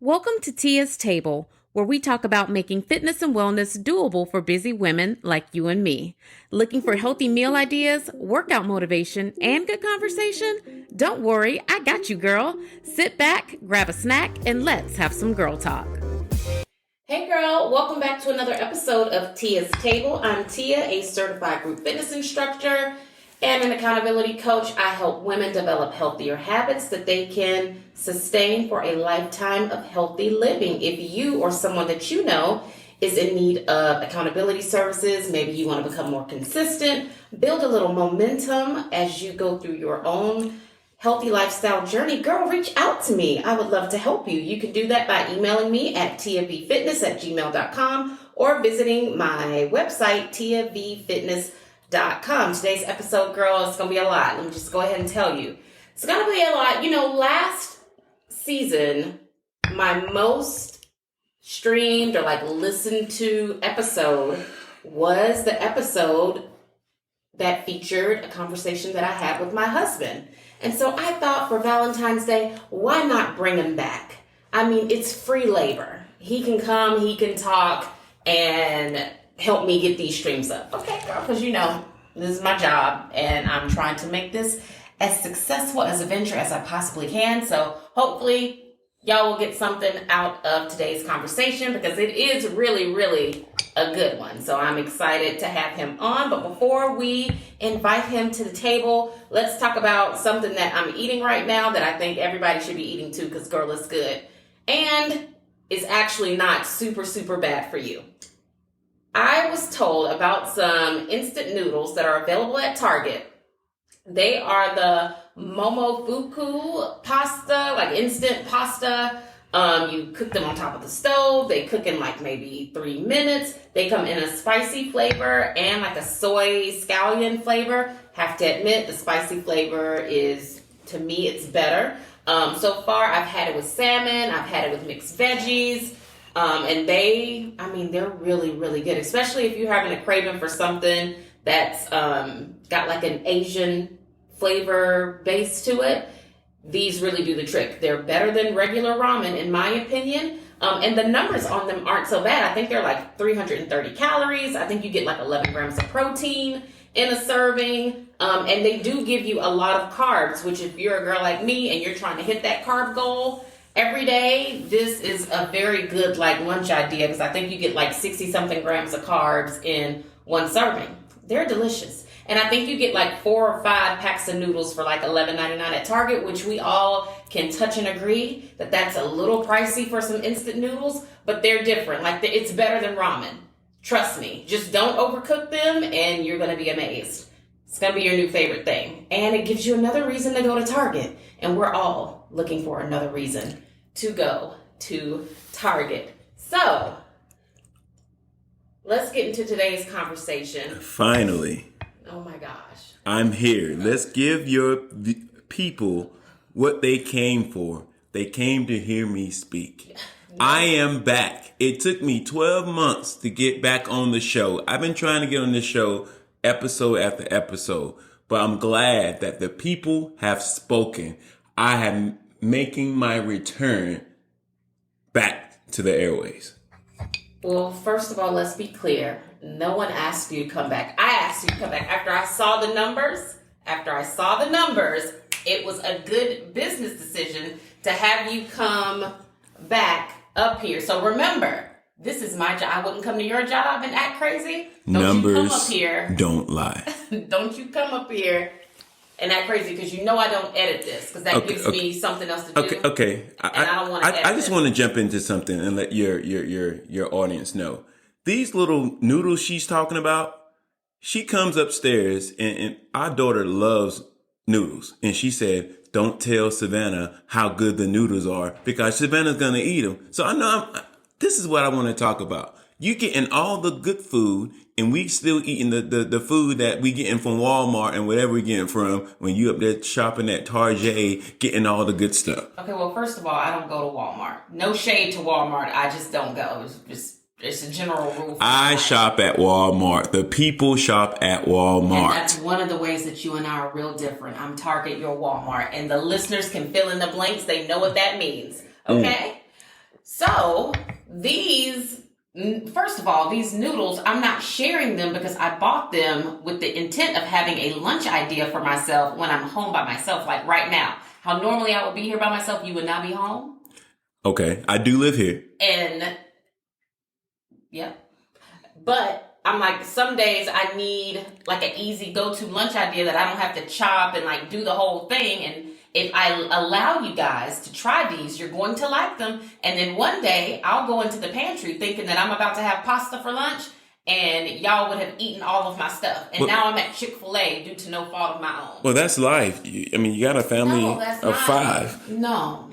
Welcome to Tia's Table, where we talk about making fitness and wellness doable for busy women like you and me. Looking for healthy meal ideas, workout motivation, and good conversation? Don't worry, I got you, girl. Sit back, grab a snack, and let's have some girl talk. Hey girl, welcome back to another episode of Tia's Table. I'm Tia, a certified group fitness instructor and an accountability coach. I help women develop healthier habits that they can sustain for a lifetime of healthy living. If you or someone that you know is in need of accountability services, maybe you want to become more consistent, build a little momentum as you go through your own healthy lifestyle journey, girl, reach out to me. I would love to help you. You can do that by emailing me at tiavfitness@gmail.com or visiting my website, tiavfitness.com. Today's episode, girl, it's going to be a lot. Let me just go ahead and tell you. It's going to be a lot. You know, last season, my most streamed or listened to episode was the episode that featured a conversation that I had with my husband. And so I thought for Valentine's Day, why not bring him back? I mean, it's free labor. He can come, he can talk, and help me get these streams up. Okay, girl, because you know, this is my job, and I'm trying to make this as successful as a venture as I possibly can. So hopefully y'all will get something out of today's conversation because it is really, really a good one. So I'm excited to have him on. But before we invite him to the table, let's talk about something that I'm eating right now that I think everybody should be eating too because, girl, it's good. And it's actually not super, super bad for you. I was told about some instant noodles that are available at Target. They are the Momofuku pasta, instant pasta. You cook them on top of the stove. They cook in maybe 3 minutes. They come in a spicy flavor and a soy scallion flavor. Have to admit, the spicy flavor is, to me, it's better. So far, I've had it with salmon. I've had it with mixed veggies. And they're really, really good, especially if you're having a craving for something that's got an Asian flavor base to it. These really do the trick. They're better than regular ramen, in my opinion. And the numbers on them aren't so bad. I think they're 330 calories. I think you get 11 grams of protein in a serving. And they do give you a lot of carbs, which if you're a girl like me and you're trying to hit that carb goal every day, this is a very good lunch idea because I think you get 60 something grams of carbs in one serving. They're delicious. And I think you get 4 or 5 packs of noodles for $11.99 at Target, which we all can touch and agree that that's a little pricey for some instant noodles, but they're different. It's better than ramen. Trust me. Just don't overcook them and you're going to be amazed. It's going to be your new favorite thing. And it gives you another reason to go to Target. And we're all looking for another reason to go to Target. So, let's get into today's conversation. Finally. Oh my gosh. I'm here. Let's give your people what they came for. They came to hear me speak. I am back. It took me 12 months to get back on the show. I've been trying to get on this show episode after episode, but I'm glad that the people have spoken. I am making my return back to the airways. Well, first of all, let's be clear. No one asked you to come back. I asked you to come back. After I saw the numbers, it was a good business decision to have you come back up here. So remember, this is my job. I wouldn't come to your job and act crazy. Numbers you come up here. Don't lie. Don't you come up here and act crazy because you know I don't edit this because that gives me something else to do. Okay. I don't want to edit I just want to jump into something and let your audience know. These little noodles she's talking about, she comes upstairs and our daughter loves noodles. And she said, don't tell Savannah how good the noodles are because Savannah's going to eat them. So I know this is what I want to talk about. You getting all the good food and we still eating the food that we getting from Walmart and whatever we getting from when you up there shopping at Target, getting all the good stuff. Okay, well, first of all, I don't go to Walmart. No shade to Walmart. I just don't go. It's a general rule. I shop at Walmart. The people shop at Walmart. And that's one of the ways that you and I are real different. I'm Target, you're Walmart. And the listeners can fill in the blanks. They know what that means. Okay? First of all, these noodles, I'm not sharing them because I bought them with the intent of having a lunch idea for myself when I'm home by myself, like right now. How normally I would be here by myself, you would not be home. Okay, I do live here. And, yeah. But I'm like, some days I need like an easy go-to lunch idea that I don't have to chop and like do the whole thing. And if I allow you guys to try these, you're going to like them. And then one day I'll go into the pantry thinking that I'm about to have pasta for lunch and y'all would have eaten all of my stuff. And now I'm at Chick-fil-A due to no fault of my own. Well, that's life. I mean, you got a family of 5. No.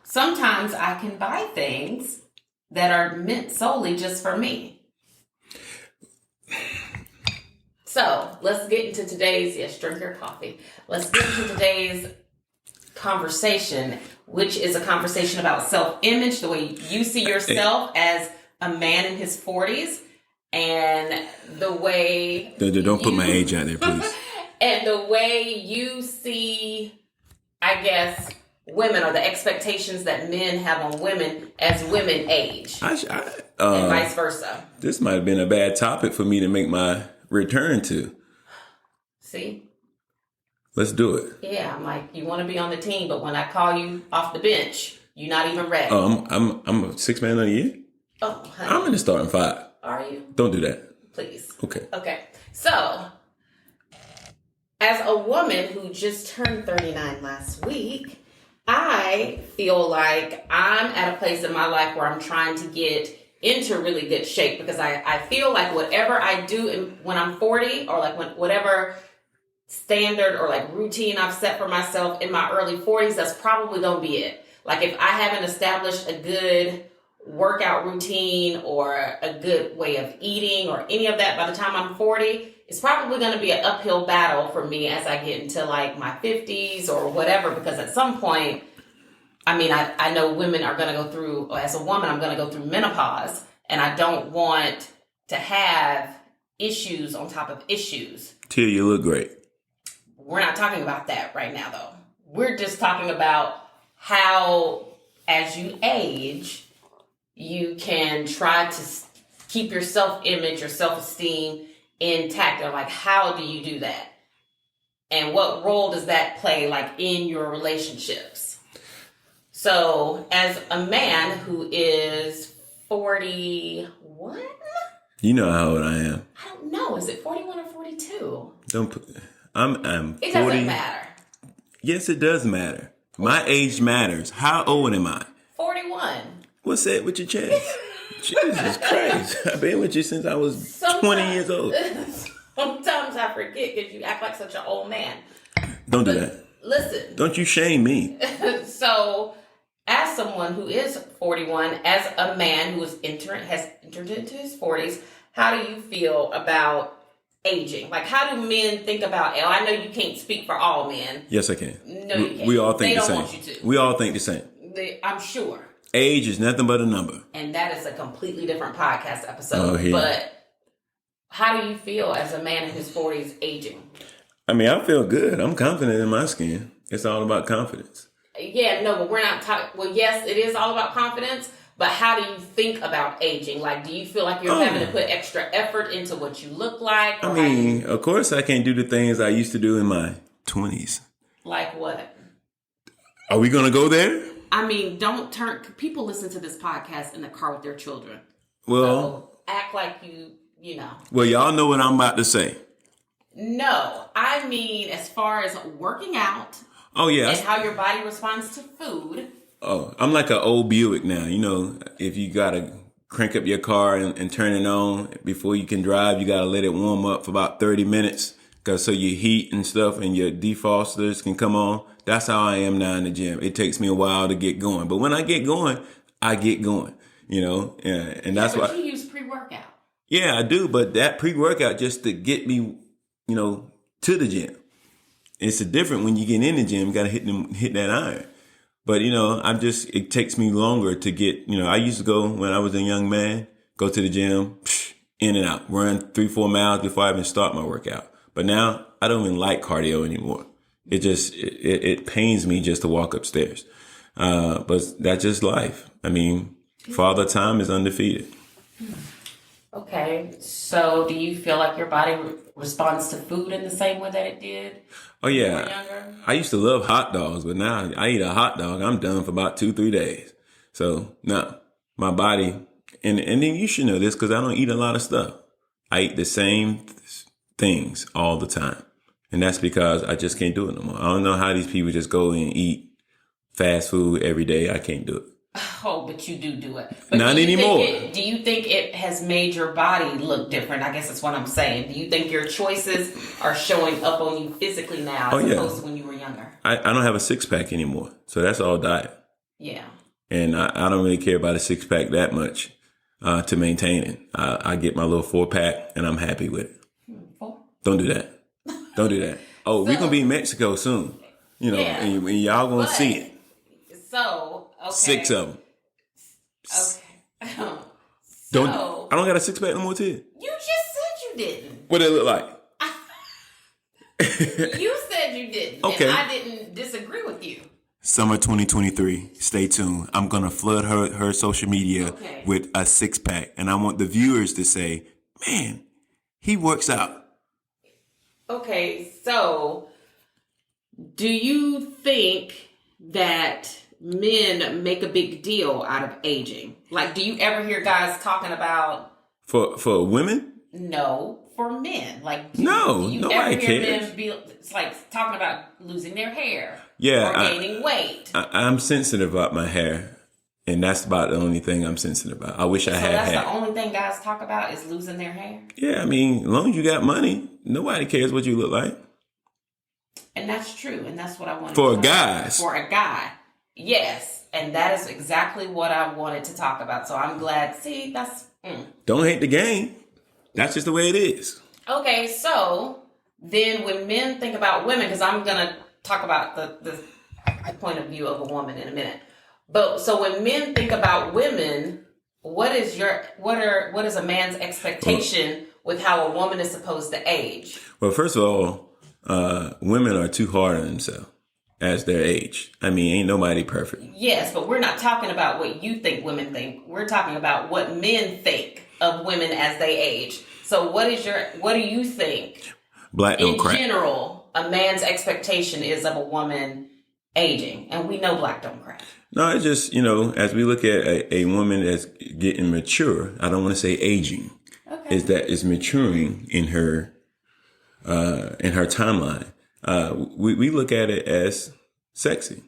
Sometimes I can buy things that are meant solely just for me. So let's get into today's, drink your coffee. Let's get into today's conversation, which is a conversation about self-image, the way you see yourself as a man in his 40s, and the way... Don't put my age out there, please. And the way you see, I guess, women, or the expectations that men have on women as women age. And vice versa. This might have been a bad topic for me to make my return to. See? Let's do it. Yeah, I'm like, you want to be on the team, but when I call you off the bench, you're not even ready. I'm a 6 man of the year. Oh, honey. I'm in the starting 5. Are you? Don't do that. Please. Okay. So, as a woman who just turned 39 last week, I feel like I'm at a place in my life where I'm trying to get into really good shape, because I feel like whatever I do when I'm 40, or like whatever standard or like routine I've set for myself in my early 40s, that's probably going to be it. Like if I haven't established a good workout routine or a good way of eating or any of that by the time I'm 40, it's probably going to be an uphill battle for me as I get into like my 50s or whatever, because at some point, I mean, I know women are going to go through, or as a woman, I'm going to go through menopause, and I don't want to have issues on top of issues. Tia, you look great. We're not talking about that right now, though. We're just talking about how, as you age, you can try to keep your self-image, your self-esteem intact. Or like, how do you do that? And what role does that play, like, in your relationships? So, as a man who is 41? You know how old I am. I don't know. Is it 41 or 42? I'm 40. It doesn't matter. Yes, it does matter. My age matters. How old am I? 41. What's that with your chest? Jesus Christ. I've been with you since I was 20 years old. Sometimes I forget because you act like such an old man. Don't do that. Listen. Don't you shame me. So, as someone who is 41, as a man who has entered into his 40s, how do you feel about aging? Like, how do men think about it? I know you can't speak for all men. Yes, I can. No, you can't. We all think the same. They don't want you to. We all think the same. I'm sure. Age is nothing but a number. And that is a completely different podcast episode. Oh, yeah. But how do you feel as a man in his 40s aging? I mean, I feel good. I'm confident in my skin. It's all about confidence. Yeah, no, but we're not talking. Well, yes, it is all about confidence. But how do you think about aging? Like, do you feel like you're having to put extra effort into what you look like? I mean, of course I can't do the things I used to do in my 20s. Like what? Are we going to go there? I mean, don't turn... People listen to this podcast in the car with their children. Well... So act like you know. Well, y'all know what I'm about to say. No, I mean, as far as working out... Oh, yeah. And how your body responds to food... Oh, I'm like an old Buick now. You know, if you got to crank up your car and turn it on before you can drive, you got to let it warm up for about 30 minutes so your heat and stuff and your defrosters can come on. That's how I am now in the gym. It takes me a while to get going. But when I get going, you know, and that's why. But you use pre-workout. Yeah, I do. But that pre-workout just to get me, you know, to the gym. It's different when you get in the gym. You got to hit that iron. But, you know, it takes me longer to get, you know, I used to go when I was a young man, go to the gym, in and out, run 3-4 miles before I even start my workout. But now I don't even like cardio anymore. It pains me just to walk upstairs. But that's just life. I mean, Father Time is undefeated. Okay, so do you feel like your body responds to food in the same way that it did Oh when you were yeah, younger? I used to love hot dogs, but now I eat a hot dog, I'm done for about 2-3 days. So no, my body, and then you should know this because I don't eat a lot of stuff. I eat the same things all the time, and that's because I just can't do it no more. I don't know how these people just go and eat fast food every day. I can't do it. Oh, but you do it. But Not do you anymore. Do you think it has made your body look different? I guess that's what I'm saying. Do you think your choices are showing up on you physically now as opposed to when you were younger? I don't have a 6-pack anymore, so that's all diet. Yeah. And I don't really care about a 6-pack that much to maintain it. I get my little 4-pack, and I'm happy with it. 4? Don't do that. Don't do that. Oh, we're going to be in Mexico soon. You know, and y'all going to see it. So, okay. 6 of them. Okay. I don't got a 6-pack no more, Ted. You just said you didn't. What it look like? You said you didn't. Okay. And I didn't disagree with you. Summer 2023. Stay tuned. I'm going to flood her social media with a 6-pack. And I want the viewers to say, man, he works out. Okay, so do you think that men make a big deal out of aging? Like, do you ever hear guys talking about... For women? No, for men. Like, do you nobody ever hear cares. men be it's like talking about losing their hair? Yeah, or gaining weight. I'm sensitive about my hair, and that's about the only thing I'm sensitive about. I wish I had hair. So that's the only thing guys talk about is losing their hair? Yeah, I mean, as long as you got money, nobody cares what you look like. And that's true, and that's what I wanted for to guys. For a guy, yes, and that is exactly what I wanted to talk about. So I'm glad. See, that's Don't hate the game. That's just the way it is. Okay, so then when men think about women, because I'm gonna talk about the point of view of a woman in a minute. But so when men think about women, what is a man's expectation with how a woman is supposed to age? Well, first of all, women are too hard on themselves as their age. I mean, ain't nobody perfect. Yes, but we're not talking about what you think women think. We're talking about what men think of women as they age. So what do you think? Black don't crack. In general, a man's expectation is of a woman aging. And we know black don't crack. No, it's just, as we look at a woman that's getting mature, I don't want to say aging, is that is maturing in her timeline. We look at it as sexy.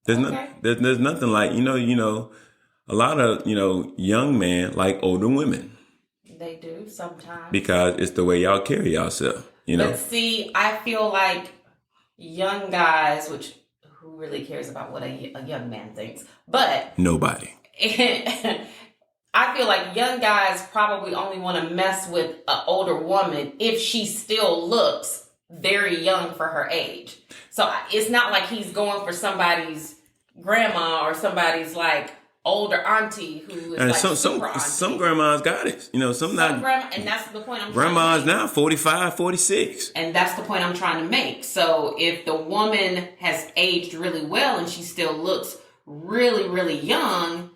There's nothing like, a lot of, young men like older women. They do sometimes. Because it's the way y'all carry yourself, But see, I feel like young guys, who really cares about what a young man thinks? But nobody. I feel like young guys probably only want to mess with an older woman if she still looks very young for her age. So it's not like he's going for somebody's grandma or somebody's like older auntie who is and like super auntie. Some grandmas got it. Some not. And that's the point I'm grandmas trying to make. now 45, 46. And that's the point I'm trying to make. So if the woman has aged really well and she still looks really, really young,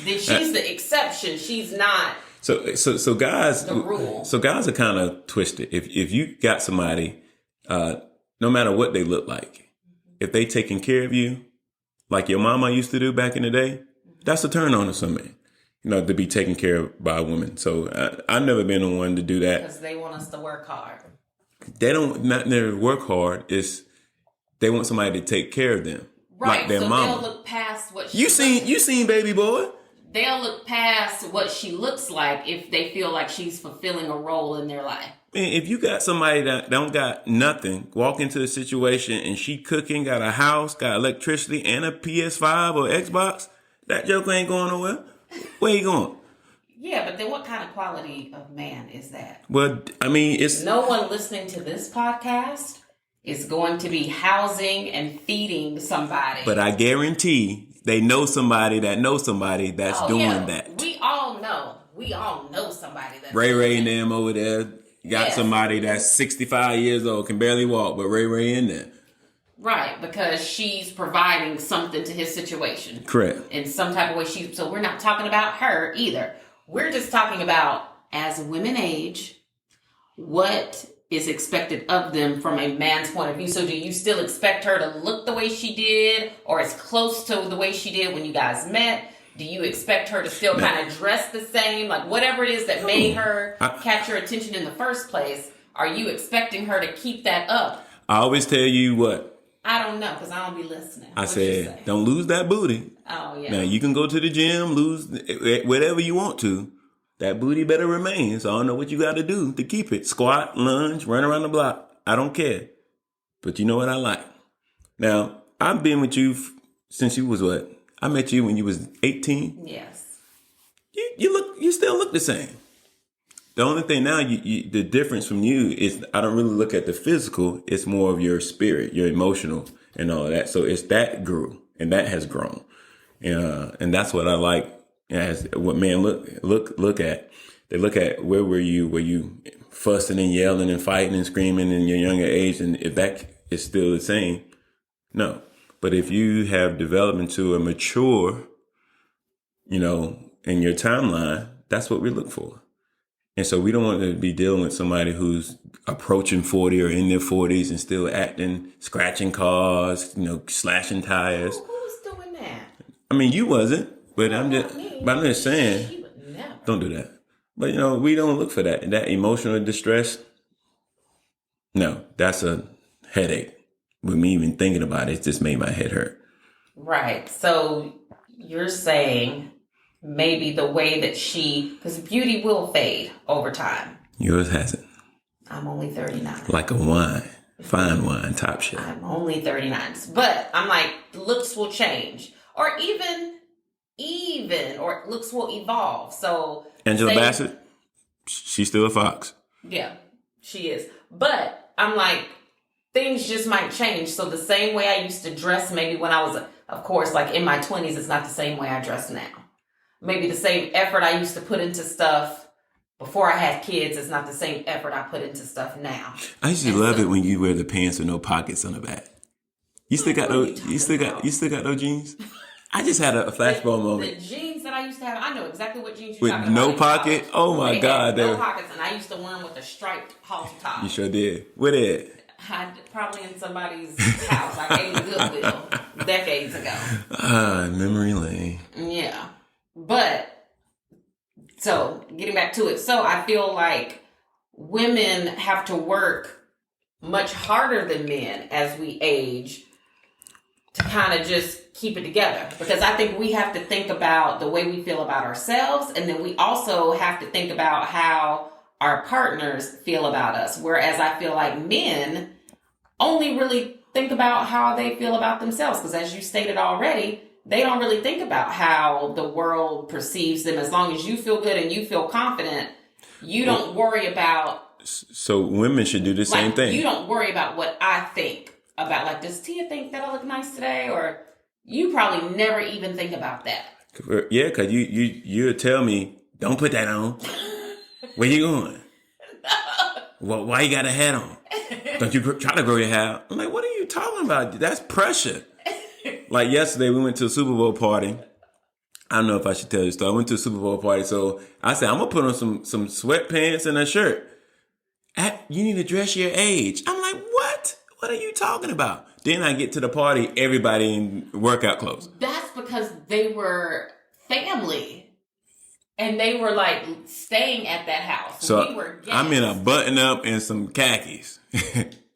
then she's the exception. She's not so guys the rule. So guys are kind of twisted. If you got somebody, no matter what they look like, if they taking care of you like your mama used to do back in the day, that's a turn on to some men, to be taken care of by a woman. So I've never been the one to do that. Because they want us to work hard. They don't not never work hard. It's they want somebody to take care of them. Right. Like their so mama. They'll look past what you seen baby boy. They'll look past what she looks like if they feel like she's fulfilling a role in their life. Man, if you got somebody that don't got nothing, walk into the situation and she cooking, got a house, got electricity, and a PS5 or Xbox, that joker ain't going nowhere. Where you going? Yeah, but then what kind of quality of man is that? Well, I mean, it's... No one listening to this podcast is going to be housing and feeding somebody. But I guarantee they know somebody that knows somebody that's doing that. We all know. We all know somebody that's Ray and them over there got somebody that's 65 years old, can barely walk, but Ray in there. Right, because she's providing something to his situation. Correct. In some type of way. So we're not talking about her either. We're just talking about, as women age, what is expected of them from a man's point of view. So do you still expect her to look the way she did, or as close to the way she did when you guys met? Do you expect her to still kind of dress the same? Like whatever it is that made her catch your attention in the first place, are you expecting her to keep that up? I always tell you what. I don't know, because I don't be listening. I said, don't lose that booty. Oh, yeah. Now, you can go to the gym, lose whatever you want to. That booty better remain. So I don't know what you got to do to keep it. Squat, lunge, run around the block. I don't care. But you know what I like? Now, I've been with you since you was what? I met you when you was 18. Yes. You still look the same. The only thing now, the difference from you is I don't really look at the physical. It's more of your spirit, your emotional, and all of that. So it's that grew and that has grown, and that's what I like. As what men look at. They look at where were you fussing and yelling and fighting and screaming in your younger age, and if that is still the same, no. But if you have developed into a mature, in your timeline, that's what we look for. And so we don't want to be dealing with somebody who's approaching 40 or in their 40s and still acting, scratching cars, slashing tires. Who's doing that? I mean, you wasn't, but I'm just saying, don't do that. But, we don't look for that. That emotional distress, no, that's a headache. With me even thinking about it, it just made my head hurt. Right. So you're saying maybe the way that because beauty will fade over time. Yours hasn't. I'm only 39. Like a wine, fine wine, top shelf. I'm only 39. But I'm like, looks will change. Or or looks will evolve. So Angela Bassett, she's still a fox. Yeah, she is. But I'm like, things just might change. So the same way I used to dress maybe when I was, of course, like in my 20s, it's not the same way I dress now. Maybe the same effort I used to put into stuff before I had kids is not the same effort I put into stuff now. I used to love it when you wear the pants with no pockets on the back. You still got those? You still got those jeans? I just had a flashbulb moment. The jeans that I used to have, I know exactly what jeans you're with talking no about. pocket. Oh my God! No pockets, and I used to wear them with a striped halter top. You sure did. Where they at? Probably in somebody's house. I gave them Goodwill decades ago. Memory lane. Yeah. But, so, getting back to it. So, I feel like women have to work much harder than men as we age to kind of just keep it together. Because I think we have to think about the way we feel about ourselves, and then we also have to think about how our partners feel about us. Whereas I feel like men only really think about how they feel about themselves. Because as you stated already, they don't really think about how the world perceives them. As long as you feel good and you feel confident, you don't worry about... So women should do the same thing. You don't worry about what I think about. Like, does Tia think that I look nice today? Or you probably never even think about that. Yeah, because you tell me, don't put that on. Where you going? Well, why you got a hat on? Don't you try to grow your hair out? I'm like, what are you talking about? That's pressure. Like yesterday, we went to a Super Bowl party. I don't know if I should tell you the story. I went to a Super Bowl party, so I said, I'm going to put on some sweatpants and a shirt. You need to dress your age. I'm like, what? What are you talking about? Then I get to the party, everybody in workout clothes. That's because they were family. And they were like staying at that house. So we were guests. I'm in a button up and some khakis.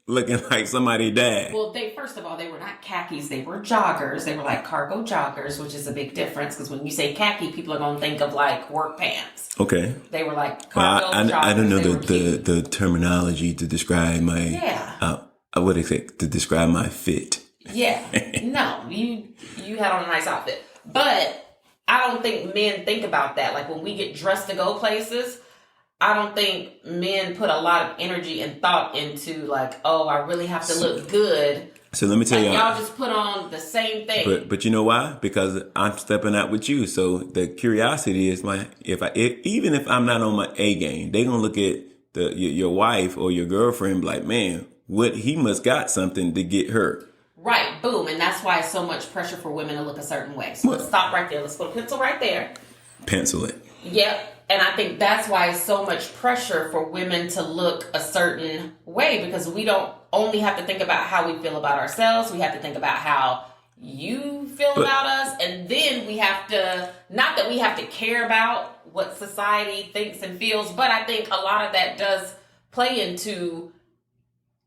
Looking like somebody died. Well, first of all, they were not khakis. They were joggers. They were like cargo joggers, which is a big difference. Because when you say khaki, people are going to think of like work pants. Okay. They were like cargo joggers. I don't know the terminology to describe my... Yeah. I would expect to describe my fit. Yeah. No, you had on a nice outfit. But I don't think men think about that. Like when we get dressed to go places... I don't think men put a lot of energy and thought into like, oh, I really have to look good. So let me tell y'all just put on the same thing. But you know why? Because I'm stepping out with you. So the curiosity is even if I'm not on my A game, they gonna look at your wife or your girlfriend like, man, he must got something to get her. Right, boom. And that's why it's so much pressure for women to look a certain way. So let's stop right there. Let's put a pencil right there. Pencil it. Yep. And I think that's why it's so much pressure for women to look a certain way, because we don't only have to think about how we feel about ourselves. We have to think about how you feel about us. And then we have to, not that we have to care about what society thinks and feels, but I think a lot of that does play into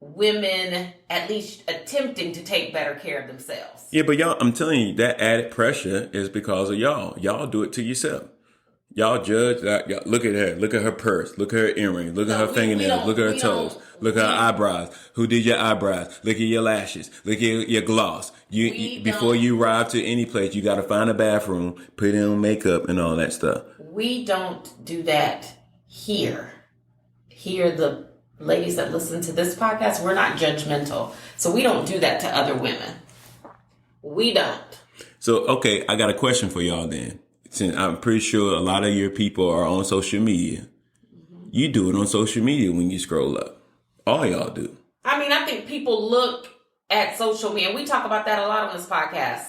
women at least attempting to take better care of themselves. Yeah, but y'all, I'm telling you, that added pressure is because of y'all. Y'all do it to yourself. Y'all judge that. Y'all, look at her. Look at her purse. Look at her earrings. Look at her fingernails. Look at her toes. Look at her eyebrows. Who did your eyebrows? Look at your lashes. Look at your gloss. You before you arrive to any place, you got to find a bathroom, put in makeup and all that stuff. We don't do that here. Here, the ladies that listen to this podcast, we're not judgmental. So we don't do that to other women. We don't. So, okay, I got a question for y'all then. Since I'm pretty sure a lot of your people are on social media. Mm-hmm. You do it on social media when you scroll up. All y'all do. I mean, I think people look at social media, and we talk about that a lot on this podcast.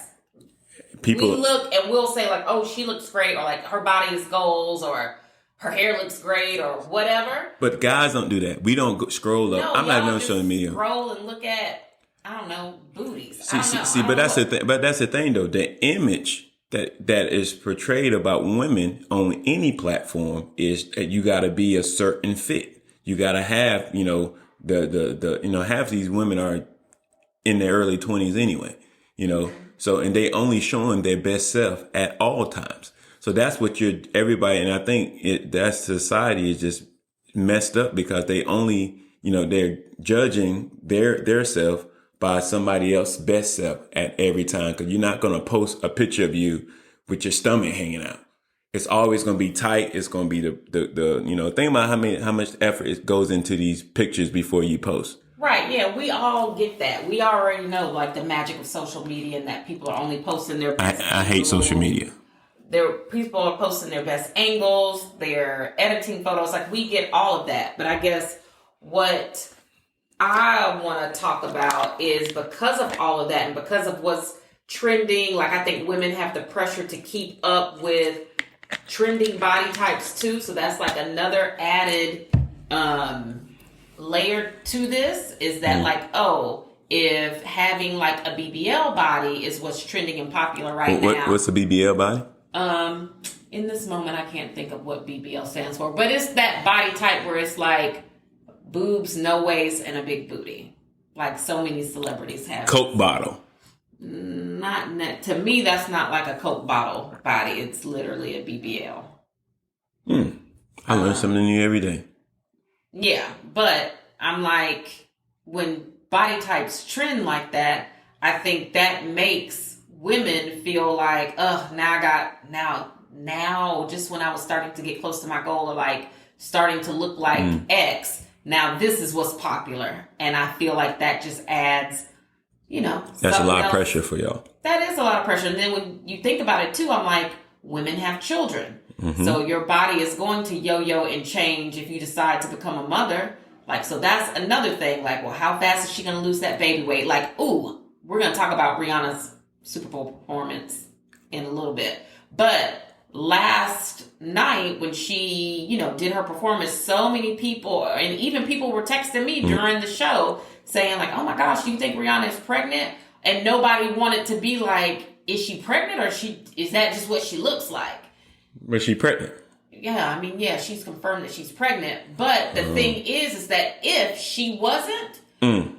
We look and we'll say like, oh, she looks great, or like her body is goals, or her hair looks great, or whatever. But guys don't do that. We don't scroll up. No, I'm not even on social media. Scroll and look at, I don't know, booties. But that's the thing. But that's the thing, though. The image that is portrayed about women on any platform is that you got to be a certain fit. You got to have, half these women are in their early 20s anyway, So, and they only showing their best self at all times. So that's what everybody, and I think that society is just messed up because they only, they're judging their self by somebody else's best self at every time. Cause you're not going to post a picture of you with your stomach hanging out. It's always going to be tight. It's going to be think about how much effort it goes into these pictures before you post. Right. Yeah. We all get that. We already know like the magic of social media and that people are only posting their best. I hate social media. People are posting their best angles. They're editing photos. Like we get all of that. But I guess what I want to talk about is because of all of that and because of what's trending, like I think women have the pressure to keep up with trending body types too. So that's like another added layer to this is that if having like a BBL body is what's trending and popular now. What's a BBL body? In this moment, I can't think of what BBL stands for, but it's that body type where it's like boobs, no waist, and a big booty. Like so many celebrities have. Coke bottle. To me, that's not like a Coke bottle body. It's literally a BBL. I learn something new every day. Yeah, but I'm like, when body types trend like that, I think that makes women feel like, now just when I was starting to get close to my goal of like starting to look like X, now this is what's popular. And I feel like that just adds, that's a lot of pressure for y'all. That is a lot of pressure. And then when you think about it too, I'm like, women have children. Mm-hmm. So your body is going to yo-yo and change if you decide to become a mother. Like, so that's another thing. Like, well, how fast is she going to lose that baby weight? Like, we're going to talk about Rihanna's Super Bowl performance in a little bit. But last night when she, did her performance, so many people, and even people were texting me during the show saying like, oh my gosh, do you think Rihanna is pregnant? And nobody wanted to be like, is she pregnant or is that just what she looks like? Was she pregnant? Yeah, I mean, yeah, she's confirmed that she's pregnant. But the thing is that if she wasn't,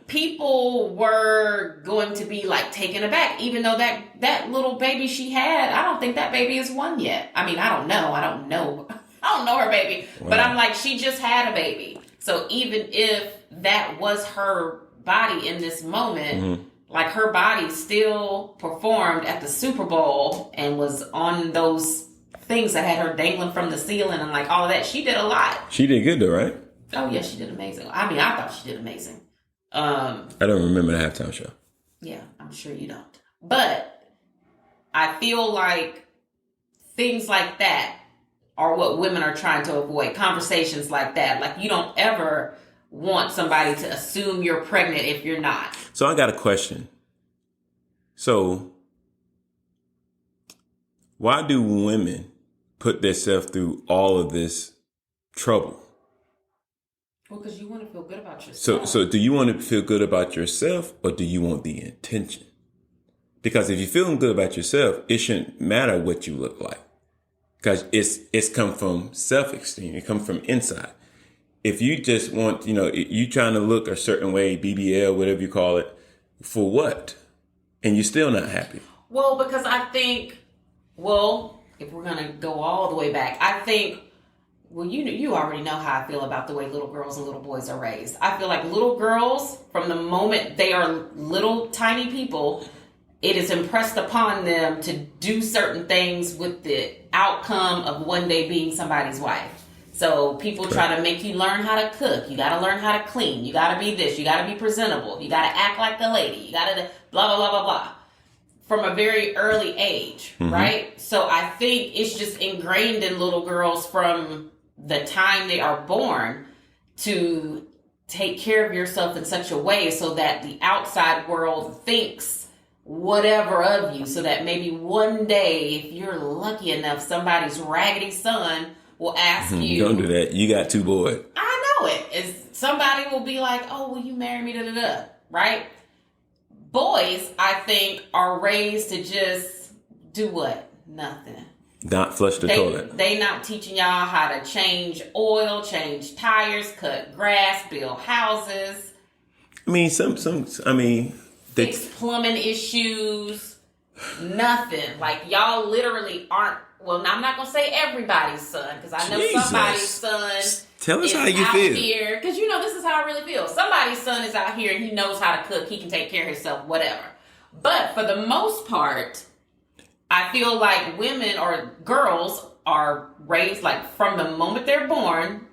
people were going to be like taken aback, even though that little baby she had, I don't think that baby is one yet. I mean, I don't know her baby, but I'm like, she just had a baby. So even if that was her body in this moment, like her body still performed at the Super Bowl and was on those things that had her dangling from the ceiling and like all of that. She did a lot. She did good though, right? Oh yeah, she did amazing. I mean, I thought she did amazing. I don't remember the halftime show. Yeah, I'm sure you don't. But I feel like things like that are what women are trying to avoid. Conversations like that. Like you don't ever want somebody to assume you're pregnant if you're not. So I got a question. So why do women put themselves through all of this trouble? Well, because you want to feel good about yourself. So do you want to feel good about yourself, or do you want the attention? Because if you're feeling good about yourself, it shouldn't matter what you look like. Because it's come from self-esteem. It comes from inside. If you just want, you trying to look a certain way, BBL, whatever you call it, for what? And you're still not happy. Well, because I think, if we're going to go all the way back, I think, you already know how I feel about the way little girls and little boys are raised. I feel like little girls, from the moment they are little tiny people, it is impressed upon them to do certain things with the outcome of one day being somebody's wife. So people try to make you learn how to cook. You got to learn how to clean. You got to be this. You got to be presentable. You got to act like the lady. You got to blah, blah, blah, blah, blah. From a very early age, right? So I think it's just ingrained in little girls from the time they are born to take care of yourself in such a way so that the outside world thinks whatever of you, so that maybe one day, if you're lucky enough, somebody's raggedy son will ask you. Don't do that. You got 2 boys. I know it. Somebody will be like, oh, will you marry me? Da, da, da. Right? Boys, I think, are raised to just do what? Nothing. Not flush the toilet. They not teaching y'all how to change oil, change tires, cut grass, build houses. I mean, fix plumbing issues. Nothing. Like, y'all literally aren't. Well, I'm not gonna say everybody's son, because I know somebody's son. Tell us how you out feel. Here, because this is how I really feel. Somebody's son is out here and he knows how to cook. He can take care of himself, whatever. But for the most part, I feel like women or girls are raised, like, from the moment they're born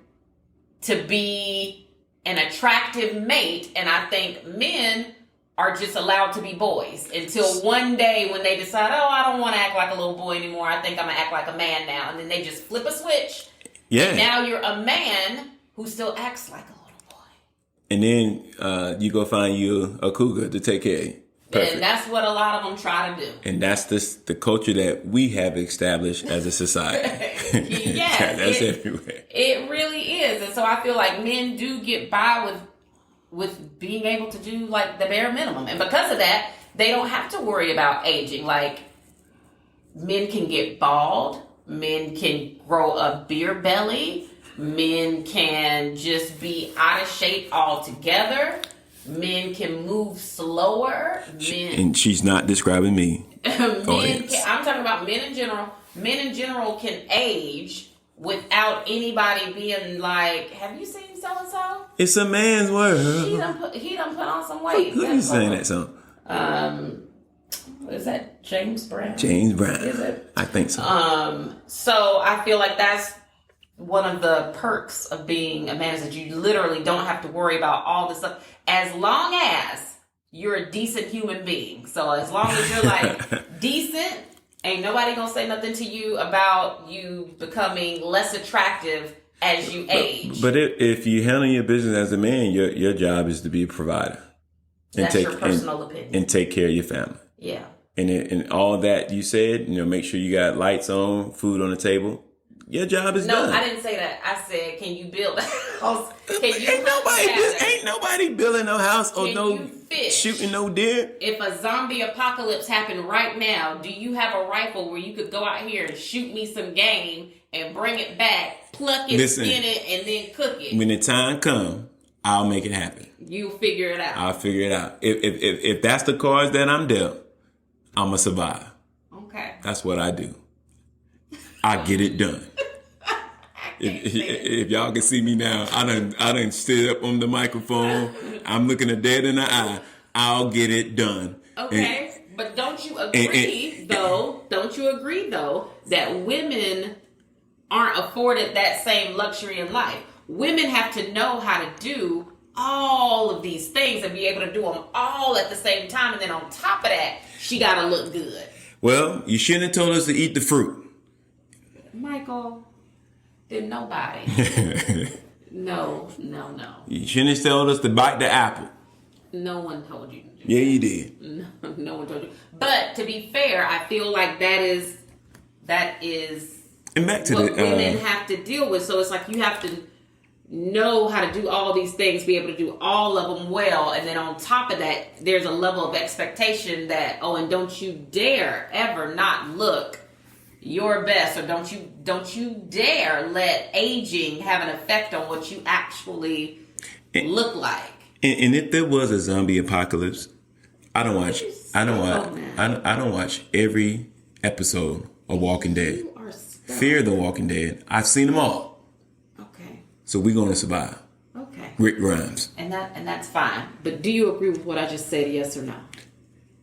to be an attractive mate. And I think men are just allowed to be boys until one day when they decide, oh, I don't want to act like a little boy anymore. I think I'm going to act like a man now. And then they just flip a switch. Yeah. And now you're a man who still acts like a little boy. And then you go find you a cougar to take care of you. Perfect. And that's what a lot of them try to do. And that's the culture that we have established as a society. Yes. That's everywhere. It really is. And so I feel like men do get by with being able to do, like, the bare minimum. And because of that, they don't have to worry about aging. Like, men can get bald. Men can grow a beer belly. Men can just be out of shape altogether. Men can move slower. And she's not describing me. I'm talking about men in general. Men in general can age without anybody being like, have you seen so-and-so? It's a man's world. He done put on some weight. Who you saying that song? What is that? James Brown? James Brown. Is it? I think so. So I feel like that's one of the perks of being a man, is that you literally don't have to worry about all this stuff as long as you're a decent human being. So as long as you're, like, decent, ain't nobody gonna say nothing to you about you becoming less attractive as you age. But if you handle your business as a man, your job is to be a provider. That's your personal opinion. And take care of your family. Yeah. And all that you said, make sure you got lights on, food on the table. Your job is done. No, I didn't say that. I said, can you build a house? Ain't nobody building no house or shooting no deer. If a zombie apocalypse happened right now, do you have a rifle where you could go out here and shoot me some game and bring it back, pluck it, skin it, and then cook it? When the time comes, I'll make it happen. You'll figure it out. I'll figure it out. If that's the cards that I'm dealt, I'ma survive. Okay. That's what I do. I get it done. If y'all can see me now, I done stood up on the microphone. I'm looking a dead in the eye. I'll get it done. Okay, but don't you agree though? Don't you agree though that women aren't afforded that same luxury in life? Women have to know how to do all of these things and be able to do them all at the same time, and then on top of that, she gotta look good. Well, you shouldn't have told us to eat the fruit, Michael. Did nobody? No. You shouldn't have told us to bite the apple. No one told you to do Yeah, you did. No one told you. But to be fair, I feel like that is And back to what women have to deal with. So it's like you have to know how to do all these things, be able to do all of them well, and then on top of that, there's a level of expectation that, oh, and don't you dare ever not look your best, or don't you dare let aging have an effect on what you actually look like. And if there was a zombie apocalypse, I don't watch every episode of Walking Dead. You are stuck. Fear the Walking Dead. I've seen them all. Okay. So we're gonna survive. Okay. Rick Grimes. And that's fine. But do you agree with what I just said, yes or no?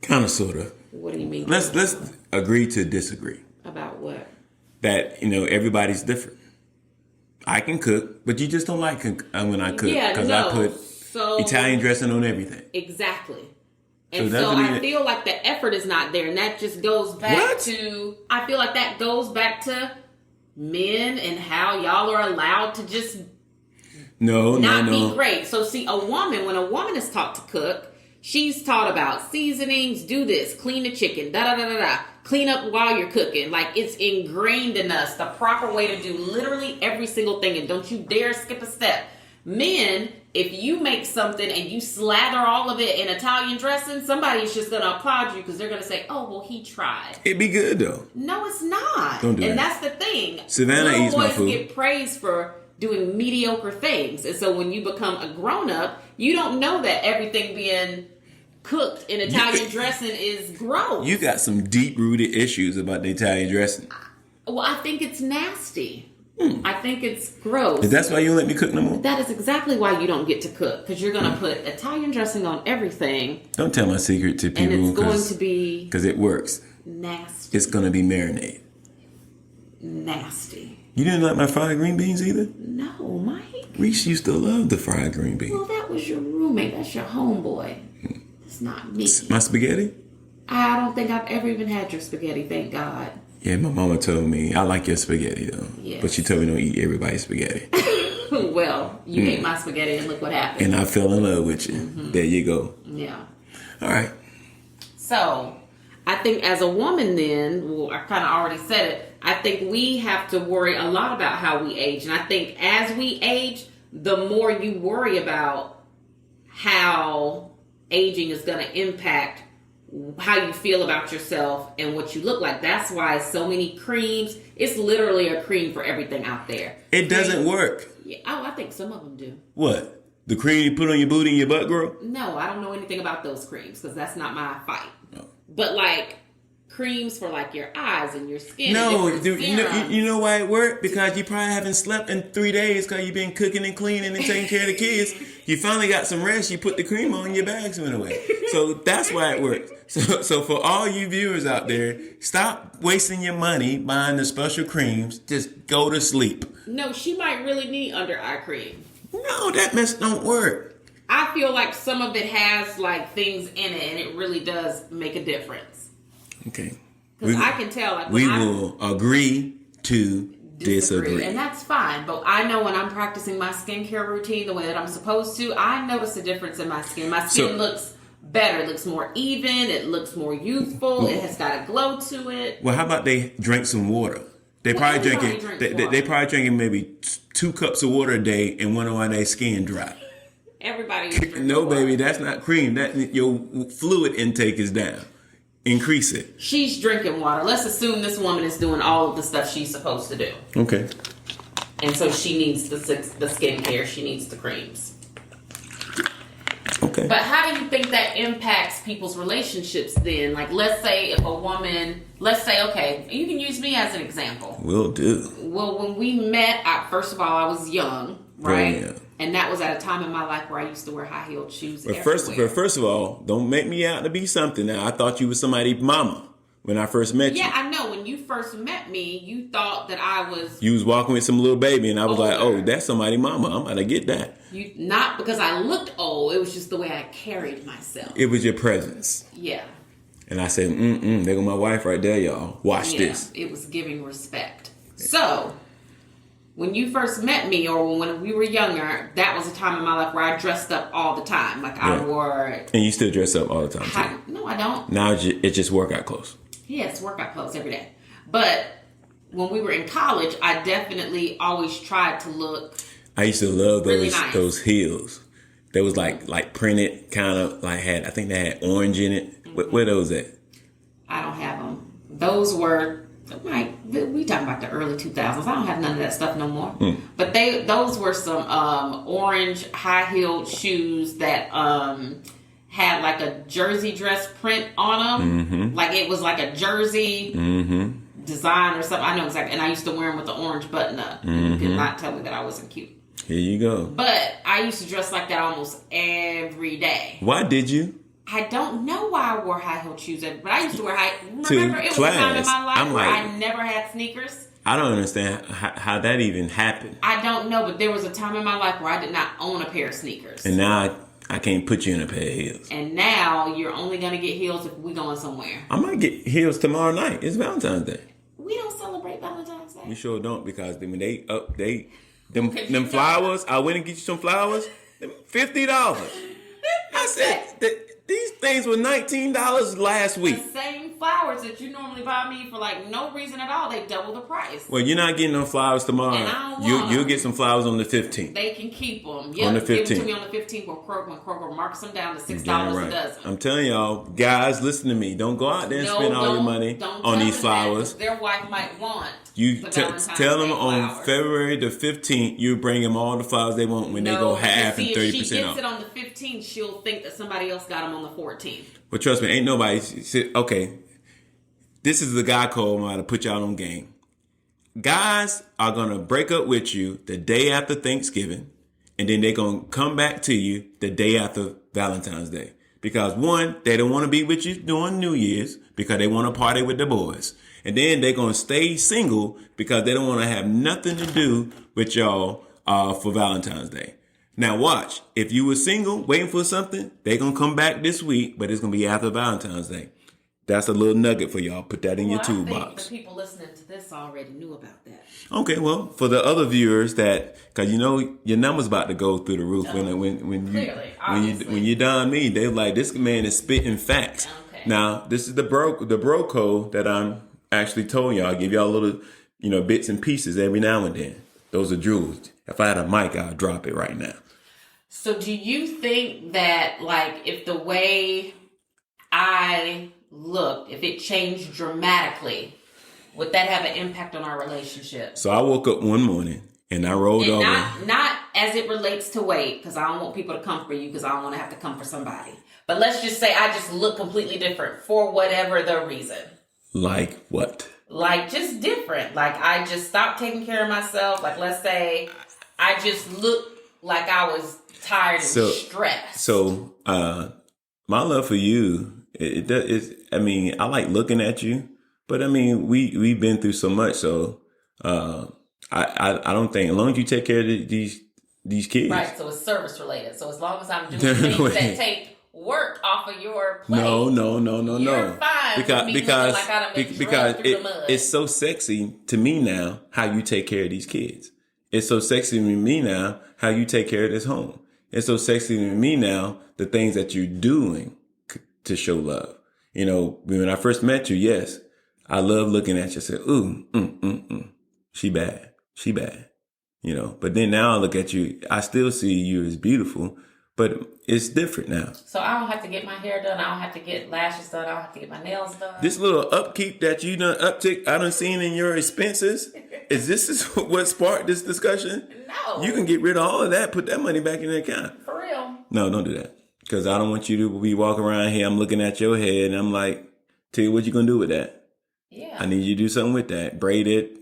Kind of, sort of. What do you mean? Let's agree to disagree. About what? That, everybody's different. I can cook, but you just don't like when I cook. Yeah, Because no. I put Italian dressing on everything. Exactly. And So so doesn't I mean feel like the effort is not there. And that just goes back What? to, I feel like that goes back to men and how y'all are allowed to just No. be great. So see, when a woman is taught to cook, she's taught about seasonings, do this, clean the chicken, da-da-da-da-da, clean up while you're cooking. Like, it's ingrained in us, the proper way to do literally every single thing, and don't you dare skip a step. Men, if you make something and you slather all of it in Italian dressing, somebody's just going to applaud you because they're going to say, oh, well, he tried. It'd be good, though. No, it's not. Don't do and that. that's the thing. Savannah Little eats my boys food. get praised for doing mediocre things. And so when you become a grown-up, you don't know that everything being cooked in Italian dressing is gross. You got some deep-rooted issues about the Italian dressing. Well, I think it's nasty. I think it's gross. Is that why you don't let me cook no more? That is exactly why you don't get to cook, because you're going to put Italian dressing on everything. Don't tell my secret to people. And it's going to be because it works. nasty. It's going to be marinade. Nasty. You didn't like my fried green beans either? No, Mike. Reese used to love the fried green beans. Well, that was your roommate. That's your homeboy. It's not me. My spaghetti? I don't think I've ever even had your spaghetti, thank God. Yeah, my mama told me, I like your spaghetti though. Yes. But she told me don't eat everybody's spaghetti. Well, you ate my spaghetti and look what happened. And I fell in love with you. There you go. Yeah. All right. So, I think as a woman then, well, I kind of already said it, I think we have to worry a lot about how we age. And I think as we age, the more you worry about how aging is going to impact how you feel about yourself and what you look like. That's why so many creams, it's literally a cream for everything out there. It doesn't work. Yeah, oh, I think some of them do. What? The cream you put on your booty and your butt, girl? No, I don't know anything about those creams because that's not my fight. No. But like creams for like your eyes and your skin. No, and dude, you know why it worked? Because you probably haven't slept in 3 days because you've been cooking and cleaning and taking care of the kids. You finally got some rest. You put the cream on, your bags went away. So that's why it works. So for all you viewers out there, stop wasting your money buying the special creams. Just go to sleep. No, she might really need under eye cream. No, that mess don't work. I feel like some of it has like things in it, and it really does make a difference. Okay. Because I can tell. Like, we will agree to disagree. And that's fine. But I know when I'm practicing my skincare routine the way that I'm supposed to, I notice a difference in my skin. My skin looks better. It looks more even. It looks more youthful. It has got a glow to it. Well, how about they drink some water? They probably they probably drinking maybe 2 cups of water a day and wonder why their skin dry. Everybody. No, baby, that's not cream. That your fluid intake is down. Increase it. She's drinking water. Let's assume this woman is doing all of the stuff she's supposed to do. Okay. And so she needs the skincare. She needs the creams. Okay. But how do you think that impacts people's relationships then? Like, let's say if a woman, okay, you can use me as an example. Will do. Well, when we met, first of all, I was young, right? Oh, yeah. And that was at a time in my life where I used to wear high-heeled shoes But everywhere. first of all, don't make me out to be something. Now, I thought you was somebody's mama when I first met you. Yeah, I know. When you first met me, you thought that I was... You was walking with some little baby, and I was like, older. oh, that's somebody's mama. I'm about to get that. Not because I looked old. It was just the way I carried myself. It was your presence. Yeah. And I said, there go my wife right there, y'all. Watch this. It was giving respect. So, when you first met me or when we were younger, that was a time in my life where I dressed up all the time. Like I wore... And you still dress up all the time, too? No, I don't. Now it's just workout clothes. Yes, workout clothes every day. But when we were in college, I definitely always tried to look... I used to love really nice. Those heels. They was like printed, kind of like I think they had orange in it. Mm-hmm. Where those at? I don't have them. Those were... we talking about the early 2000s. I don't have none of that stuff no more. But those were some orange high-heeled shoes that had like a jersey dress print on them. Mm-hmm. Like it was like a jersey design or something. I know exactly. And I used to wear them with the orange button up. Mm-hmm. You could not tell me that I wasn't cute. Here you go. But I used to dress like that almost every day. Why did you? I don't know why I wore high-heeled shoes, but I used to wear Remember, it was a time in my life where I never had sneakers. I don't understand how that even happened. I don't know, but there was a time in my life where I did not own a pair of sneakers. And now I can't put you in a pair of heels. And now you're only going to get heels if we going somewhere. I might get heels tomorrow night. It's Valentine's Day. We don't celebrate Valentine's Day. We sure don't, because when them flowers, I went and get you some flowers, $50. I said these things were $19 last week. The same flowers that you normally buy me for like no reason at all, they double the price. Well, you're not getting no flowers tomorrow. And I don't want You'll get some flowers on the 15th. They can keep them. Yep, on the 15th. Give them to me on the 15th when Kroger marks them down to $6 a dozen. I'm telling y'all, guys, listen to me. Don't go out there and spend all your money on these flowers. Their wife might want. You tell them on February the 15th, you bring them all the flowers they want when they go half and 30% off. If she gets it on the 15th, she'll think that somebody else got them on the 14th. But trust me, ain't nobody said, okay, this is the guy code I'm about to put y'all on game. Guys are going to break up with you the day after Thanksgiving, and then they're going to come back to you the day after Valentine's Day. Because one, they don't want to be with you during New Year's because they want to party with the boys. And then they're going to stay single because they don't want to have nothing to do with y'all for Valentine's Day. Now watch, if you were single waiting for something, they're going to come back this week, but it's going to be after Valentine's Day. That's a little nugget for y'all. Put that in your toolbox. I think the people listening to this already knew about that. Okay, well, for the other viewers because you know your number's about to go through the roof when you done me, they're like, this man is spitting facts. Okay. Now, this is the bro code that I'm actually told y'all. I give y'all little, bits and pieces every now and then. Those are jewels. If I had a mic, I'd drop it right now. So do you think that, like, if the way I looked, if it changed dramatically, would that have an impact on our relationship? So I woke up one morning and I rolled over. Not as it relates to weight, because I don't want people to come for you, because I don't want to have to come for somebody. But let's just say I just look completely different for whatever the reason. Like what? Like just different. Like I just stopped taking care of myself. Like let's say I just looked like I was tired and stressed. So my love for you, I like looking at you, but I mean, we've been through so much. So I don't think, as long as you take care of these kids. Right. So it's service related. So as long as I'm doing things that take work off of your plate. No. You're fine because it's so sexy to me now how you take care of these kids. It's so sexy to me now how you take care of this home. It's so sexy to me now the things that you're doing to show love. When I first met you, yes, I love looking at you and say, ooh, she bad. But then now I look at you, I still see you as beautiful, but it's different now. So I don't have to get my hair done. I don't have to get lashes done. I don't have to get my nails done. This little upkeep that you done uptick, I done seen in your expenses. Is this what sparked this discussion? No. You can get rid of all of that. Put that money back in the account. For real? No, don't do that. Because I don't want you to be walking around here. I'm looking at your head and I'm like, tell you what you going to do with that. Yeah. I need you to do something with that. Braid it,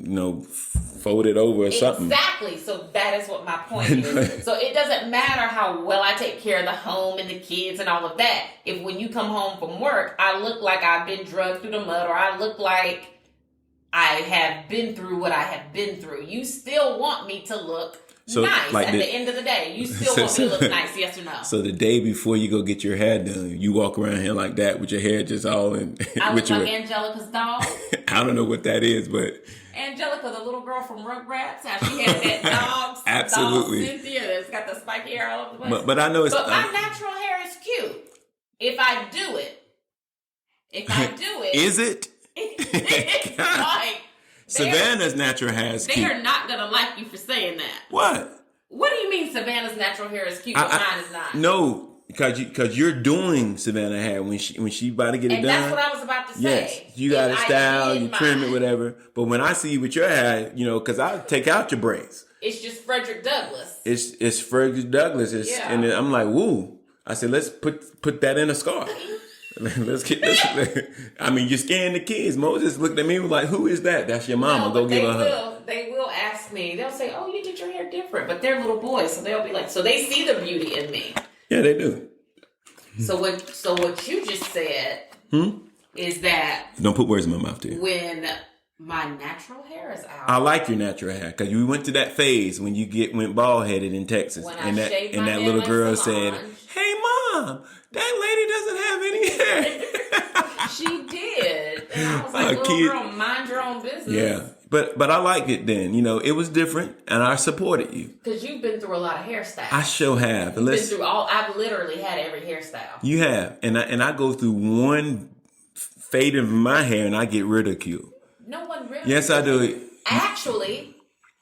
fold it over or something. Exactly. So that is what my point is. So it doesn't matter how well I take care of the home and the kids and all of that. If when you come home from work, I look like I've been drugged through the mud, or I look like I have been through what I have been through, you still want me to look So nice like at the end of the day. You still want me to look nice, yes or no? So the day before you go get your hair done, you walk around here like that with your hair just all in. I look like Angelica's dog. I don't know what that is, but Angelica, the little girl from Rugrats, how she had that dog. Absolutely. Dog Cynthia that's got the spiky hair all over the place. But I know it's. But my natural hair is cute. If I do it. Is it? It's like. Savannah's natural hair is cute. They are not going to like you for saying that. What? What do you mean Savannah's natural hair is cute but mine is not? No, because you're doing Savannah hair when she about to get it done. And that's what I was about to say. Yes, you got a style, you trim it, whatever. But when I see you with your hair, because I take out your braids. It's just Frederick Douglass. It's Frederick Douglass. And then I'm like, woo. I said, let's put that in a scarf. Let's get this. I mean, you're scaring the kids. Moses looked at me and was like, who is that? That's your mama. Go give her a hug. They will ask me. They'll say, oh, you did your hair different. But they're little boys, so they'll be like, so they see the beauty in me. Yeah, they do. So what you just said is that... Don't put words in my mouth, too. When my natural hair is out... I like your natural hair, because we went to that phase when you went bald-headed in Texas. When that little girl said, hey, Mom, that lady doesn't have any hair. She did. And I was like, little girl, mind your own business. Yeah. But I liked it then. It was different, and I supported you. Because you've been through a lot of hairstyles. I sure have. You've been through I've literally had every hairstyle. You have. And I go through one fade of my hair, and I get ridiculed. No one ridicules. Yes, I do. Actually,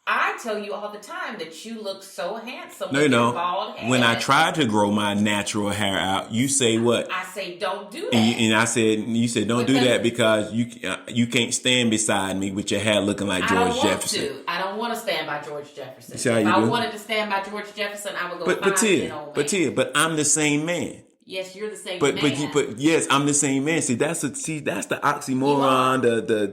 I tell you all the time that you look so handsome with your bald head. When I try to grow my natural hair out, you say what? I say don't do that. You said don't do that because you can't stand beside me with your hair looking like George Jefferson. I don't want to stand by George Jefferson. See how if you I do? wanted to stand by George Jefferson, I would go find an old man. But I'm the same man. Yes, you're the same man. But yes, I'm the same man. That's the oxymoron.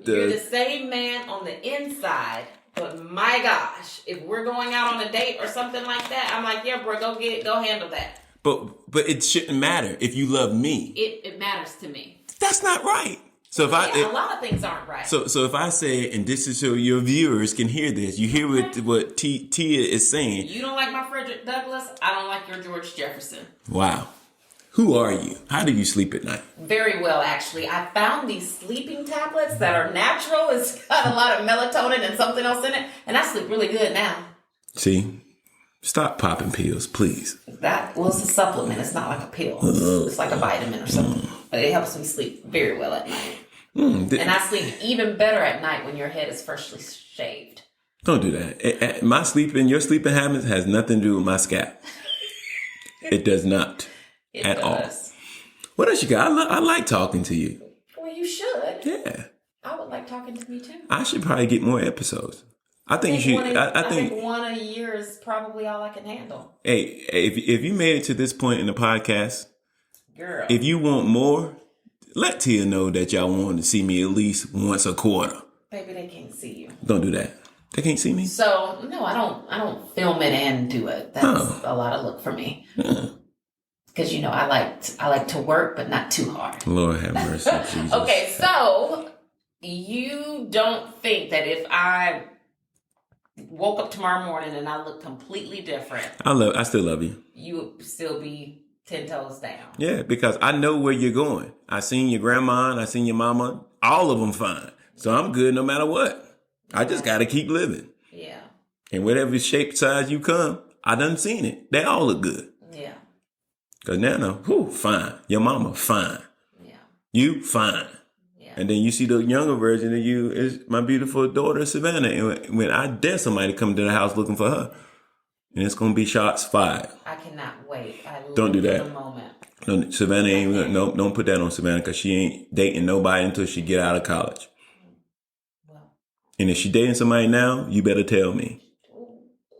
You're the same man on the inside. But my gosh, if we're going out on a date or something like that, I'm like, yeah, bro, go handle that. But it shouldn't matter if you love me. It matters to me. That's not right. So if a lot of things aren't right. So if I say, and this is so your viewers can hear this, you hear what Tia is saying. You don't like my Frederick Douglass. I don't like your George Jefferson. Wow. Who are you? How do you sleep at night? Very well, actually. I found these sleeping tablets that are natural. It's got a lot of melatonin and something else in it. And I sleep really good now. See? Stop popping pills, please. It's a supplement. It's not like a pill. It's like a vitamin or something. But it helps me sleep very well at night. And I sleep even better at night when your head is freshly shaved. Don't do that. Your sleeping habits has nothing to do with my scalp. It does not. It at does. All. What else you got? I like talking to you. Well, you should. Yeah. I would like talking to me too. I should probably get more episodes. I think you should. I think one a year is probably all I can handle. Hey, if you made it to this point in the podcast, girl, if you want more, let Tia know that y'all want to see me at least once a quarter. Baby, they can't see you. Don't do that. They can't see me. So no, I don't film it and do it. That's a lot of look for me. Because I like to work, but not too hard. Lord have mercy, Jesus. Okay, so you don't think that if I woke up tomorrow morning and I look completely different, I still love you. You would still be 10 toes down. Yeah, because I know where you're going. I seen your grandma and I seen your mama. All of them fine. So I'm good no matter what. I just got to keep living. Yeah. And whatever shape, size you come, I done seen it. They all look good. Yeah. Because Nana, fine. Your mama, fine. Yeah. You, fine. Yeah. And then you see the younger version of you is my beautiful daughter, Savannah. And when I dare somebody come to the house looking for her, and it's going to be shots fired. I cannot wait. Don't do that. The moment. No, Savannah ain't, don't put that on Savannah because she ain't dating nobody until she get out of college. Well. And if she dating somebody now, you better tell me.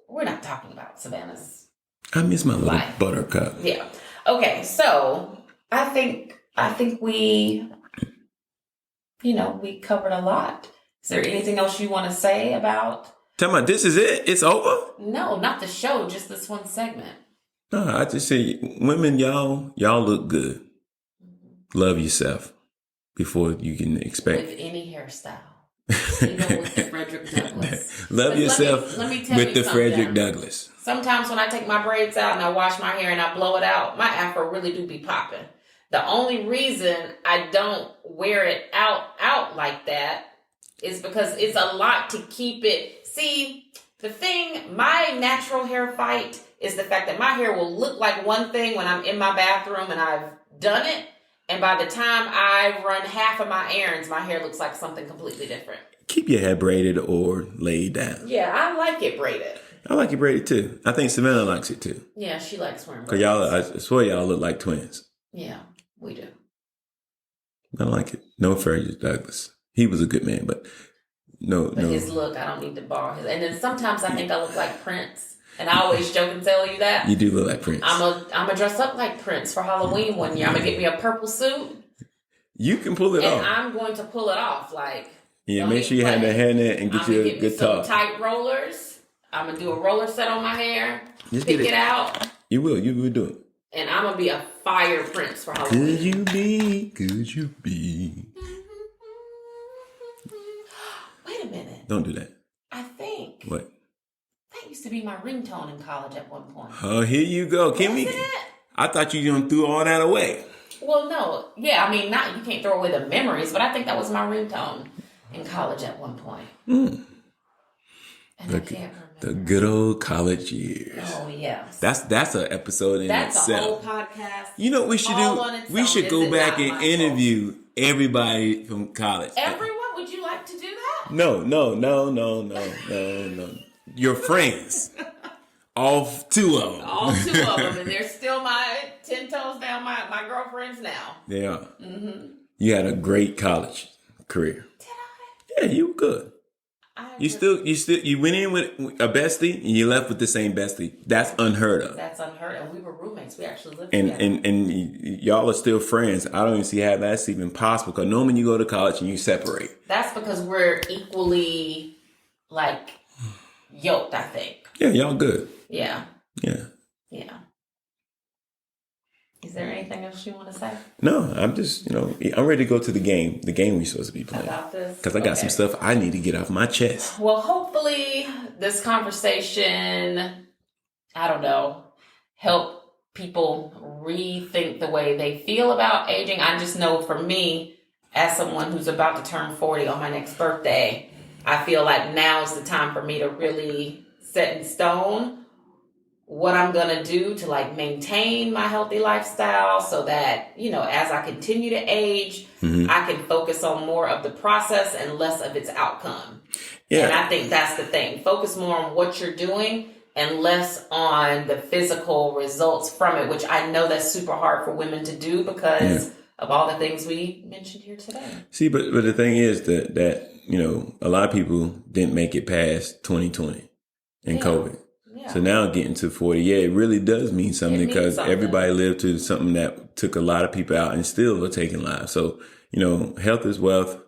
We're not talking about Savannah's. I miss my little buttercup. Yeah. Okay, so I think we covered a lot. Is there anything else you want to say about? Tell me, this is it? It's over? No, not the show, just this one segment. No, I just say, women, y'all look good. Mm-hmm. Love yourself before you can expect. With any hairstyle. Even with the Frederick Douglass. Love yourself let me tell with you the something. Frederick Douglass. Sometimes when I take my braids out and I wash my hair and I blow it out, my afro really do be popping. The only reason I don't wear it out like that is because it's a lot to keep it. See, the thing, my natural hair fight is the fact that my hair will look like one thing when I'm in my bathroom and I've done it. And by the time I run half of my errands, my hair looks like something completely different. Keep your hair braided or laid down. Yeah, I like it braided. I like it braided too. I think Savannah likes it too. Yeah, she likes wearing Because braids. I swear y'all look like twins. Yeah, we do. I like it. No Frederick Douglass. He was a good man, but no. His look, I don't need to borrow his. And then sometimes I think I look like Prince. And I always joke and tell you that. You do look like Prince. I'm a dress up like Prince for Halloween one year. I'm going to get me a purple suit. You can pull it off. And I'm going to pull it off. Like, yeah, make sure you have the hairnet and get you a good top. Some tight rollers. I'm going to do a roller set on my hair. Just pick it out. You will do it. And I'm going to be a fire Prince for Halloween. Could you be? Wait a minute. Don't do that. I think. What? That used to be my ringtone in college at one point. Oh, here you go. I thought you done threw all that away. Well, no. Yeah, I mean, you can't throw away the memories, but I think that was my ringtone in college at one point. And I can't remember. The good old college years. Oh, yes. That's an episode in itself. That's a whole podcast. You know what we should do? We should go back and interview everybody from college. Everyone? Would you like to do that? No. Your friends. All two of them. All two of them. And they're still my 10 toes down my girlfriends now. They are. Mm-hmm. You had a great college career. Did I? Yeah, you were good. You went in with a bestie and you left with the same bestie. That's unheard of. That's unheard of. We were roommates. We actually lived together. And y'all are still friends. I don't even see how that's even possible. Because normally you go to college and you separate. That's because we're equally yoked, I think. Yeah, y'all good. Yeah. Yeah. Yeah. Is there anything else you want to say? No, I'm just, I'm ready to go to the game. The game we're supposed to be playing. About this? Because I got some stuff I need to get off my chest. Well, hopefully this conversation, I don't know, help people rethink the way they feel about aging. I just know for me, as someone who's about to turn 40 on my next birthday, I feel like now is the time for me to really set in stone what I'm going to do to maintain my healthy lifestyle so that, as I continue to age, I can focus on more of the process and less of its outcome. Yeah. And I think that's the thing. Focus more on what you're doing and less on the physical results from it, which I know that's super hard for women to do because of all the things we mentioned here today. See, but the thing is that a lot of people didn't make it past 2020 and COVID. Yeah. So now getting to 40, it really does mean something because everybody lived through something that took a lot of people out and still are taking lives. So, health is wealth.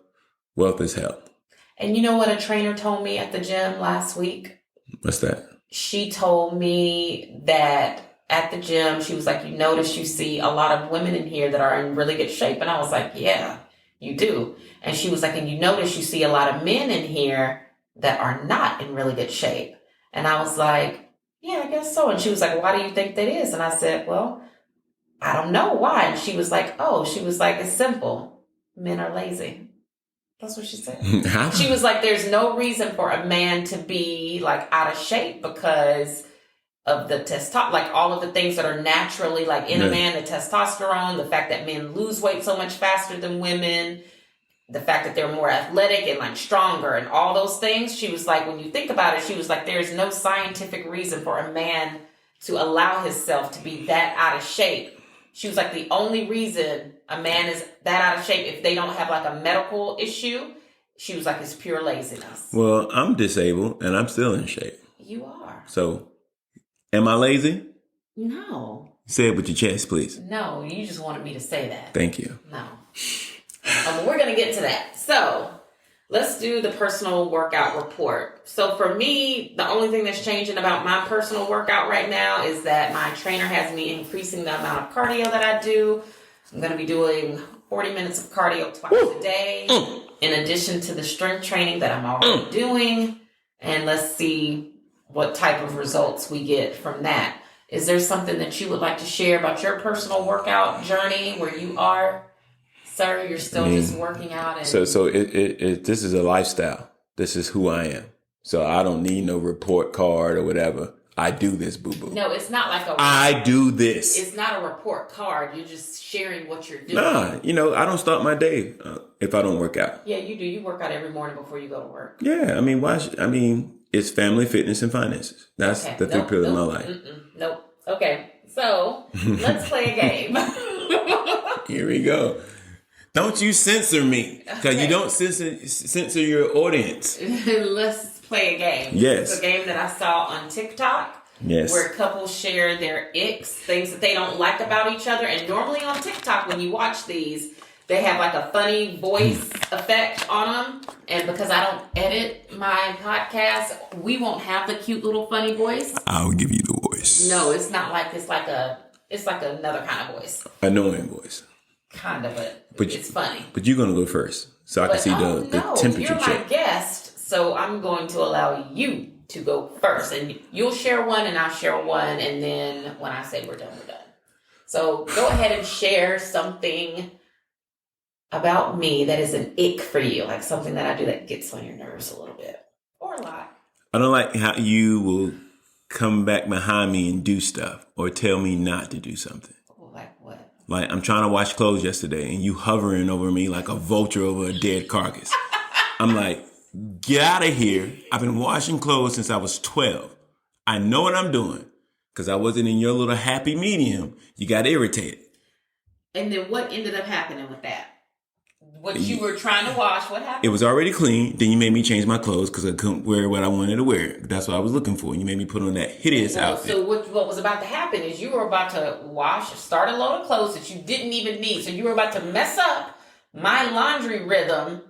Wealth is health. And you know what a trainer told me at the gym last week? What's that? She told me that at the gym, she was like, you notice you see a lot of women in here that are in really good shape. And I was like, yeah, you do. And she was like, and you notice you see a lot of men in here that are not in really good shape. And I was like, yeah, I guess so. And she was like, why do you think that is? And I said, well, I don't know why. And she was like, it's simple. Men are lazy. That's what she said. She was like, there's no reason for a man to be out of shape because of the all of the things that are naturally in a man, the testosterone, the fact that men lose weight so much faster than women, the fact that they're more athletic and stronger and all those things. She was like, when you think about it, she was like, there's no scientific reason for a man to allow himself to be that out of shape. She was like, the only reason a man is that out of shape, if they don't have a medical issue, she was like, it's pure laziness. Well, I'm disabled and I'm still in shape. You are. So, am I lazy? No. Say it with your chest, please. No, you just wanted me to say that. Thank you. No. But we're going to get to that. So let's do the personal workout report. So for me, the only thing that's changing about my personal workout right now is that my trainer has me increasing the amount of cardio that I do. I'm going to be doing 40 minutes of cardio twice a day, in addition to the strength training that I'm already doing. and let's see what type of results we get from that. Is there something that you would like to share about your personal workout journey where you are, sir? You're still just working out. And So this is a lifestyle. This is who I am. So I don't need no report card or whatever. I do this, boo-boo. No, it's not like I do this. It's not a report card. You're just sharing what you're doing. Nah, I don't start my day if I don't work out. Yeah, you do. You work out every morning before you go to work. Yeah, it's family, fitness, and finances. That's the three pillars of my life. Nope. Okay, so let's play a game. Here we go. Don't you censor me, because you don't censor your audience. Let's play a game. Yes. It's a game that I saw on TikTok. Yes. Where couples share their icks, things that they don't like about each other. And normally on TikTok, when you watch these, they have like a funny voice effect on them. And because I don't edit my podcast, we won't have the cute little funny voice. I'll give you the voice. No, it's not like it's like another kind of voice. Annoying voice. Kind of, but it's funny. But you're gonna go first, so I can see the temperature you're check. my guest, so I'm going to allow you to go first, and you'll share one, and I'll share one, and then when I say we're done, we're done. So go ahead and share something about me that is an ick for you, like something that I do that gets on your nerves a little bit or a lot. I don't like how you will come back behind me and do stuff or tell me not to do something. Like what? Like I'm trying to wash clothes yesterday and you hovering over me like a vulture over a dead carcass. I'm like, get out of here. I've been washing clothes since I was 12. I know what I'm doing because I wasn't in your little happy medium. You got irritated. And then what ended up happening with that? What you were trying to wash, what happened? It was already clean. Then you made me change my clothes because I couldn't wear what I wanted to wear. That's what I was looking for. You made me put on that hideous outfit. So what was about to happen is you were about to start a load of clothes that you didn't even need. So you were about to mess up my laundry rhythm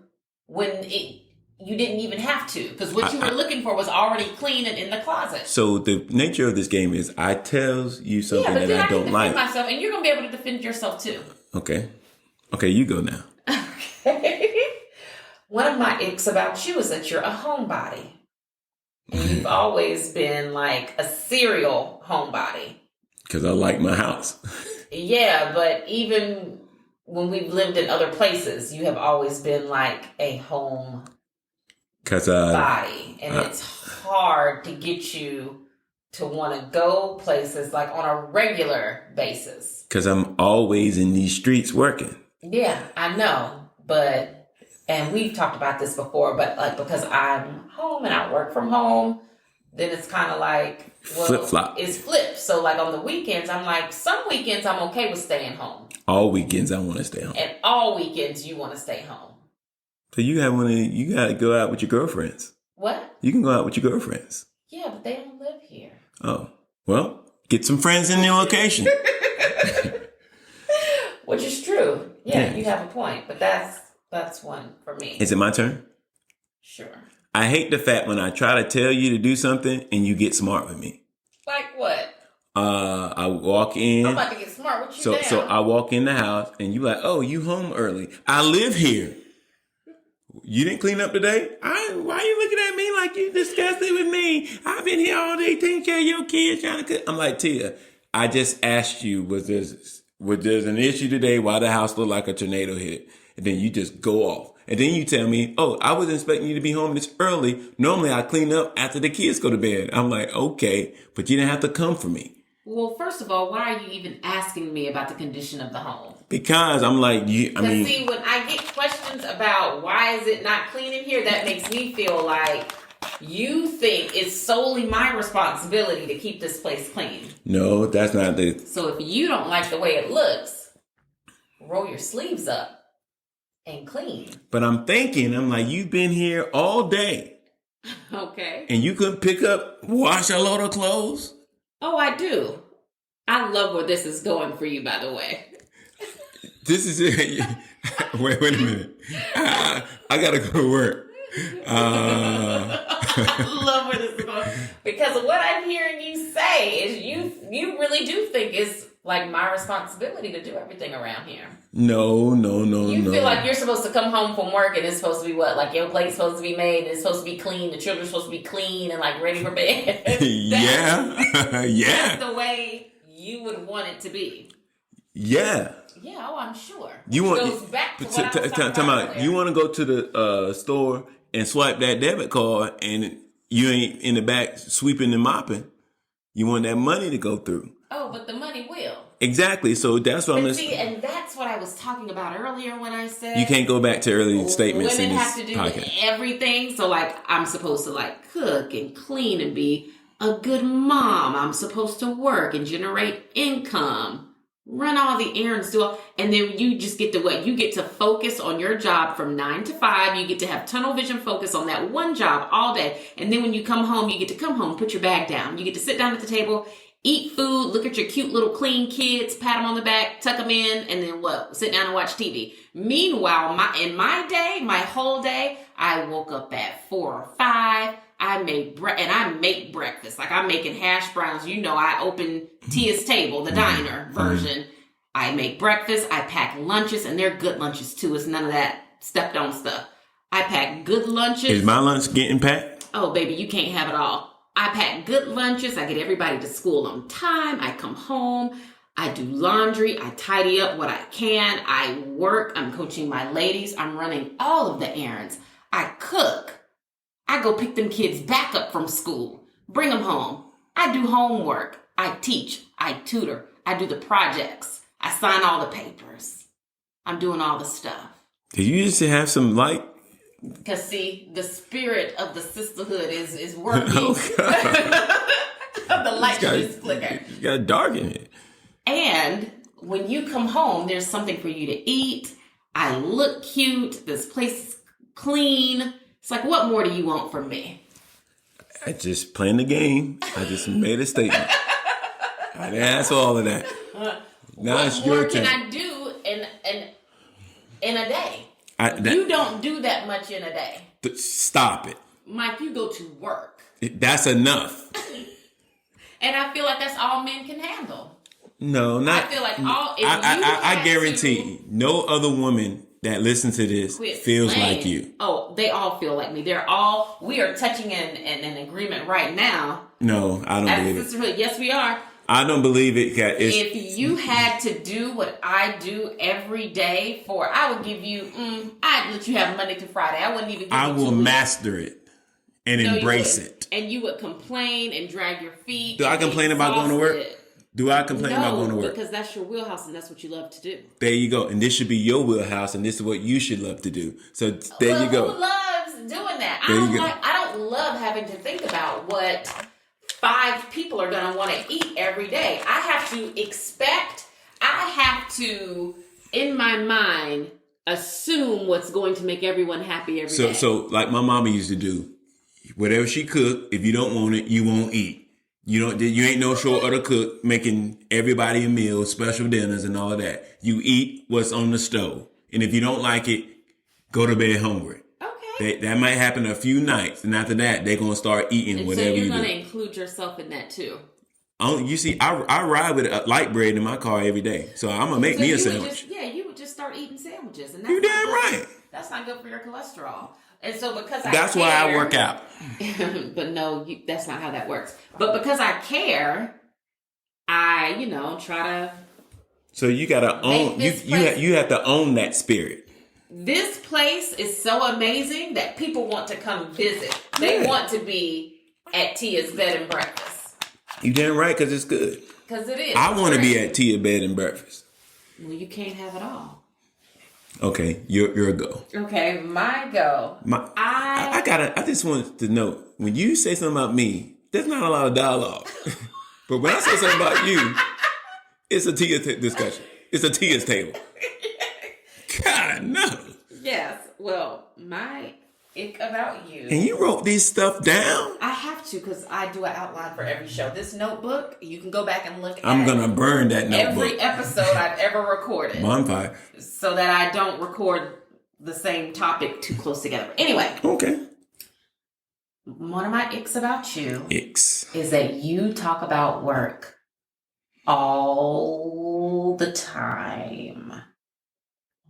when you didn't even have to. Because what you were looking for was already clean and in the closet. So the nature of this game is I tell you something that I don't like. Myself, and you're going to be able to defend yourself too. Okay, you go now. Okay. One of my icks about you is that you're a homebody. And you've always been like a serial homebody. Because I like my house. Yeah, but even when we've lived in other places, you have always been like a home body. And it's hard to get you to want to go places like on a regular basis. Because I'm always in these streets working. Yeah, I know. And we've talked about this before, but like because I'm home and I work from home, then it's kind of like, well, flip-flop. It's flipped. So like on the weekends, I'm like, some weekends I'm okay with staying home. All weekends I want to stay home. And all weekends you want to stay home. So you got to go out with your girlfriends. What? You can go out with your girlfriends. Yeah, but they don't live here. Oh, well, get some friends in your location. Which is true. Yeah, you have a point, but that's one for me. Is it my turn? Sure. I hate the fact when I try to tell you to do something and you get smart with me. Like what? I walk in. I'm about to get smart with you now. So I walk in the house and you like, oh, you home early. I live here. You didn't clean up today? Why are you looking at me like you disgusted with me? I've been here all day taking care of your kids, trying to cook. I'm like, Tia, I just asked you, was there an issue today? Why the house looked like a tornado hit it? And then you just go off. And then you tell me, oh, I was expecting you to be home this early. Normally I clean up after the kids go to bed. I'm like, okay, but you didn't have to come for me. Well, first of all, why are you even asking me about the condition of the home? Because I'm like, see, when I get questions about why is it not clean in here, that makes me feel like you think it's solely my responsibility to keep this place clean. No, that's not the... So if you don't like the way it looks, roll your sleeves up and clean. But I'm like, you've been here all day. Okay. And you couldn't wash a load of clothes? Oh, I do. I love where this is going for you, by the way. This is it. Wait a minute. I gotta go to work. I love where this is going. Because what I'm hearing you say is you really do think like my responsibility to do everything around here. No. You feel like you're supposed to come home from work and it's supposed to be what? Like your plate's supposed to be made and it's supposed to be clean. The children's supposed to be clean and like ready for bed. Yeah. Yeah. That's the way you would want it to be. Yeah. Yeah, I'm sure. You Which want goes back to what I was talking about earlier. you want to go to the store and swipe that debit card and you ain't in the back sweeping and mopping. You want that money to go through. Oh, but the money will. Exactly. So that's what I'm see, and that's what I was talking about earlier when I said you can't go back to earlier statements. Women in this have to do podcast. everything. So like I'm supposed to like cook and clean and be a good mom. I'm supposed to work and generate income, run all the errands, and then you just get to what? You get to focus on your job from 9 to 5. You get to have tunnel vision focus on that one job all day. And then when you come home, you get to come home, put your bag down. You get to sit down at the table, eat food, look at your cute little clean kids, pat them on the back, tuck them in, and then what? Sit down and watch TV. Meanwhile, in my day, my whole day, I woke up at 4 or 5. I make breakfast. Like I'm making hash browns. You know, I open Tia's Table, the diner version. I make breakfast. I pack lunches, and they're good lunches too. It's none of that stepped on stuff. I pack good lunches. Is my lunch getting packed? Oh, baby, you can't have it all. I pack good lunches. I get everybody to school on time. I come home. I do laundry. I tidy up what I can. I work. I'm coaching my ladies. I'm running all of the errands. I cook. I go pick them kids back up from school. Bring them home. I do homework. I teach. I tutor. I do the projects. I sign all the papers. I'm doing all the stuff. Did you just have some light? Because, see, the spirit of the sisterhood is working. Oh, God. The light just flicker. You got dark in it. And when you come home, there's something for you to eat. I look cute. This place is clean. It's like, what more do you want from me? I just playing the game. I just made a statement. I didn't ask all of that. Now it's your turn. What more can I do in a day? You don't do that much in a day. Stop it. Mike, you go to work. That's enough. And I feel like that's all men can handle. No, not. I feel like I guarantee no other woman that listens to this feels like you. Oh, they all feel like me. We are touching in an agreement right now. No, I don't believe sisterhood. Yes, we are. I don't believe it. If you had to do what I do every day I would give you, I'd let you have Monday to Friday. I wouldn't even give you I will master it and embrace it. And you would complain and drag your feet. Do I complain about going to work? Do I complain about going to work? Because that's your wheelhouse and that's what you love to do. There you go. And this should be your wheelhouse and this is what you should love to do. So there you go. Who loves doing that? I don't love having to think about what 5 people are going to want to eat every day. I have to, in my mind, assume what's going to make everyone happy every day. So like my mama used to do, whatever she cooked, if you don't want it, you won't eat. You ain't no short of the cook making everybody a meal, special dinners and all of that. You eat what's on the stove. And if you don't like it, go to bed hungry. Okay. That might happen a few nights. And after that, they're going to start eating and whatever you do. So you're going to include yourself in that too. You see, I ride with a light bread in my car every day. So I'm going to make me a sandwich. You would just start eating sandwiches. And you're damn right. That's not good for your cholesterol. And so that's why I work out. But no, that's not how that works. But because I care, I, try to. So you gotta own. You have to own that spirit. This place is so amazing that people want to come visit. They want to be at Tia's Bed and Breakfast. You damn right, because it's good. Because it is. I want to be at Tia's Bed and Breakfast. Well, you can't have it all. Okay, you're a go. Okay, my go. I just wanted to know, when you say something about me, there's not a lot of dialogue. But when I say something about you, it's a Tia discussion. It's a Tia's table. God, no. Yes, well, my ick about you. And you wrote this stuff down? I have to, because I do an outline for every show. This notebook, you can go back and look at. I'm going to burn that notebook. Every episode I've ever recorded. Bonfire. So that I don't record the same topic too close together. Anyway. Okay. One of my icks about you is that you talk about work All the time.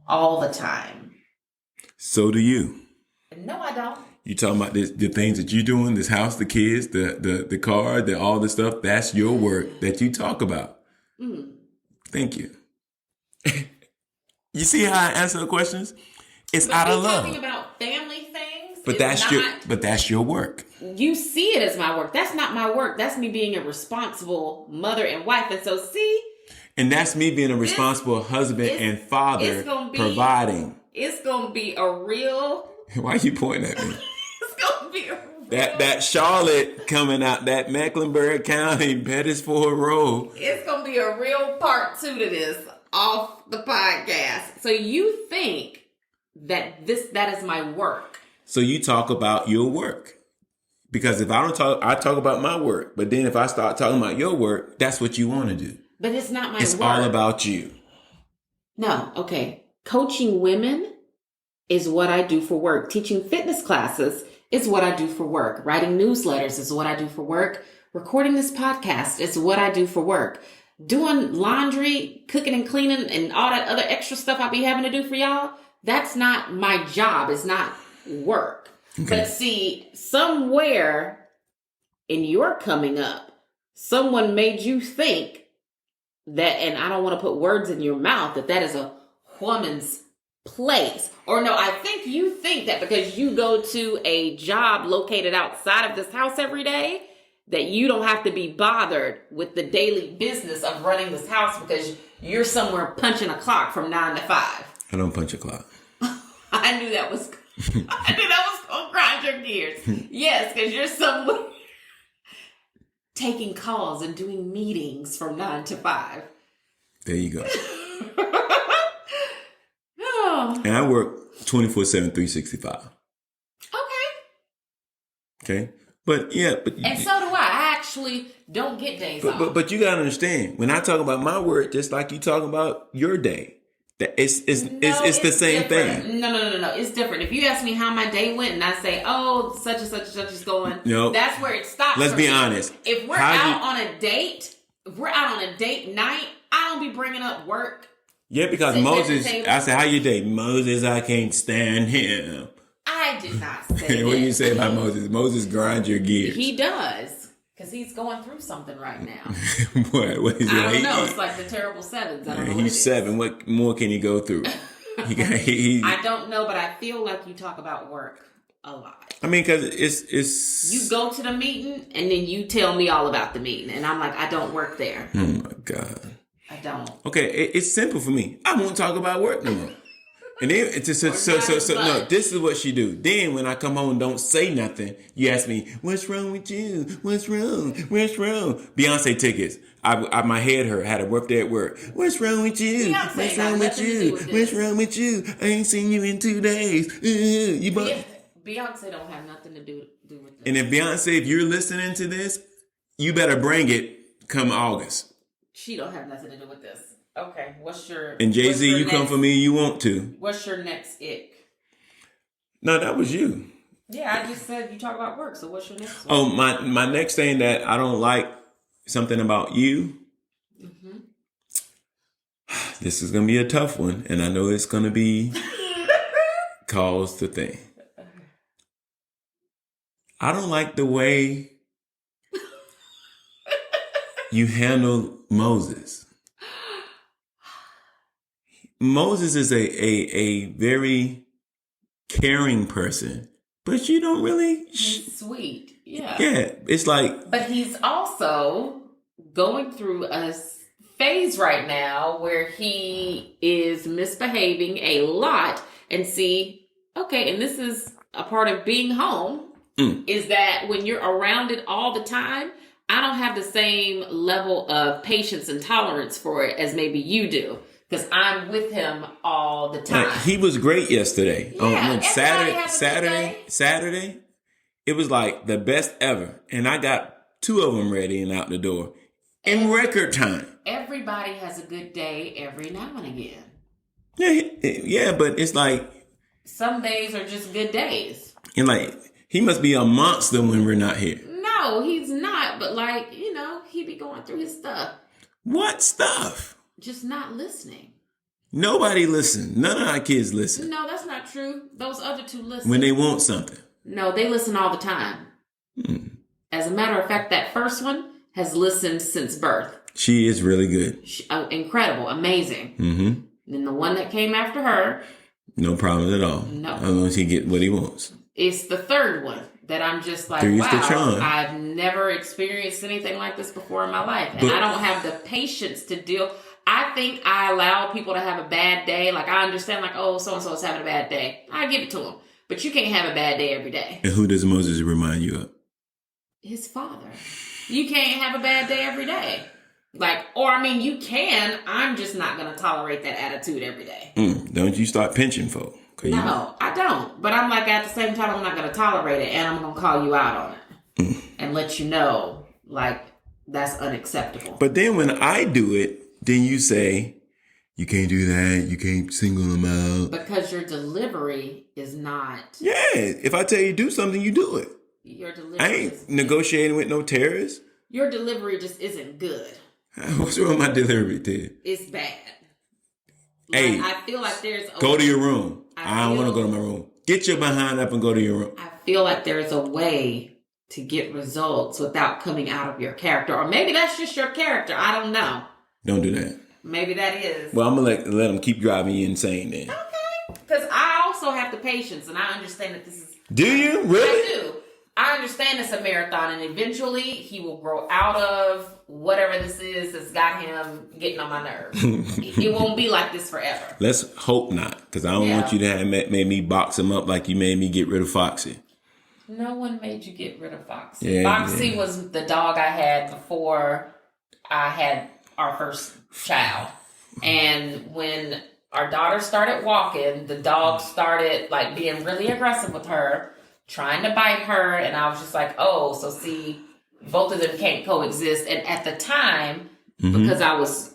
All the time. So do you. No, I don't. You talking about the things that you're doing, this house, the kids, the car, all the stuff. That's your work that you talk about. Mm. Thank you. You see how I answer the questions? It's out of love. Talking about family things, but that's your work. You see it as my work. That's not my work. That's me being a responsible mother and wife. And so, and that's me being a responsible husband and father, providing. It's gonna be a real. Why are you pointing at me? It's gonna be a real. That Charlotte coming out, that Mecklenburg County, Bettisford Road. It's gonna be a real part 2 to this off the podcast. So you think that is my work? So you talk about your work. Because if I don't talk, I talk about my work. But then if I start talking about your work, that's what you want to do. But it's not my work. It's all about you. No, okay. Coaching women is what I do for work. Teaching fitness classes is what I do for work. Writing newsletters is what I do for work. Recording this podcast is what I do for work. Doing laundry, cooking and cleaning, and all that other extra stuff I be having to do for y'all, that's not my job. It's not work. Okay. But see, somewhere in your coming up, someone made you think that, and I don't want to put words in your mouth, that is a woman's place. Or no, I think you think that because you go to a job located outside of this house every day, that you don't have to be bothered with the daily business of running this house because you're somewhere punching a clock from 9 to 5. I don't punch a clock. I knew that was going to grind your gears. Yes, because you're somewhere taking calls and doing meetings from 9 to 5. There you go. Oh. And I work 24/7, 365. Okay. But yeah, and so do I. I actually don't get days off. But you gotta understand, when I talk about my work, just like you talking about your day, that it's the same thing. No. It's different. If you ask me how my day went and I say, oh, such and such and such is going, that's where it stops. Let's be honest. If we're out on a date night, I don't be bringing up work. Yeah, because Moses, I said, how your day? Moses, I can't stand him. I did not say that. What do you say about Moses? Moses grinds your gears. He does. Because he's going through something right now. What is it? I don't know. It's like the terrible sevens. I don't know. He's 7. What more can he go through? I don't know, but I feel like you talk about work a lot. I mean, because it's... You go to the meeting, and then you tell me all about the meeting. And I'm like, I don't work there. Oh, my God. I don't. Okay, it's simple for me. I won't talk about work no more. And then no, this is what she do. Then when I come home and don't say nothing, you ask me, what's wrong with you? What's wrong? Beyonce tickets. My head hurt. I had a rough day at work. What's wrong with you? What's wrong with you? What's wrong with you? I ain't seen you in 2 days. Beyonce don't have nothing to do with this. And if Beyonce, if you're listening to this, you better bring it come August. She don't have nothing to do with this. Okay, what's your... And Jay-Z, you come for me, you want to. What's your next ick? No, that was you. Yeah, I just said you talk about work, so what's your next one? Oh, my next thing that I don't like, something about you. Mm-hmm. This is going to be a tough one, and I know it's going to be cause the thing. I don't like the way you handle Moses. Moses is a very caring person, but you don't really... He's sweet, yeah. Yeah, it's like... But he's also going through a phase right now where he is misbehaving a lot. And see, okay, and this is a part of being home, is that when you're around it all the time, I don't have the same level of patience and tolerance for it as maybe you do. Because I'm with him all the time. He was great yesterday. Yeah, On Saturday, it was like the best ever. And I got 2 of them ready and out the door in record time. Everybody has a good day every now and again. Yeah, but it's like... Some days are just good days. And like, he must be a monster when we're not here. No, he's not. But like, he be going through his stuff. What stuff? Just not listening. Nobody listens. None of our kids listen. No, that's not true. Those other two listen. When they want something. No, they listen all the time. As a matter of fact, that first one has listened since birth. She is really good. Incredible. Amazing. Mm-hmm. And the one that came after her. No problems at all. No. As long as he get what he wants. It's the third one that I'm just like, Three's the wow, charm. I've never experienced anything like this before in my life. And I don't have the patience to deal. I think I allow people to have a bad day. Like, I understand, like, oh, so-and-so is having a bad day. I give it to them. But you can't have a bad day every day. And who does Moses remind you of? His father. You can't have a bad day every day. Like, or I mean, you can. I'm just not going to tolerate that attitude every day. Don't you start pinching folk. No, I don't. But I'm like, at the same time, I'm not going to tolerate it. And I'm going to call you out on it. And let you know, like, that's unacceptable. But then when I do it, then you say, you can't do that. You can't single them out. Because your delivery is not. Yeah. If I tell you to do something, you do it. Your delivery I ain't negotiating with no terrorists. Your delivery just isn't good. What's wrong with my delivery, Ted? It's bad. Hey, I feel like there's go to your room. I don't want to go to my room. Get your behind up and go to your room. I feel like there's a way to get results without coming out of your character. Or maybe that's just your character. I don't know. Don't do that. Maybe that is. Well, I'm going to let them keep driving you insane then. Okay. Because I also have the patience, and I understand that this is... Do you? Really? I do. I understand it's a marathon, and eventually he will grow out of whatever this is that's got him getting on my nerves. It won't be like this forever. Let's hope not, because I don't want you to have made me box him up like you made me get rid of Foxy. No one made you get rid of Foxy. Yeah, Foxy was the dog I had before I had our first child. And when our daughter started walking, the dog started like being really aggressive with her, trying to bite her. And I was just like, oh, so see, both of them can't coexist. And at the time, because I was,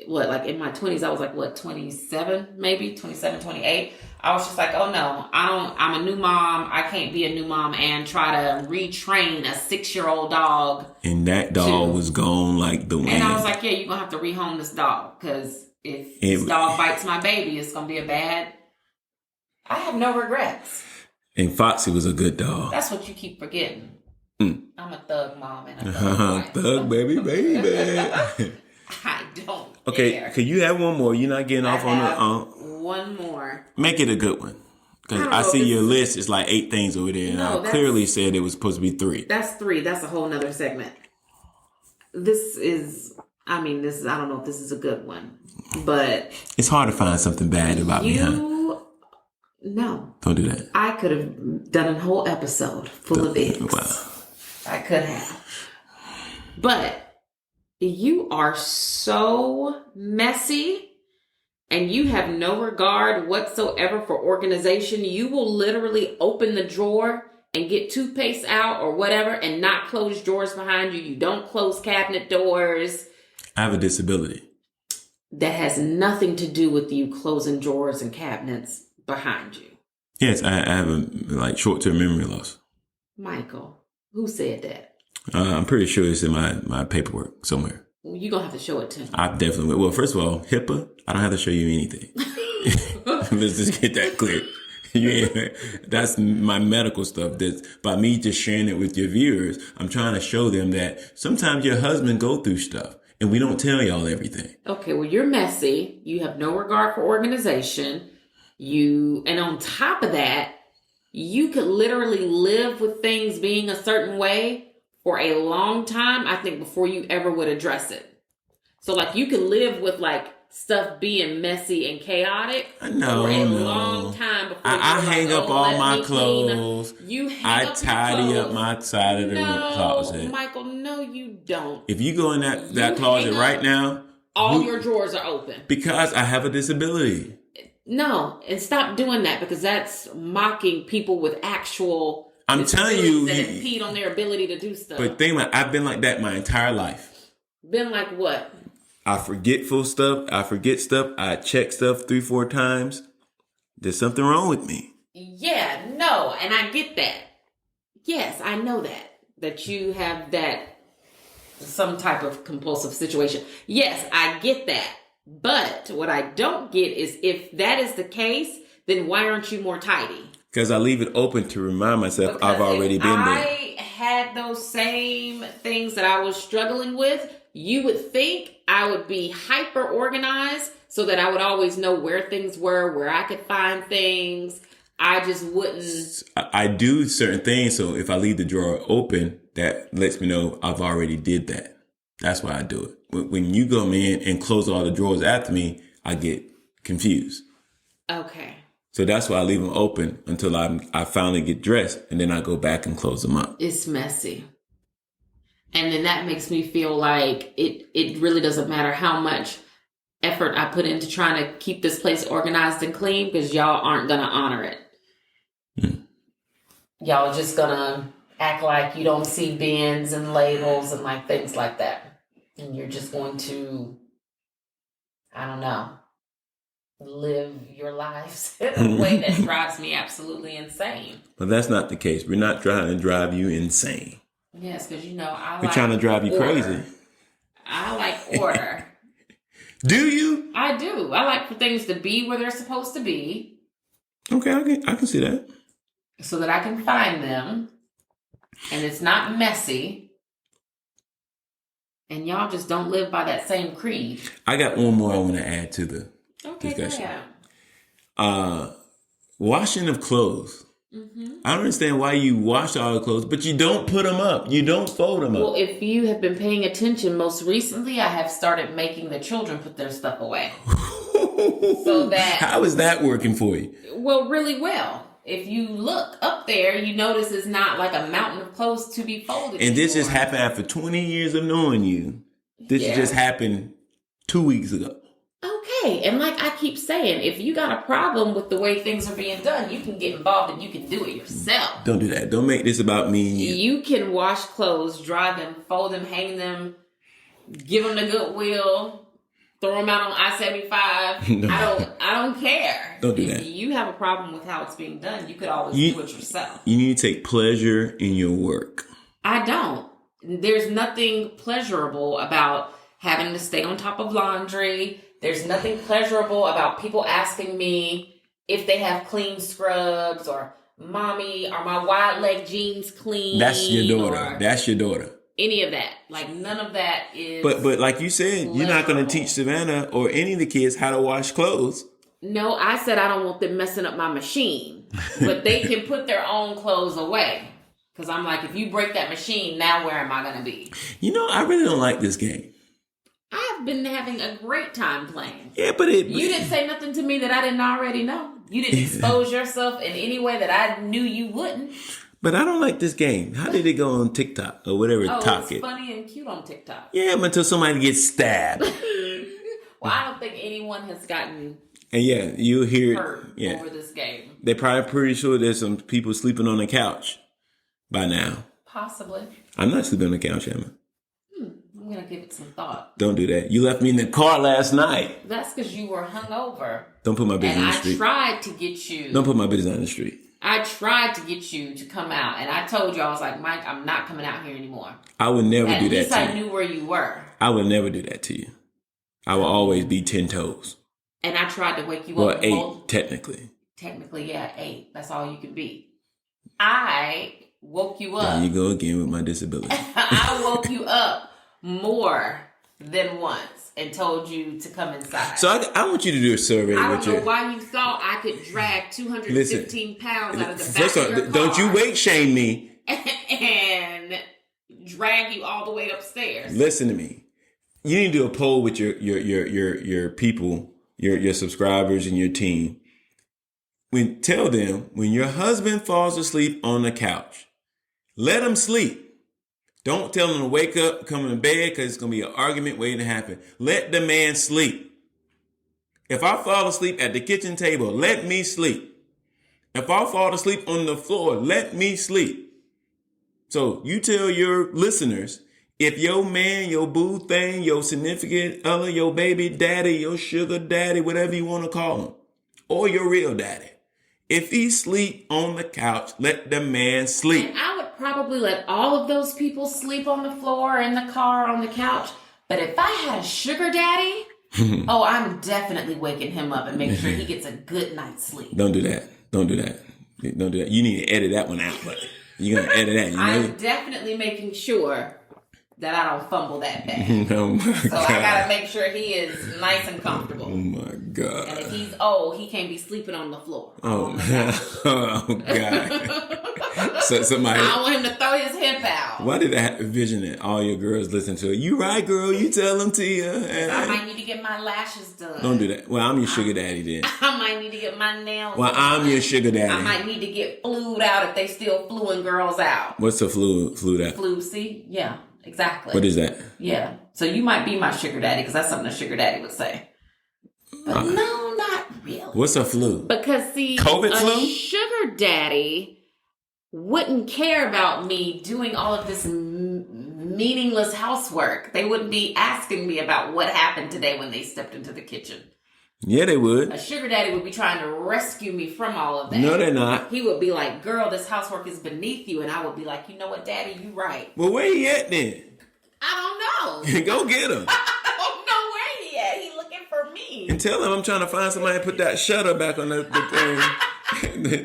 like in my 20s, I was like, 27, maybe 27, 28. I was just like, oh no, I'm a new mom. I can't be a new mom and try to retrain a 6-year-old dog. And that dog was gone like the wind. And I was like, yeah, you're going to have to rehome this dog. Because if this dog bites my baby, it's going to be a bad... I have no regrets. And Foxy was a good dog. That's what you keep forgetting. I'm a thug mom and a thug wife. Thug baby. I don't Okay, care. could you have one more? You're not getting off on the... one more. Make it a good one. Because I see your list is like 8 things over there. And I clearly said it was supposed to be 3. That's 3. That's a whole nother segment. This is, I don't know if this is a good one. But... It's hard to find something bad about me, huh? No. Don't do that. I could have done a whole episode full of it. Wow. I could have. But you are so messy and you have no regard whatsoever for organization. You will literally open the drawer and get toothpaste out or whatever and not close drawers behind you. You don't close cabinet doors. I have a disability. That has nothing to do with you closing drawers and cabinets behind you. Yes, I have a short-term memory loss. Michael, who said that? I'm pretty sure it's in my paperwork somewhere. Well, you're going to have to show it to me. I definitely will. Well, first of all, HIPAA, I don't have to show you anything. Let's just get that clear. That's my medical stuff. By me just sharing it with your viewers, I'm trying to show them that sometimes your husband go through stuff and we don't tell y'all everything. Okay, well, you're messy. You have no regard for organization. And on top of that, you could literally live with things being a certain way for a long time, I think, before you ever would address it. So, you could live with, stuff being messy and chaotic for a long time before I hang up all my clothes. You hang up tidy up my side of the closet. Michael, no, you don't. If you go in that closet right now, all your drawers are open. Because I have a disability. No, and stop doing that because that's mocking people with actual... I'm telling you... that impede on their ability to do stuff. But think about it, I've been like that my entire life. Been like what? I forget stuff. I check stuff 3-4 times. There's something wrong with me. Yeah, no, and I get that. Yes, I know that you have that some type of compulsive situation. Yes, I get that. But what I don't get is if that is the case, then why aren't you more tidy? Because I leave it open to remind myself Because I've already been there. I had those same things that I was struggling with, you would think I would be hyper organized so that I would always know where things were, where I could find things. I just wouldn't. I do certain things, so if I leave the drawer open, that lets me know I've already did that. That's why I do it. When you come in and close all the drawers after me, I get confused. Okay. So that's why I leave them open until I finally get dressed, and then I go back and close them up. It's messy. And then that makes me feel like it really doesn't matter how much effort I put into trying to keep this place organized and clean, because y'all aren't going to honor it. Y'all are just going to act like you don't see bins and labels and like things like that. And you're just going to, I don't know, live your lives in a way that drives me absolutely insane. But that's not the case. We're not trying to drive you insane. Yes, because we're trying to drive you crazy. I like order. Do you? I do. I like for things to be where they're supposed to be. Okay, I can see that. So that I can find them. And it's not messy. And y'all just don't live by that same creed. I got one more I want to add to the discussion. Washing of clothes. Mm-hmm. I don't understand why you wash all the clothes, but you don't put them up. You don't fold them up. Well, if you have been paying attention, most recently I have started making the children put their stuff away. So that... How is that working for you? Well, really well. If you look up there, you notice it's not like a mountain of clothes to be folded. And this just happened after 20 years of knowing you. This just happened 2 weeks ago. Okay. And like I keep saying, if you got a problem with the way things are being done, you can get involved and you can do it yourself. Don't do that. Don't make this about me and you. You can wash clothes, dry them, fold them, hang them, give them to Goodwill. Throw them out on I-75. No. I don't care. Don't do that. If you have a problem with how it's being done, you could always do it yourself. You need to take pleasure in your work. I don't. There's nothing pleasurable about having to stay on top of laundry. There's nothing pleasurable about people asking me if they have clean scrubs or, mommy, are my wide leg jeans clean? That's your daughter. That's your daughter. Any of that. Like, none of that is... But like you said, pleasurable. You're not going to teach Savannah or any of the kids how to wash clothes. No, I said I don't want them messing up my machine. But they can put their own clothes away. Because I'm like, if you break that machine, now where am I going to be? You know, I really don't like this game. I've been having a great time playing. Yeah, but you didn't say nothing to me that I didn't already know. You didn't expose yourself in any way that I knew you wouldn't. But I don't like this game. How did it go on TikTok or whatever? It's funny and cute on TikTok. Yeah, but until somebody gets stabbed. Well, I don't think anyone has gotten and you hear hurt over this game. They're probably pretty sure there's some people sleeping on the couch by now. Possibly. I'm not sleeping on the couch, Emma. I'm going to give it some thought. Don't do that. You left me in the car last night. That's because you were hungover. Don't put my business on the street. And I tried to get you. Don't put my business on the street. I tried to get you to come out, and I told you, I was like, Mike, I'm not coming out here anymore. I would never do that to you. At least I knew where you were. I would never do that to you. I will always be 10 toes. And I tried to wake you up. Well, 8, technically. Technically, yeah, 8. That's all you can be. I woke you up. There you go again with my disability. I woke you up more than once and told you to come inside. So I want you to do a survey. I don't know why you thought I could drag 215 pounds out of the back of your car. Don't you weight shame me. And drag you all the way upstairs. Listen to me. You need to do a poll with your people, your subscribers and your team. Tell them when your husband falls asleep on the couch, let him sleep. Don't tell him to wake up, come in bed, because it's going to be an argument waiting to happen. Let the man sleep. If I fall asleep at the kitchen table, let me sleep. If I fall asleep on the floor, let me sleep. So you tell your listeners, if your man, your boo thing, your significant other, your baby daddy, your sugar daddy, whatever you want to call him, or your real daddy, If he sleep on the couch, let the man sleep. And I would probably let all of those people sleep on the floor, in the car, on the couch. But if I had a sugar daddy, I'm definitely waking him up and making sure he gets a good night's sleep. Don't do that. Don't do that. Don't do that. You need to edit that one out, but you're going to edit that. You know? I'm definitely making sure that I don't fumble that bad. Oh my so God. I gotta make sure he is nice and comfortable. Oh my God. And if he's old, he can't be sleeping on the floor. Oh God. So somebody. I don't want him to throw his hip out. Why did I have a vision that all your girls listen to it? You right, girl. You tell them to you. I might need to get my lashes done. Don't do that. Well, I'm your sugar daddy then. I might need to get my nails Well, done. I'm your sugar daddy. I might need to get flued out if they still fluing girls out. What's the flu that? Flu, see? Yeah, exactly. What is that? Yeah. So you might be my sugar daddy because that's something a sugar daddy would say. But no, not really. What's a flu? Because see, COVID a flu? sugar daddy wouldn't care about me doing all of this meaningless housework. They wouldn't be asking me about what happened today when they stepped into the kitchen. Yeah, they would. A sugar daddy would be trying to rescue me from all of that. No, they're not. He would be like, girl, this housework is beneath you. And I would be like, you know what, daddy, you right. Well, where he at then? I don't know. Go get him. I don't know where he at. He looking for me. And tell him I'm trying to find somebody to put that shutter back on the thing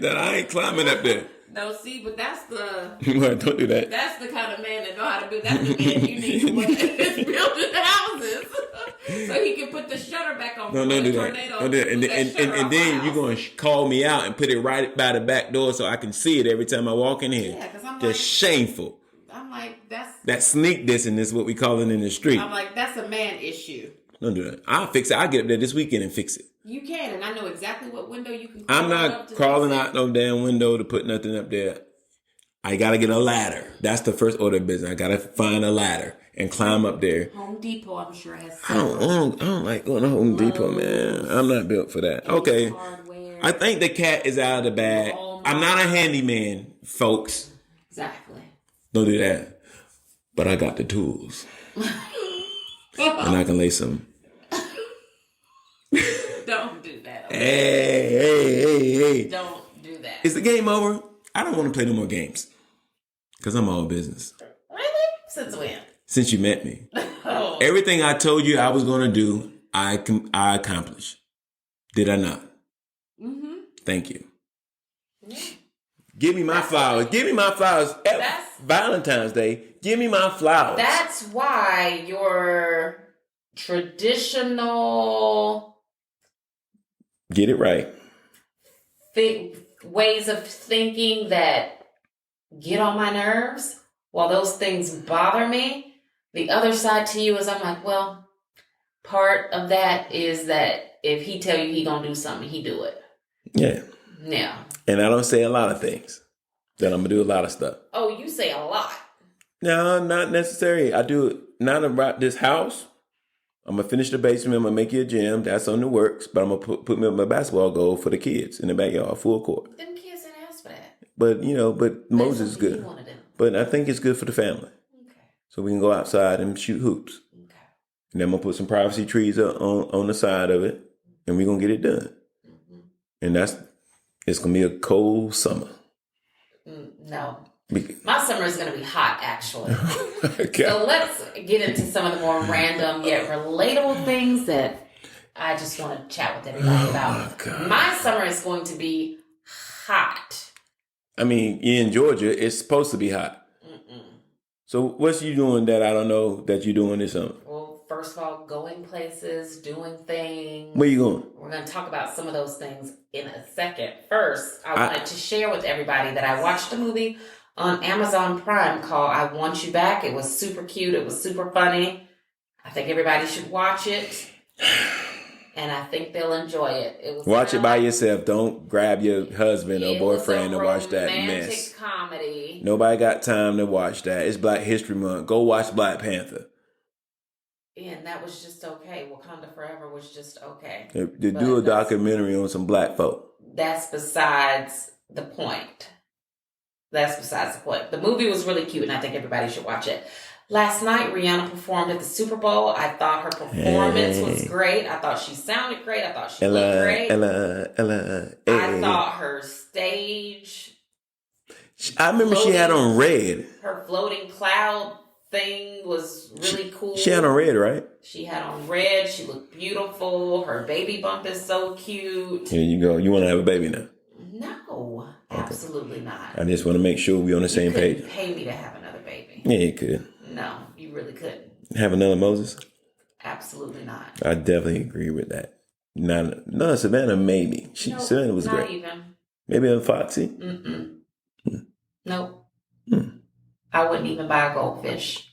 that I ain't climbing up there. No, see, but that's the... Well, don't do that. That's the kind of man that know how to build. That's the man you need to look at building houses. So he can put the shutter back on. No, don't do that. Don't do that. And then you're going to call me out and put it right by the back door so I can see it every time I walk in here. Yeah, because I'm just shameful. I'm like, that's... That sneak dissing is what we call it in the street. I'm like, that's a man issue. Don't do that. I'll fix it. I'll get up there this weekend and fix it. You can, and I know exactly what window you can. I'm not crawling out no damn window to put nothing up there. I gotta get a ladder. That's the first order of business. I gotta find a ladder and climb up there. Home Depot, I'm sure has. I don't like going to Home Depot, man. I'm not built for that. Okay, hardware. I think the cat is out of the bag. I'm not a handyman, folks. Exactly. Don't do that. But I got the tools, and I can lay some. Don't do that. Okay? Hey. Don't do that. Is the game over? I don't want to play no more games. Because I'm all business. Really? Since when? Since you met me. Oh. Everything I told you I was going to do, I accomplished. Did I not? Mm-hmm. Thank you. Yeah. Give me my flowers. Give me my flowers. Valentine's Day. Give me my flowers. That's why your traditional... Get it right. Ways of thinking that get on my nerves, while those things bother me, the other side to you is I'm like, well, part of that is that if he tell you he gonna do something, he do it. Yeah. Yeah. And I don't say a lot of things. That I'm gonna do a lot of stuff. Oh, you say a lot. No, not necessary. I do it not about this house. I'm going to finish the basement. I'm going to make you a gym. That's on the works. But I'm going to put me on my basketball goal for the kids in the backyard, full court. Them kids didn't ask for that. But, Moses is good. But I think it's good for the family. Okay. So we can go outside and shoot hoops. Okay. And then I'm going to put some privacy trees up on the side of it. And we're going to get it done. Mm-hmm. And it's going to be a cold summer. No. My summer is going to be hot, actually. Okay. So let's get into some of the more random yet relatable things that I just want to chat with everybody about. My summer is going to be hot. I mean, you're in Georgia. It's supposed to be hot. Mm-mm. So what's you doing that I don't know that you're doing this summer? Well, first of all, going places, doing things. Where you going? We're going to talk about some of those things in a second. First, I wanted to share with everybody that I watched a movie on Amazon Prime called I Want You Back. It was super cute. It was super funny. I think everybody should watch it. And I think they'll enjoy it. Watch it by yourself. Don't grab your husband or boyfriend to watch that mess. Comedy. Nobody got time to watch that. It's Black History Month. Go watch Black Panther. And that was just okay. Wakanda Forever was just okay. They do a documentary on some black folk. That's besides the point. The movie was really cute, and I think everybody should watch it. Last night, Rihanna performed at the Super Bowl. I thought her performance was great. I thought she sounded great. I thought she looked great. Ella. I thought her stage. I remember she had on red. Her floating cloud thing was really cool. She had on red, right? She had on red. She looked beautiful. Her baby bump is so cute. Here you go. You want to have a baby now? No, absolutely not. I just want to make sure we're on the same page. Pay me to have another baby. Yeah, you could. No, you really couldn't. Have another Moses? Absolutely not. I definitely agree with that. No, Savannah, maybe. Savannah was great. Not even. Maybe a Foxy? Nope. I wouldn't even buy a goldfish.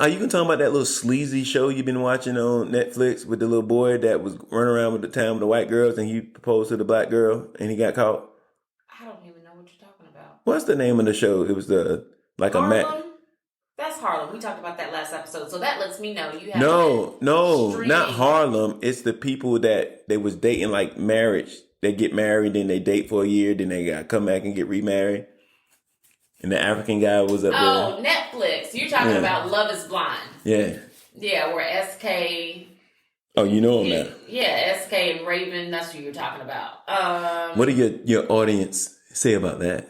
You can talk about that little sleazy show you've been watching on Netflix with the little boy that was running around with the town with the white girls and he proposed to the black girl and he got caught? I don't even know what you're talking about. What's the name of the show? It was Harlem? That's Harlem. We talked about that last episode. So that lets me know you have No, not Harlem. It's the people that they was dating like marriage. They get married, then they date for a year, then they got to come back and get remarried. And the African guy was up there. Oh, Netflix. You're talking about Love is Blind. Yeah. Yeah, where SK... Oh, you know him now. Yeah, SK and Raven, that's who you're talking about. What did your audience say about that?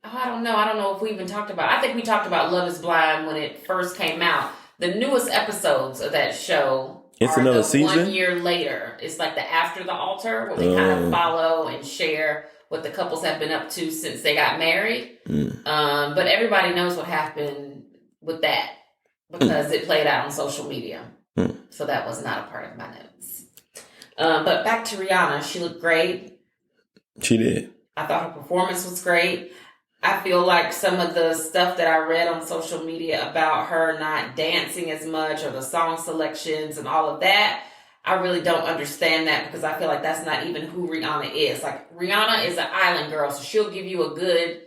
Oh, I don't know. I don't know if we even talked about... I think we talked about Love is Blind when it first came out. The newest episodes of that show it's another season? 1 year later. It's like the After the Altar, where they kind of follow and share what the couples have been up to since they got married. But everybody knows what happened with that because it played out on social media. So that was not a part of my notes. But back to Rihanna. She looked great. She did. I thought her performance was great. I feel like some of the stuff that I read on social media about her not dancing as much or the song selections and all of that, I really don't understand that because I feel like that's not even who Rihanna is. Like Rihanna is an island girl, so she'll give you a good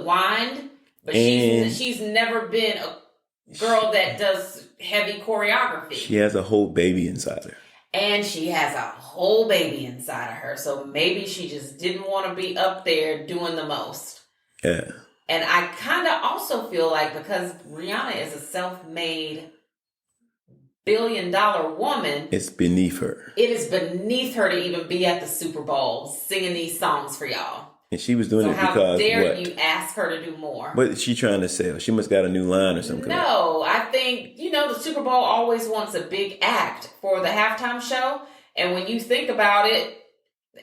wind, but she's never been a girl that does heavy choreography. She has a whole baby inside her. And she has a whole baby inside of her, so maybe she just didn't want to be up there doing the most. Yeah. And I kind of also feel like because Rihanna is a self-made billion-dollar woman. It's beneath her. It is beneath her to even be at the Super Bowl singing these songs for y'all. And she was doing it because how dare you ask her to do more? What is she trying to sell? She must got a new line or something. No, I think, the Super Bowl always wants a big act for the halftime show. And when you think about it,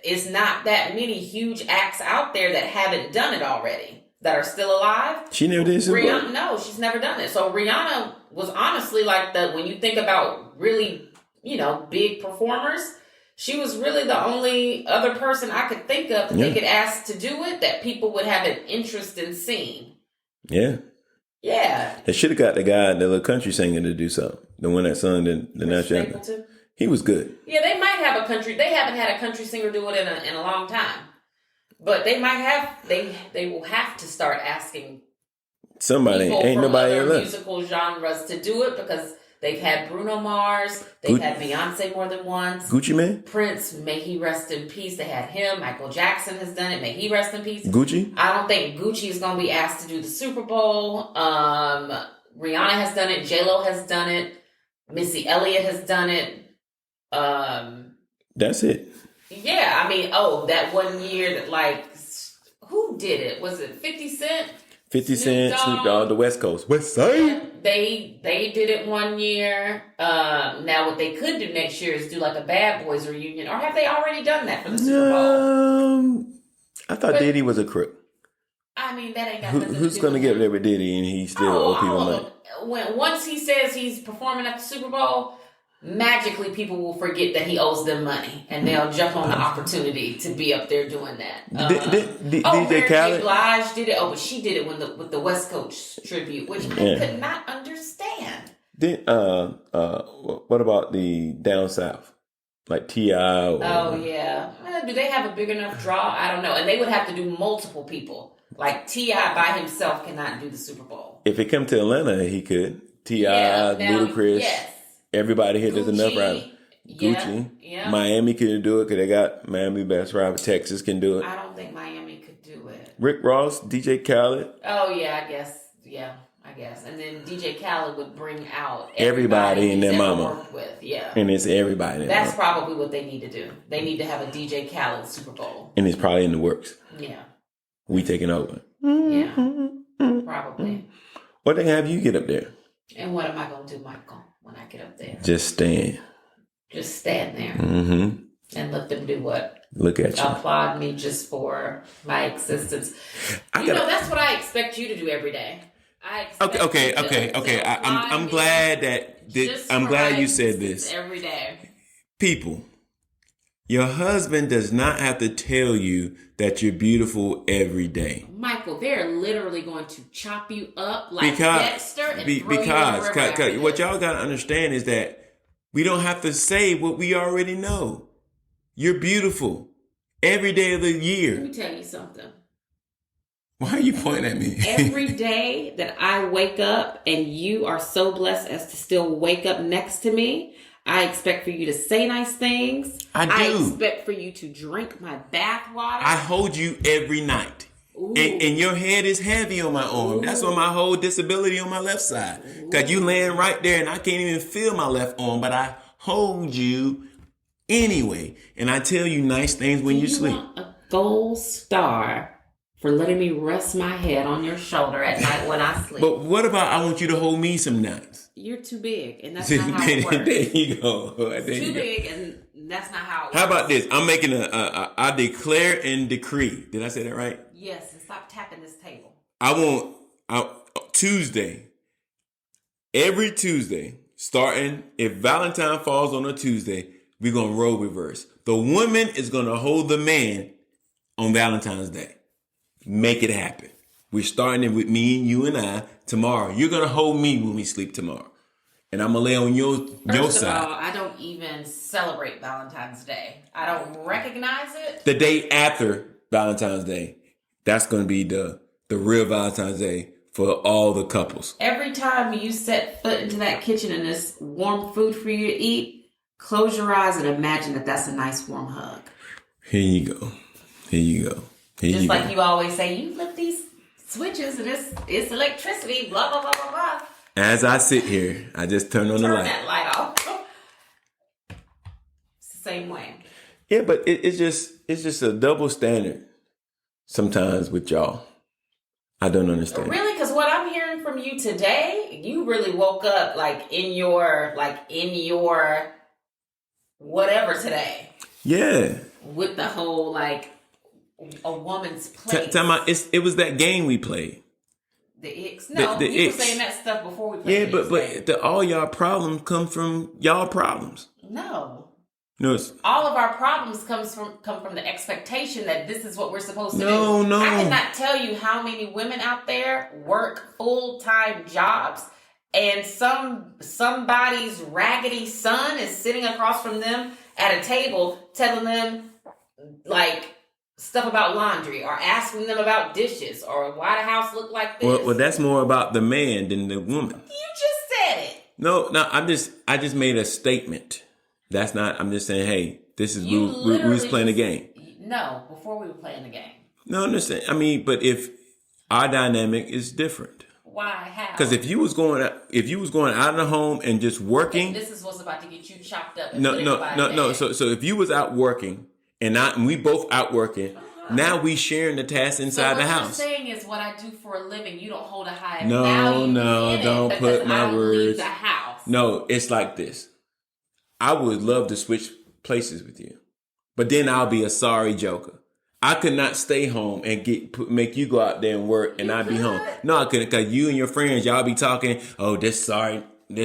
it's not that many huge acts out there that haven't done it already, that are still alive. She never did Super Bowl? No, she's never done it. So Rihanna was honestly like when you think about really, big performers, she was really the only other person I could think of that they could ask to do it that people would have an interest in seeing. Yeah. Yeah. They should have got the guy, the little country singer, to do something. The one that sung the national anthem. He was good. Yeah, they might have they haven't had a country singer do it in a long time. But they might have, they will have to start asking somebody, ain't nobody other musical genres to do it because they've had Bruno Mars, they've had Beyonce more than once. Gucci Mane? Prince, may he rest in peace. They had him. Michael Jackson has done it. May he rest in peace. Gucci? I don't think Gucci is going to be asked to do the Super Bowl. Rihanna has done it. J-Lo has done it. Missy Elliott has done it. That's it. Yeah, that 1 year that who did it? Was it 50 Cent? 50 Cent, Snoop Dogg, the West Coast. West Side? Yeah, they did it 1 year. Now what they could do next year is do like a Bad Boys reunion. Or have they already done that for the Super Bowl? I thought Diddy was a crook. That ain't got nothing to do Who's going to get there with Diddy and he still owe people money? Once he says he's performing at the Super Bowl, magically people will forget that he owes them money and they'll jump on the opportunity to be up there doing that. DJ Khaled? Blige did it. Oh, but she did it with the West Coast tribute, which I could not understand. What about the down south? Like T.I. Oh, yeah. Do they have a big enough draw? I don't know. And they would have to do multiple people. Like T.I. by himself cannot do the Super Bowl. If it come to Atlanta, he could. T.I., Ludacris. Yes. Everybody here, there's enough rappers. Gucci. Yeah. Miami can do it because they got Miami best rapper. Texas can do it. I don't think Miami could do it. Rick Ross, DJ Khaled. Oh, yeah, I guess guess. And then DJ Khaled would bring out Everybody and he's their ever mama. worked with. Yeah. And it's everybody. That's probably what they need to do. They need to have a DJ Khaled Super Bowl. And it's probably in the works. Yeah. We taking over. Yeah. Probably. What they have you get up there? And what am I going to do, Michael, when I get up there? Just stand. Just stand there. Mm-hmm. And let them do what? Look at you. Applaud me just for my existence. That's what I expect you to do every day. Okay. I'm glad I'm glad you said this. Every day. People, your husband does not have to tell you that you're beautiful every day. Michael, they're literally going to chop you up like Dexter and throw you in the river because what y'all got to understand is that we don't have to say what we already know. You're beautiful every day of the year. Let me tell you something. Why are you pointing at me? Every day that I wake up and you are so blessed as to still wake up next to me, I expect for you to say nice things. I do. I expect for you to drink my bath water. I hold you every night. And your head is heavy on my arm. Ooh. That's on my whole disability on my left side. Because you laying right there and I can't even feel my left arm, but I hold you anyway. And I tell you nice things when you sleep. Want a gold star for letting me rest my head on your shoulder at night when I sleep. But what about I want you to hold me some nights? You're too big, and that's not how it works. There you go. Too big, and that's not how it works. How about this? I'm making I declare and decree. Did I say that right? Yes, and stop tapping this table. I want Tuesday, every Tuesday, starting, if Valentine falls on a Tuesday, we're going to role reverse. The woman is going to hold the man on Valentine's Day. Make it happen. We're starting it with me and you and I tomorrow. You're going to hold me when we sleep tomorrow. And I'm going to lay on your side. First of all, I don't even celebrate Valentine's Day. I don't recognize it. The day after Valentine's Day, that's going to be the real Valentine's Day for all the couples. Every time you set foot into that kitchen and there's warm food for you to eat, close your eyes and imagine that that's a nice warm hug. Here you go. Just like you always say, you flip these switches and it's electricity, blah, blah, blah, blah, blah. As I sit here, I just turn on the light. Turn that light off. It's the same way. Yeah, but it's just a double standard sometimes with y'all. I don't understand. Really? Because what I'm hearing from you today, you really woke up in your whatever today. Yeah. With the whole a woman's place. It was that game we played. The X. No, you were saying that stuff before we played. Yeah, but all y'all problems come from y'all problems. No. No, all of our problems come from the expectation that this is what we're supposed to do. No. I cannot tell you how many women out there work full-time jobs and somebody's raggedy son is sitting across from them at a table telling them stuff about laundry or asking them about dishes or why the house look like this. Well, that's more about the man than the woman. You just said it. No, I just made a statement. That's not, I'm just saying, hey, this is, we was playing a game. No, before we were playing the game. No, I understand. I mean, but if our dynamic is different. Why? How? Because if you was going out of the home and just working. This is what's about to get you chopped up. No. So if you was out working and we both out working, now we sharing the tasks inside the house. What you're saying is what I do for a living. You don't hold a high value. No, don't put my words. Leave the house. No, it's like this. I would love to switch places with you, but then I'll be a sorry joker. I could not stay home and make you go out there and work and I'd be home. No, I couldn't, because you and your friends, y'all be talking, oh, this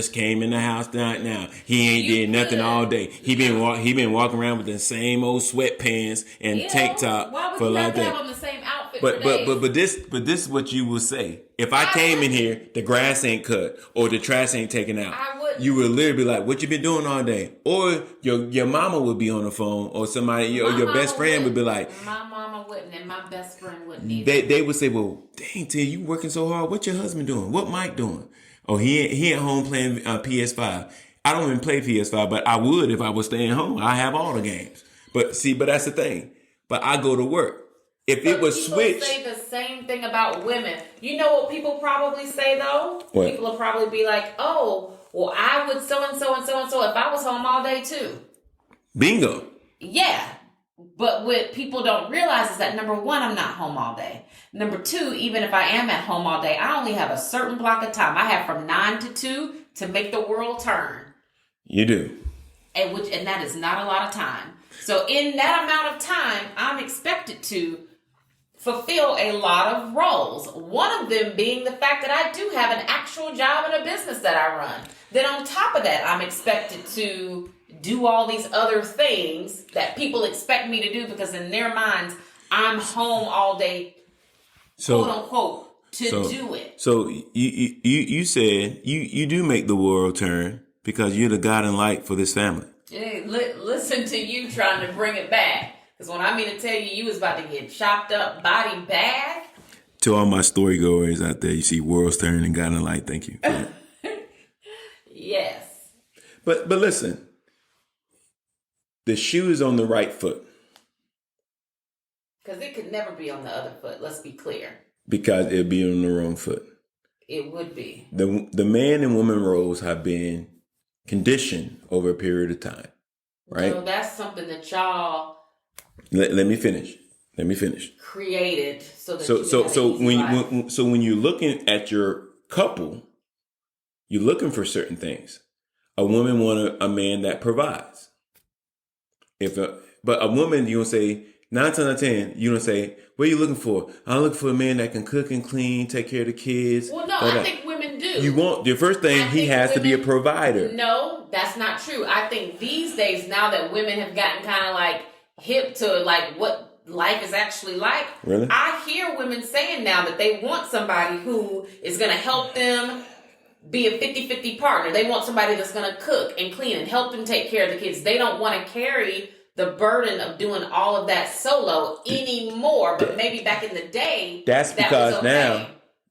came in the house right now. He ain't did nothing all day. He been walking around with the same old sweatpants and tank top for a lot of days. Have on the same outfit But this is what you will say. If I came in here, the grass ain't cut or the trash ain't taken out. You would literally be like, what you been doing all day? Or your mama would be on the phone, or somebody, or your best friend would be like. My mama wouldn't, and my best friend wouldn't either. They would say, well, dang, T, you working so hard. What your husband doing? What Mike doing? Oh, he at home playing PS5. I don't even play PS5, but I would if I was staying home. I have all the games. But that's the thing. But I go to work. If it was people switched, say the same thing about women. You know what people probably say though? What? People will probably be like, "Oh, well, I would so and so and so and so if I was home all day too." bingo. Yeah, but what people don't realize is that number one, I'm not home all day. Number two, even if I am at home all day, I only have a certain block of time. I have from 9 to 2 to make the world turn. You do. And that is not a lot of time. So in that amount of time, I'm expected to fulfill a lot of roles. One of them being the fact that I do have an actual job and a business that I run. Then on top of that, I'm expected to do all these other things that people expect me to do because in their minds, I'm home all day, quote unquote, to do it. So you said you do make the world turn because you're the God and light for this family. Hey, listen to you trying to bring it back. Because when I mean to tell you, you was about to get chopped up body bag. To all my story goers out there, you see worlds turn and God and light. Thank you. Yes. But listen, the shoe is on the right foot. Because it could never be on the other foot. Let's be clear. Because it'd be on the wrong foot. It would be. The man and woman roles have been conditioned over a period of time, right? So that's something that y'all let me finish. Created so that so when you're looking at your couple, you're looking for certain things. A woman wants a man that provides. But a woman, you don't say 9 times out of 10, you don't say, what are you looking for? I'm looking for a man that can cook and clean, take care of the kids. Well, no, I think women do. You want the first thing he has to be a provider. No, that's not true. I think these days, now that women have gotten kind of like hip to like what life is actually like, really? I hear women saying now that they want somebody who is going to help them be a 50-50 partner. They want somebody that's going to cook and clean and help them take care of the kids. They don't want to carry the burden of doing all of that solo anymore. But maybe back in the day, that's because now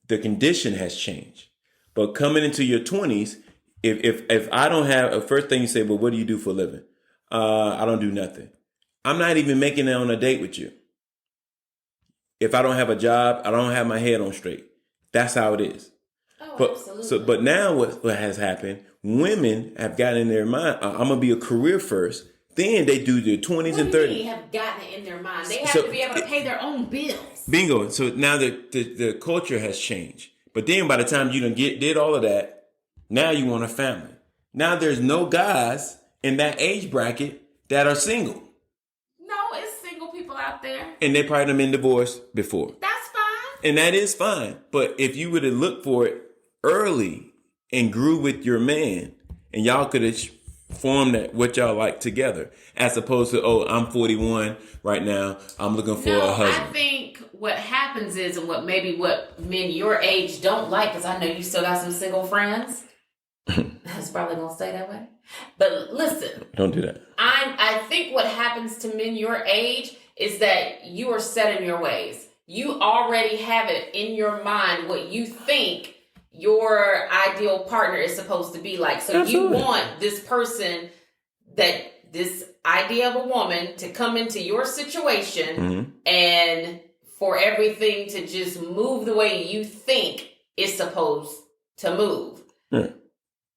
the condition has changed. But coming into your 20s, if I don't have a first thing you say, well, what do you do for a living? I don't do nothing. I'm not even making it on a date with you. If I don't have a job, I don't have my head on straight. That's how it is. Oh, absolutely. But now what has happened, women have gotten in their mind, I'm going to be a career first. Then they do their 20s and 30s. What do you mean have gotten it in their mind? They have to be able to pay their own bills. Bingo. So now the culture has changed. But then by the time you did all of that, now you want a family. Now there's no guys in that age bracket that are single. No, it's single people out there. And they probably have been divorced before. That's fine. And that is fine. But if you would have looked for it early and grew with your man, and y'all could have formed that what y'all like together, as opposed to, oh, I'm 41 right now, I'm looking for a husband. I think what happens is, and what men your age don't like, because I know you still got some single friends. That's probably gonna stay that way. But listen, don't do that. I think what happens to men your age is that you are set in your ways. You already have it in your mind what you think your ideal partner is supposed to be like. So Absolutely. You want this person, this idea of a woman to come into your situation and for everything to just move the way you think it's supposed to move.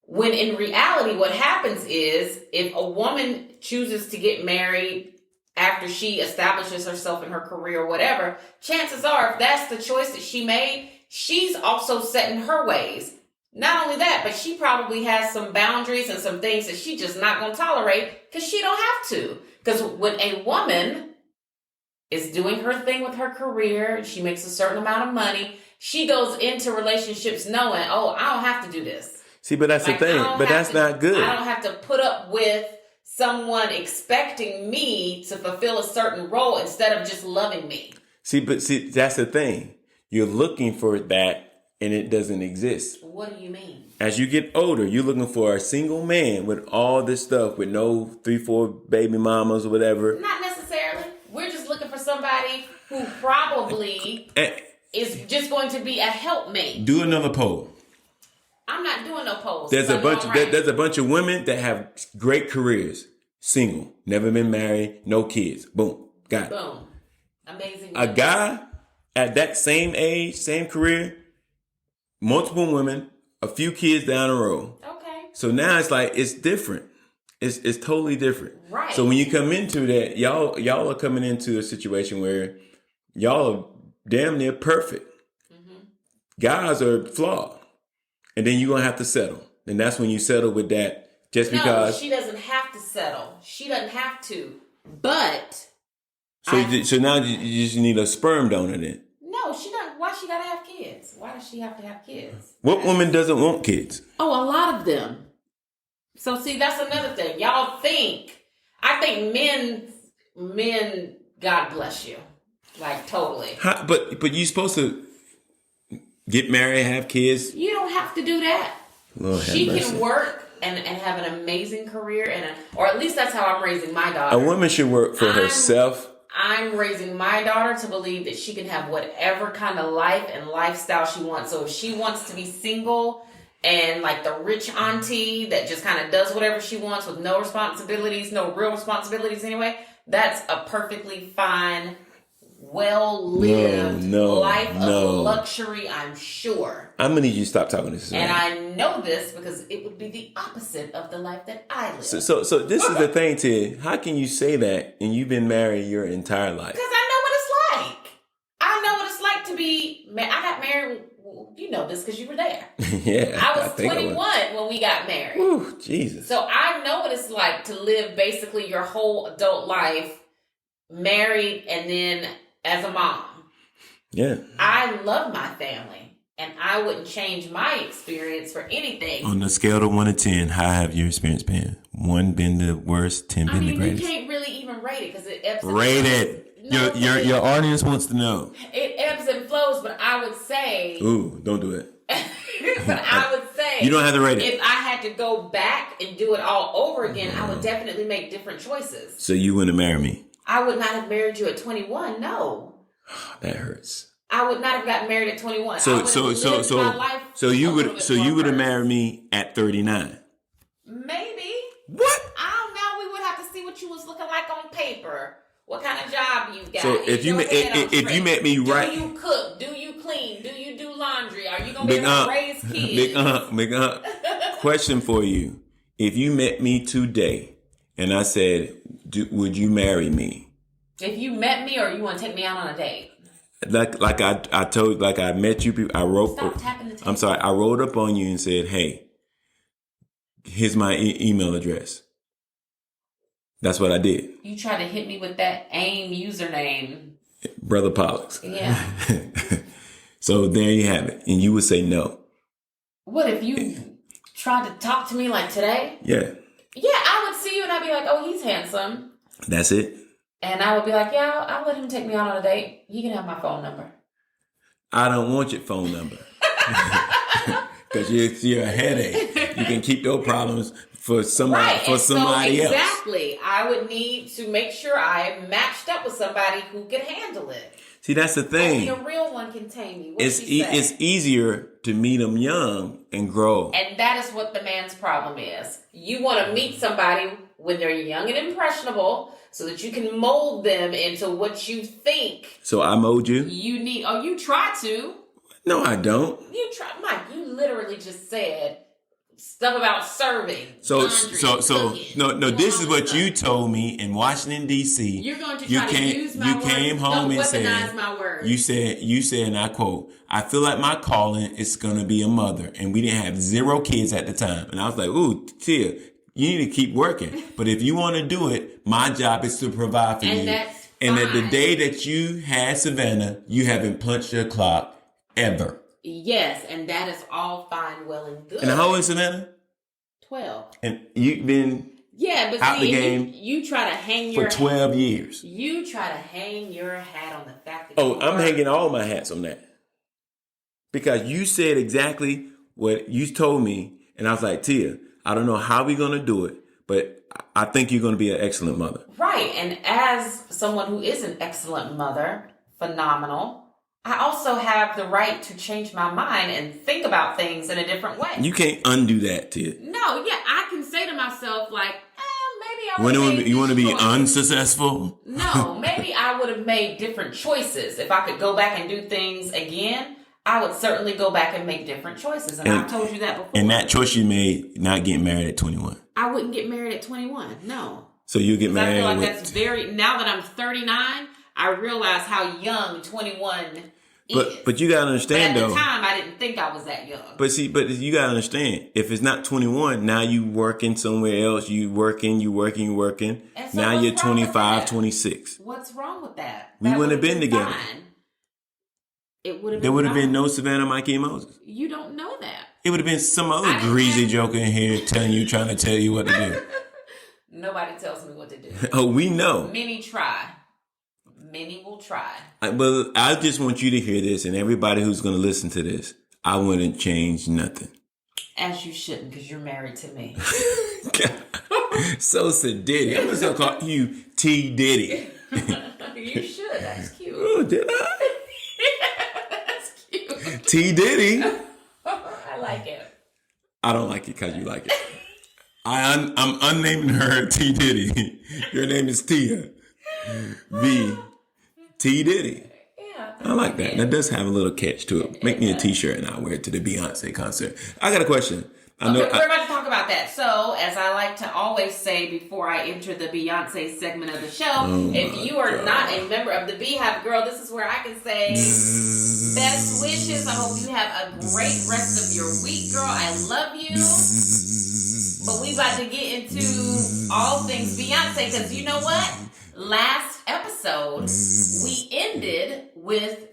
When in reality, what happens is if a woman chooses to get married after she establishes herself in her career or whatever, chances are if that's the choice that she made, she's also set in her ways. Not only that, but she probably has some boundaries and some things that she's just not going to tolerate because she don't have to. Because when a woman is doing her thing with her career, she makes a certain amount of money, she goes into relationships knowing, oh, I don't have to do this. See, but that's the thing. But that's not good. I don't have to put up with someone expecting me to fulfill a certain role instead of just loving me. See, that's the thing. You're looking for that and it doesn't exist. What do you mean? As you get older, you're looking for a single man with all this stuff, with no 3-4 baby mamas or whatever. Not necessarily. We're just looking for somebody who probably is just going to be a helpmate. Do another poll. I'm not doing no polls. There's a bunch of women that have great careers, single, never been married, no kids. Boom, got it. Boom. Amazing. A guy at that same age, same career, multiple women, a few kids down the road. Okay. So now it's like it's different. It's totally different. Right. So when you come into that, y'all are coming into a situation where y'all are damn near perfect. Mm-hmm. Guys are flawed, and then you're gonna have to settle. And that's when you settle with that. Just because she doesn't have to settle. She doesn't have to. But so now you just need a sperm donor then. No, she doesn't. Why she gotta have kids? Why does she have to have kids? What woman doesn't want kids? Oh, a lot of them. So see, that's another thing. Y'all think. I think men. God bless you. Like totally. But you're supposed to get married, have kids. You don't have to do that. Lord she can work and have an amazing career, or at least that's how I'm raising my daughter. A woman should work for herself. I'm raising my daughter to believe that she can have whatever kind of life and lifestyle she wants. So if she wants to be single and like the rich auntie that just kind of does whatever she wants with no responsibilities, no real responsibilities anyway, that's a perfectly fine, well-lived life of luxury, I'm sure. I'm going to need you to stop talking this. And I know this because it would be the opposite of the life that I live. So this is the thing, Ted. How can you say that and you've been married your entire life? Because I know what it's like. I know what it's like to be... I got married... You know this because you were there. Yeah. I was 21 when we got married. Ooh, Jesus. So I know what it's like to live basically your whole adult life married and then as a mom. Yeah. I love my family and I wouldn't change my experience for anything. On the scale of 1 to 10, how have your experience been? 1 been the worst, 10 been the greatest. You can't really even rate it because it ebbs and Rate flows. it. No, your audience wants to know. It ebbs and flows, but I would say... Ooh, don't do it. But I would say... You don't have to rate it. If I had to go back and do it all over again, I would definitely make different choices. So you wouldn't marry me? I would not have married you at 21, no. That hurts. I would not have gotten married at 21. So you would have married me at 39. Maybe. What? I don't know. We would have to see what you was looking like on paper. What kind of job you got? So if you met me right, do you cook? Do you clean? Do you do laundry? Are you gonna be able to raise kids? Big question for you: if you met me today and I said, "Would you marry me?" If you met me, or you want to take me out on a date? Like I met you. I wrote. Stop tapping the table. I'm sorry. I wrote up on you and said, "Hey, here's my email address." That's what I did. You tried to hit me with that AIM username. Brother Pollux. Yeah. So there you have it. And you would say no. What if you tried to talk to me like today? Yeah. Yeah, I would see you and I'd be like, oh, he's handsome. That's it. And I would be like, yeah, I'll let him take me out on a date. He can have my phone number. I don't want your phone number. Because you're a headache. You can keep those problems for somebody else. Exactly. I would need to make sure I matched up with somebody who could handle it. See, that's the thing. Only a real one can tame you. It's easier to meet them young and grow. And that is what the man's problem is. You want to meet somebody when they're young and impressionable so that you can mold them into what you think. So I mold you? You try to. No, I don't. You try, Mike, you literally just said stuff about serving. No, this is what you told me in Washington, D.C. You're going to try to use my words. You came home and said, my words. You said, and I quote, I feel like my calling is going to be a mother. And we didn't have 0 kids at the time. And I was like, ooh, Tia, you need to keep working. But if you want to do it, my job is to provide for you. And that the day that you had Savannah, you haven't punched your clock ever. Yes, and that is all fine, well, and good. And how old is Savannah? 12. And you've been out the game you try to hang for 12 years. You try to hang your hat on the fact that I'm hanging all my hats on that. Because you said exactly what you told me, and I was like, Tia, I don't know how we're going to do it, but I think you're going to be an excellent mother. Right, and as someone who is an excellent mother, phenomenal, I also have the right to change my mind and think about things in a different way. You can't undo that, Tia. No, yeah, I can say to myself, like, maybe would have made You want to be choices. unsuccessful? No, maybe I would have made different choices. If I could go back and do things again, I would certainly go back and make different choices. And I've told you that before. And that choice you made, not getting married at 21. I wouldn't get married at 21. No. So you get married. I feel like that's now that I'm 39, I realize how young 21 is. But you gotta understand, but at though. the time, I didn't think I was that young. But you gotta understand. If it's not 21, now you working somewhere else. You working. And so Now you're what's wrong with 25, that? 26. What's wrong with that? We That wouldn't have would've been together. fine. It would have. There would have been fine. no Savannah, Mikey, and Moses. You don't know that. It would have been some other I didn't greasy have- joker in here trying to tell you what to do. Nobody tells me what to do. Oh, we know. Many try. Many will try. But I just want you to hear this, and everybody who's going to listen to this. I wouldn't change nothing. As you shouldn't, because you're married to me. So Diddy. I'm just going to call you T. Diddy. You should. That's cute. Oh, did I? That's cute. T. Diddy. I like it. I don't like it because you like it. I'm unnaming her T. Diddy. Your name is Tia. V. T. Diddy. Yeah. I like that. That does have a little catch to it. Make me a t-shirt and I'll wear it to the Beyonce concert. I got a question. We're about to talk about that. So, as I like to always say before I enter the Beyonce segment of the show, if you are not a member of the Beehive, girl, this is where I can say best wishes. I hope you have a great rest of your week, girl. I love you. But we about to get into all things Beyonce, because you know what? Last episode, we ended with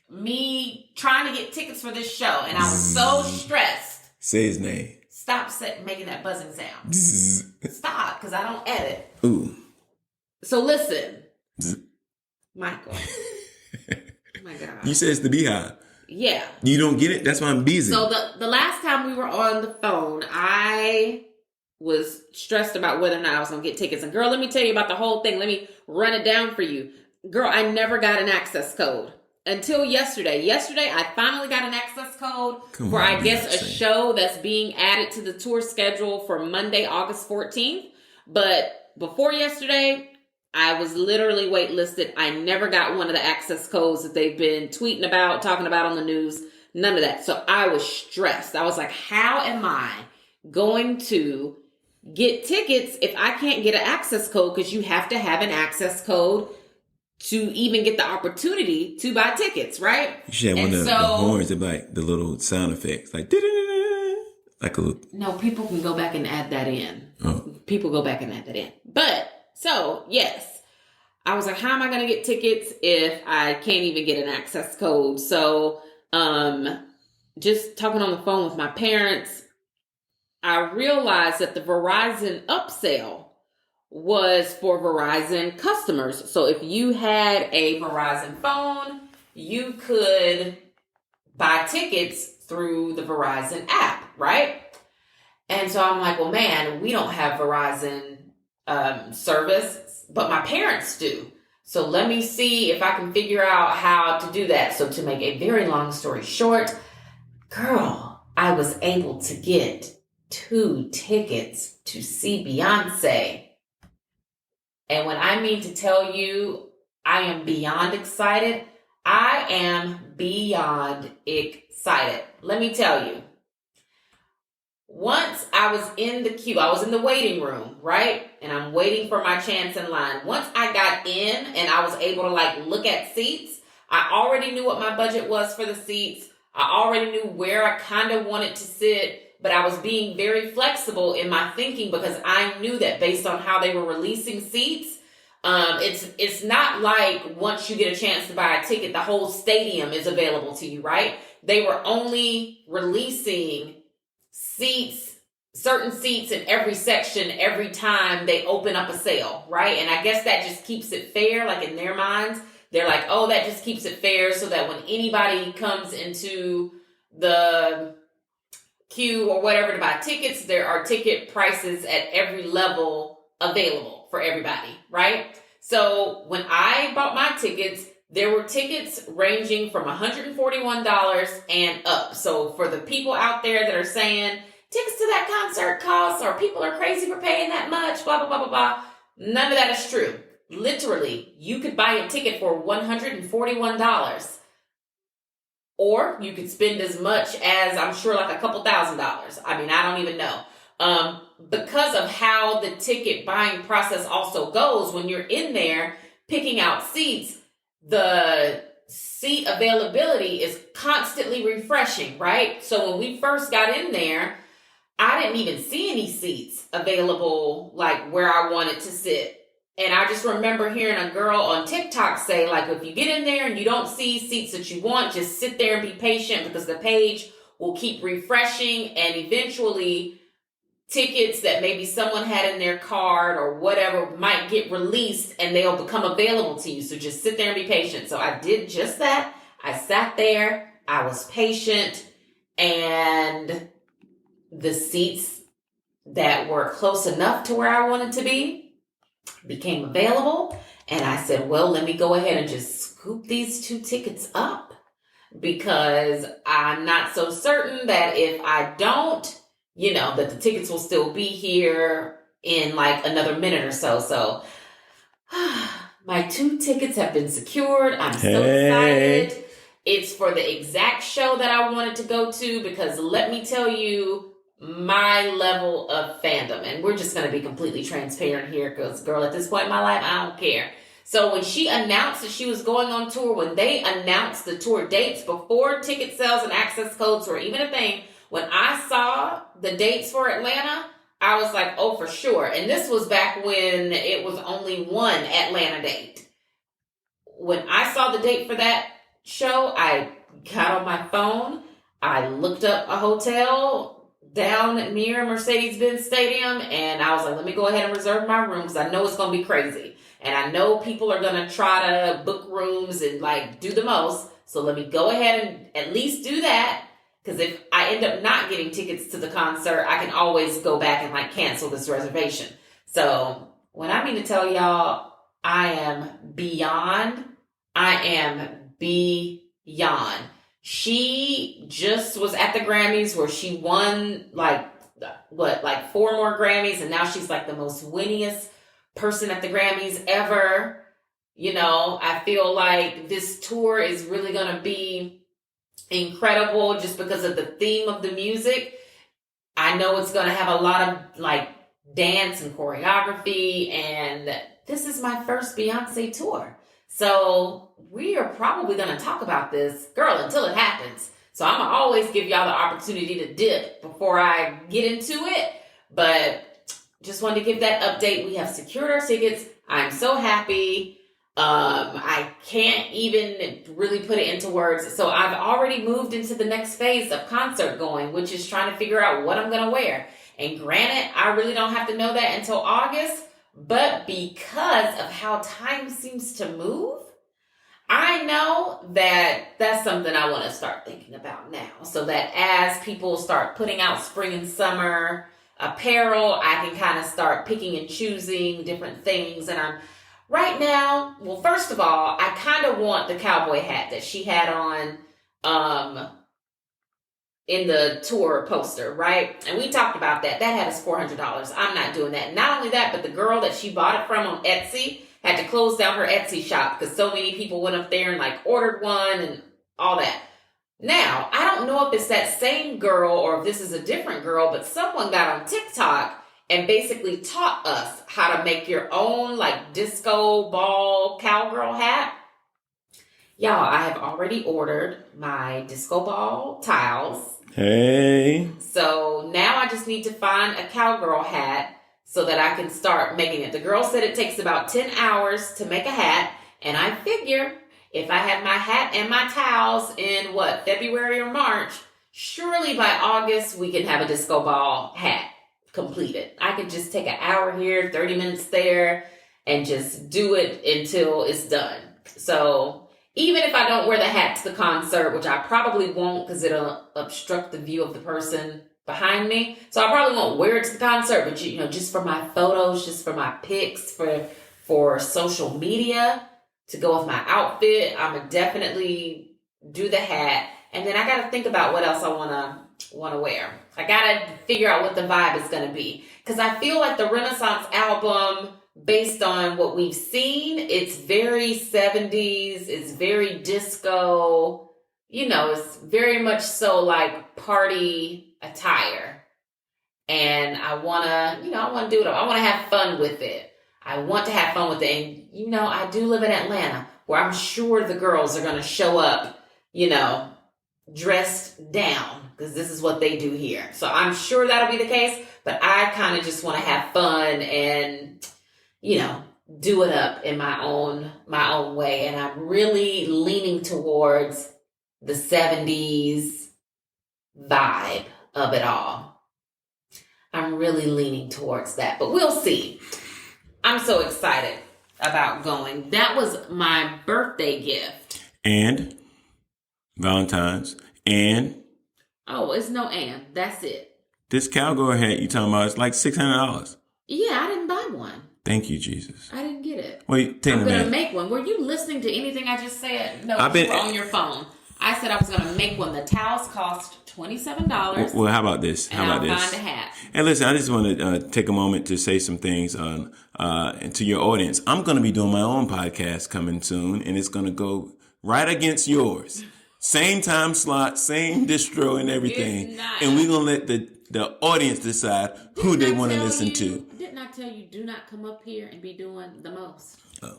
me trying to get tickets for this show, and I was so stressed. Say his name. Stop making that buzzing sound. Stop, because I don't edit. Ooh. So listen, Michael. Oh my God. You said it's the Beehive. Yeah. You don't get it? That's why I'm busy. So the last time we were on the phone, I was stressed about whether or not I was going to get tickets. And girl, let me tell you about the whole thing. Let me run it down for you. Girl, I never got an access code until yesterday. Yesterday, I finally got an access code for, I guess, a show that's being added to the tour schedule for Monday, August 14th. But before yesterday, I was literally waitlisted. I never got one of the access codes that they've been tweeting about, talking about on the news. None of that. So I was stressed. I was like, how am I going to get tickets if I can't get an access code? Because you have to have an access code to even get the opportunity to buy tickets, right? You should have one of the horns that like the little sound effects, like like a little. No, people can go back and add that in. Oh. People go back and add that in. But so yes, I was like, how am I going to get tickets if I can't even get an access code? So, just talking on the phone with my parents, I realized that the Verizon upsell was for Verizon customers. So if you had a Verizon phone, you could buy tickets through the Verizon app, right? And so I'm like, well, man, we don't have Verizon service, but my parents do. So let me see if I can figure out how to do that. So to make a very long story short, girl, I was able to get 2 tickets to see Beyonce. And when I mean to tell you, I am beyond excited. I am beyond excited. Let me tell you. Once I was in the queue, I was in the waiting room, right? And I'm waiting for my chance in line. Once I got in and I was able to look at seats, I already knew what my budget was for the seats. I already knew where I kind of wanted to sit. But I was being very flexible in my thinking because I knew that based on how they were releasing seats, it's not like once you get a chance to buy a ticket, the whole stadium is available to you, right? They were only releasing seats, certain seats in every section every time they open up a sale, right? And I guess that just keeps it fair, like in their minds. They're like, oh, that just keeps it fair so that when anybody comes into the queue or whatever to buy tickets, there are ticket prices at every level available for everybody, right? So when I bought my tickets, there were tickets ranging from $141 and up. So for the people out there that are saying tickets to that concert costs or people are crazy for paying that much, blah, blah, blah, blah, blah, None of that is true. Literally, you could buy a ticket for $141. Or you could spend as much as, I'm sure, like a couple $1,000s. I mean, I don't even know. Because of how the ticket buying process also goes, when you're in there picking out seats, the seat availability is constantly refreshing, right? So when we first got in there, I didn't even see any seats available, like where I wanted to sit. And I just remember hearing a girl on TikTok say, like, if you get in there and you don't see seats that you want, just sit there and be patient because the page will keep refreshing, and eventually tickets that maybe someone had in their card or whatever might get released and they'll become available to you. So just sit there and be patient. So I did just that. I sat there, I was patient, and the seats that were close enough to where I wanted to be became available. And I said, well, let me go ahead and just scoop these 2 tickets up, because I'm not so certain that if I don't, that the tickets will still be here in like another minute or so. So my 2 tickets have been secured. I'm so excited. It's for the exact show that I wanted to go to, because let me tell you, my level of fandom, and we're just going to be completely transparent here, because girl, at this point in my life, I don't care. So when she announced that she was going on tour, when they announced the tour dates before ticket sales and access codes were even a thing, when I saw the dates for Atlanta, I was like, oh, for sure. And this was back when it was only one Atlanta date. When I saw the date for that show, I got on my phone, I looked up a hotel down near Mercedes-Benz Stadium, and I was like, let me go ahead and reserve my room, because I know it's going to be crazy. And I know people are going to try to book rooms and like do the most. So let me go ahead and at least do that. Because if I end up not getting tickets to the concert, I can always go back and like cancel this reservation. So when I mean to tell y'all, I am beyond. She just was at the Grammys where she won like 4 more Grammys. And now she's like the most winningest person at the Grammys ever. I feel like this tour is really going to be incredible just because of the theme of the music. I know it's going to have a lot of like dance and choreography, and this is my first Beyonce tour. So we are probably going to talk about this, girl, until it happens. So I'm going to always give y'all the opportunity to dip before I get into it. But just wanted to give that update. We have secured our tickets. I'm so happy. I can't even really put it into words. So I've already moved into the next phase of concert going, which is trying to figure out what I'm going to wear. And granted, I really don't have to know that until August. But because of how time seems to move, I know that that's something I want to start thinking about now. So that as people start putting out spring and summer apparel, I can kind of start picking and choosing different things. And right now, well, first of all, I kind of want the cowboy hat that she had on in the tour poster, right? And we talked about that. That hat is $400. I'm not doing that. Not only that, but the girl that she bought it from on Etsy had to close down her Etsy shop because so many people went up there and like ordered one and all that. Now, I don't know if it's that same girl or if this is a different girl, but someone got on TikTok and basically taught us how to make your own like disco ball cowgirl hat. Y'all, I have already ordered my disco ball tiles. Hey. So now I just need to find a cowgirl hat so that I can start making it. The girl said it takes about 10 hours to make a hat. And I figure if I have my hat and my towels in February or March, surely by August we can have a disco ball hat completed. I could just take an hour here, 30 minutes there, and just do it until it's done. So even if I don't wear the hat to the concert, which I probably won't because it'll obstruct the view of the person behind me. So I probably won't wear it to the concert, but just for my photos, just for my pics, for social media, to go with my outfit, I'm gonna definitely do the hat. And then I gotta think about what else I wanna wear. I gotta figure out what the vibe is gonna be. Because I feel like the Renaissance album based on what we've seen, it's very 70s. It's very disco. You know, it's very much so like party attire. And I want to do it. I want to have fun with it. I want to have fun with it. And, you know, I do live in Atlanta where I'm sure the girls are going to show up, you know, dressed down because this is what they do here. So I'm sure that'll be the case. But I kind of just want to have fun and, you know, do it up in my own way. And I'm really leaning towards the 70s vibe of it all. I'm really leaning towards that, but we'll see. I'm so excited about going. That was my birthday gift. And Valentine's. And oh, it's no and. That's it. This cowgirl hat you talking about is like $600. Yeah, I didn't buy one. Thank you, Jesus. I didn't get it. Wait, I'm going to make one. Were you listening to anything I just said? No, you were on your phone. I said I was going to make one. The towels cost $27. Well, how about this? Find a hat. And listen, I just want to take a moment to say some things to your audience. I'm going to be doing my own podcast coming soon, and it's going to go right against yours. Same time slot, same distro and everything. And we're going to let the audience decide who they want to listen to. Didn't I tell you, do not come up here and be doing the most? Oh.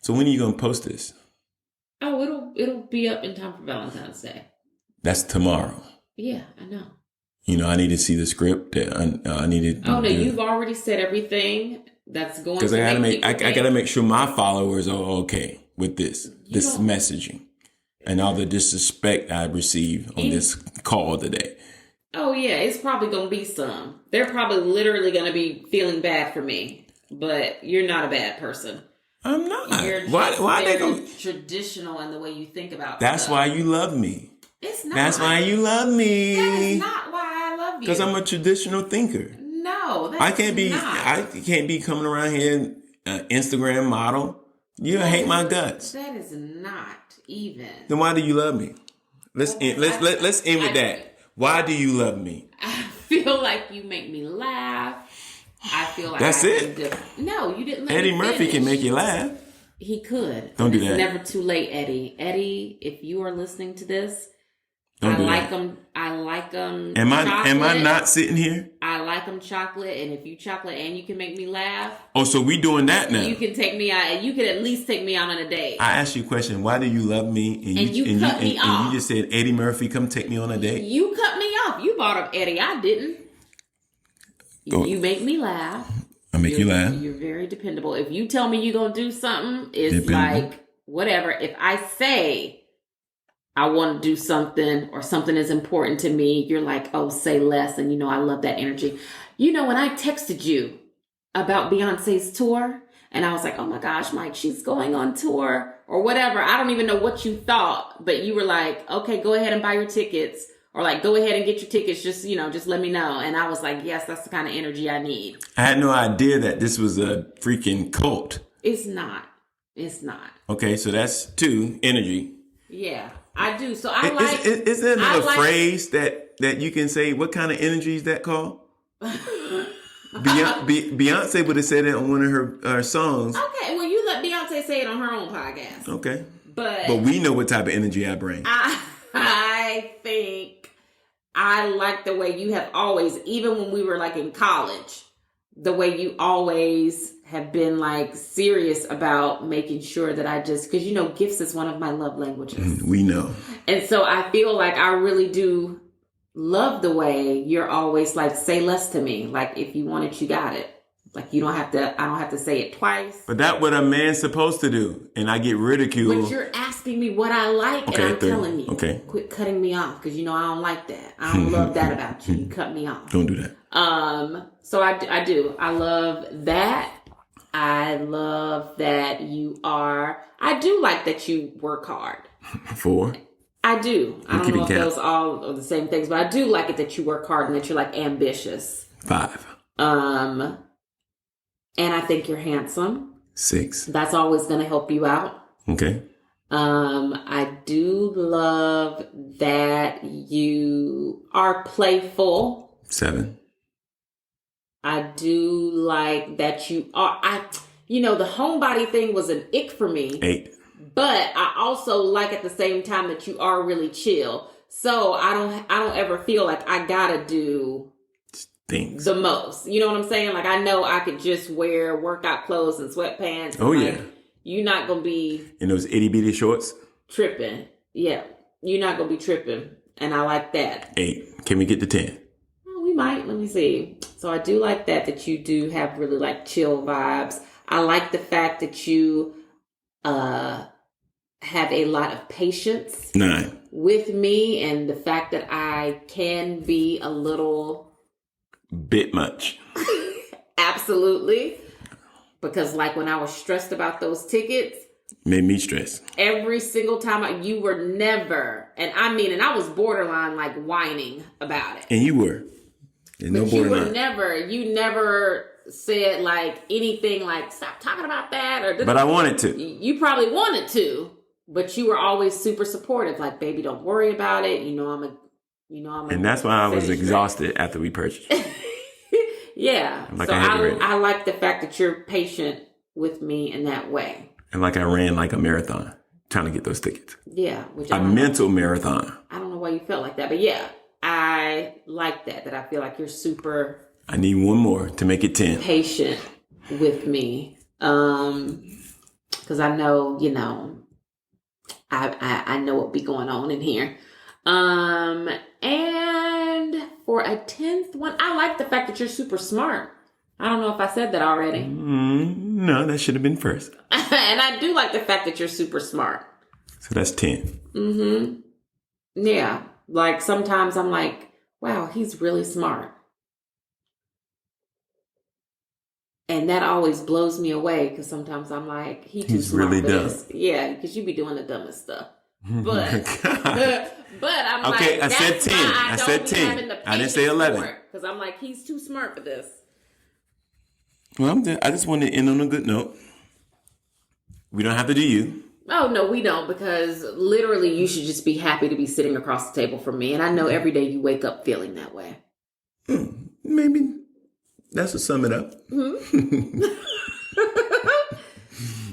So when are you going to post this? Oh, it'll be up in time for Valentine's Day. That's tomorrow. Yeah, I know. You know, I need to see the script. I needed. Oh no, you've already said everything that's going. Because I gotta make sure my followers are okay with this messaging and all the disrespect I received on this call today. Oh yeah, it's probably gonna be some. They're probably literally gonna be feeling bad for me, but you're not a bad person. I'm not. You're why they gonna traditional in the way you think about That's stuff. why you love me. It's not. That's why you love me. That is not why I love you. Because I'm a traditional thinker. No, that's I can't be coming around here Instagram model. You hate my guts. That is not even. Then why do you love me? Let's end with that. Why do you love me? I feel like you make me laugh. I feel like that's it. No, you didn't. Let Eddie me Murphy finish. can make you laugh. He could. Don't do it's that. Never too late, Eddie. Eddie, if you are listening to this, I like them. Am I not sitting here? I like them chocolate, and if you chocolate and you can make me laugh. Oh, so we doing that now? You can take me out, and you can at least take me out on a date. I asked you a question. Why do you love me? And you cut me off. And you just said Eddie Murphy, come take me on a date. You cut me off. You brought up Eddie. I didn't. You make me laugh. I make you laugh. You're very dependable. If you tell me you're gonna do something, it's like whatever. If I say I want to do something or something is important to me, you're like, oh, say less. And you know, I love that energy. You know, when I texted you about Beyonce's tour and I was like, oh my gosh, Mike, she's going on tour or whatever. I don't even know what you thought, but you were like, okay, go ahead and buy your tickets or like, go ahead and get your tickets. Just, you know, just let me know. And I was like, yes, that's the kind of energy I need. I had no idea that this was a freaking cult. It's not. It's not. Okay. So that's 2 energy. Yeah. I do. So I like. Is there another phrase that you can say? What kind of energy is that called? Beyonce would have said it on one of her songs. Okay, well, you let Beyonce say it on her own podcast. Okay, but we know what type of energy I bring. I think I like the way you have always, even when we were like in college, the way you always have been like serious about making sure that I just, because you know, gifts is one of my love languages. We know. And so I feel like I really do love the way you're always like, say less to me. Like if you want it, you got it. Like I don't have to say it twice. But that's what a man's supposed to do. And I get ridiculed. But you're asking me what I like and I'm telling you. Okay. Quit cutting me off because you know I don't like that. I don't love that about you. You cut me off. Don't do that. So I do. I love that. I love that I do like that you work hard. 4. I do. I don't know if those all are the same things, but I do like it that you work hard and that you're like ambitious. 5. And I think you're handsome. 6. That's always going to help you out. Okay. I do love that you are playful. 7. I do like that you are. The homebody thing was an ick for me. 8. But I also like at the same time that you are really chill. So I don't ever feel like I gotta do things the most. You know what I'm saying? Like I know I could just wear workout clothes and sweatpants. Oh and yeah. You're not gonna be in those itty bitty shorts. Tripping. Yeah. You're not gonna be tripping. And I like that. 8. Can we get to 10? Well, we might. Let me see. So I do like that you do have really like chill vibes. I like the fact that you have a lot of patience 9. with me, and the fact that I can be a little bit much. Absolutely. Because like when I was stressed about those tickets, made me stress. Every single time you were never, and I was borderline like whining about it. And you were. And no borderline. You never said like anything like, stop talking about that. But I wanted to. You probably wanted to. But you were always super supportive, like, baby, don't worry about it. And that's why I was exhausted after we purchased. Yeah. Like so I like the fact that you're patient with me in that way. And like I ran like a marathon trying to get those tickets. Yeah. Mental marathon. I don't know why you felt like that, but yeah, I like that I feel like you're super. I need one more to make it 10. Patient with me. Because I know, I know what be going on in here. And for a 10th one, I like the fact that you're super smart. I don't know if I said that already. No, that should have been first. And I do like the fact that you're super smart. So that's 10. Mm-hmm. Yeah. Like sometimes I'm like, wow, he's really smart. And that always blows me away because sometimes I'm like, he's smart really for dumb. This. Yeah, because you be doing the dumbest stuff. But I'm okay, like, I said 10. I said 10. I didn't say 11. Because I'm like, he's too smart for this. Well, I just wanted to end on a good note. We don't have to do you. Oh, no, we don't. Because literally you should just be happy to be sitting across the table from me. And I know every day you wake up feeling that way. Maybe. That's to sum it up. Mm-hmm.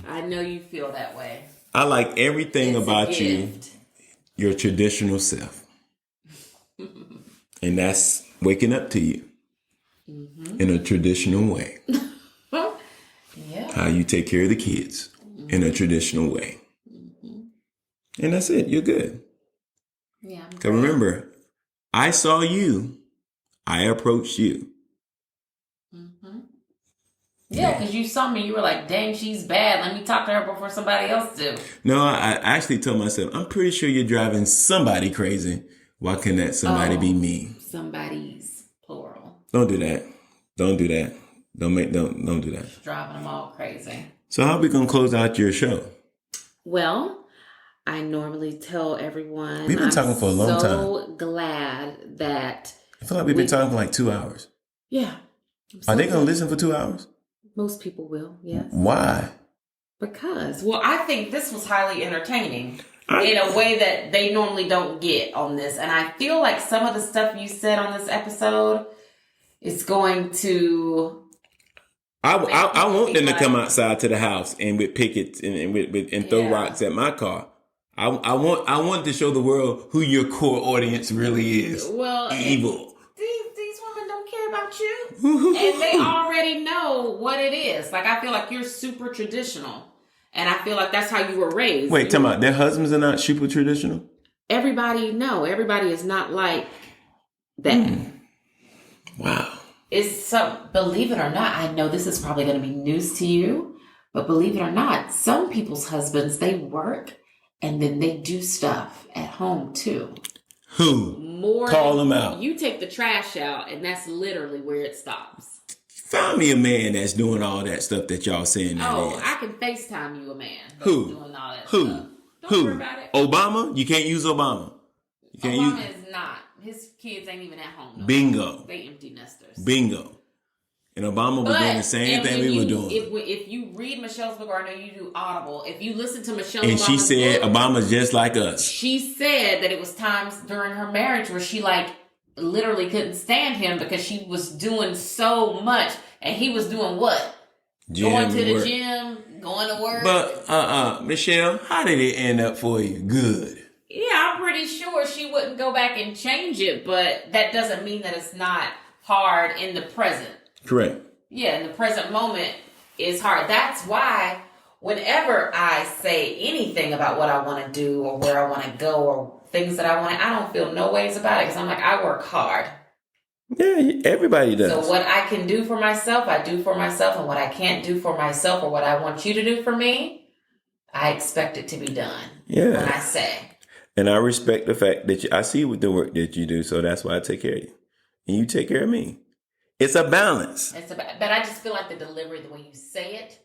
I know you feel that way. I like everything about you, your traditional self. And that's waking up to you in a traditional way. Yeah. How you take care of the kids in a traditional way. And that's it. You're good. Yeah. Because remember, I saw you. I approached you. Yeah, because you saw me, you were like, dang, she's bad. Let me talk to her before somebody else do. No, I actually told myself, I'm pretty sure you're driving somebody crazy. Why can that somebody be me? Somebody's plural. Don't do that. Don't do that. Don't do that. Just driving them all crazy. So how are we going to close out your show? Well, I normally tell everyone. We've been talking for a long time. I'm so glad that. I feel like we've been talking for like 2 hours. Yeah. Are they going to listen for 2 hours? Most people will, yes. Why? Because, I think this was highly entertaining in a way that they normally don't get on this. And I feel like some of the stuff you said on this episode is going to... I want them to come outside to the house and with pickets and throw rocks at my car. I want to show the world who your core audience really is. Well, evil. These women don't care about you. And they already know what it is. Like, I feel like you're super traditional. And I feel like that's how you were raised. Wait, tell me, their husbands are not super traditional? Everybody is not like that. Wow. Believe it or not, I know this is probably going to be news to you, but believe it or not, some people's husbands, they work and then they do stuff at home too. Who? Call them out. You take the trash out, and that's literally where it stops. Find me a man that's doing all that stuff that y'all saying that is. I can FaceTime you a man that's Who? doing all that Who? stuff. Who? Worry about it. Obama? You can't use Obama. Obama is not. His kids ain't even at home. Bingo. They empty nesters. Bingo. And Obama was doing the same thing we were doing. If you read Michelle's book, or I know you do Audible, if you listen to Michelle and Obama's she said book, Obama's just like us. She said that it was times during her marriage where she like literally couldn't stand him because she was doing so much, and he was doing what? Going to the gym, going to work. But Michelle, how did it end up for you? Good. Yeah, I'm pretty sure she wouldn't go back and change it, but that doesn't mean that it's not hard in the present. Correct. Yeah, in the present moment is hard. That's why whenever I say anything about what I want to do or where I want to go or things that I want, I don't feel no ways about it because I'm like, I work hard. Yeah, everybody does. So what I can do for myself, I do for myself, and what I can't do for myself or what I want you to do for me, I expect it to be done. Yeah. When I say. And I respect the fact that I see with the work that you do, so that's why I take care of you. And you take care of me. It's a balance. But I just feel like the delivery, the way you say it,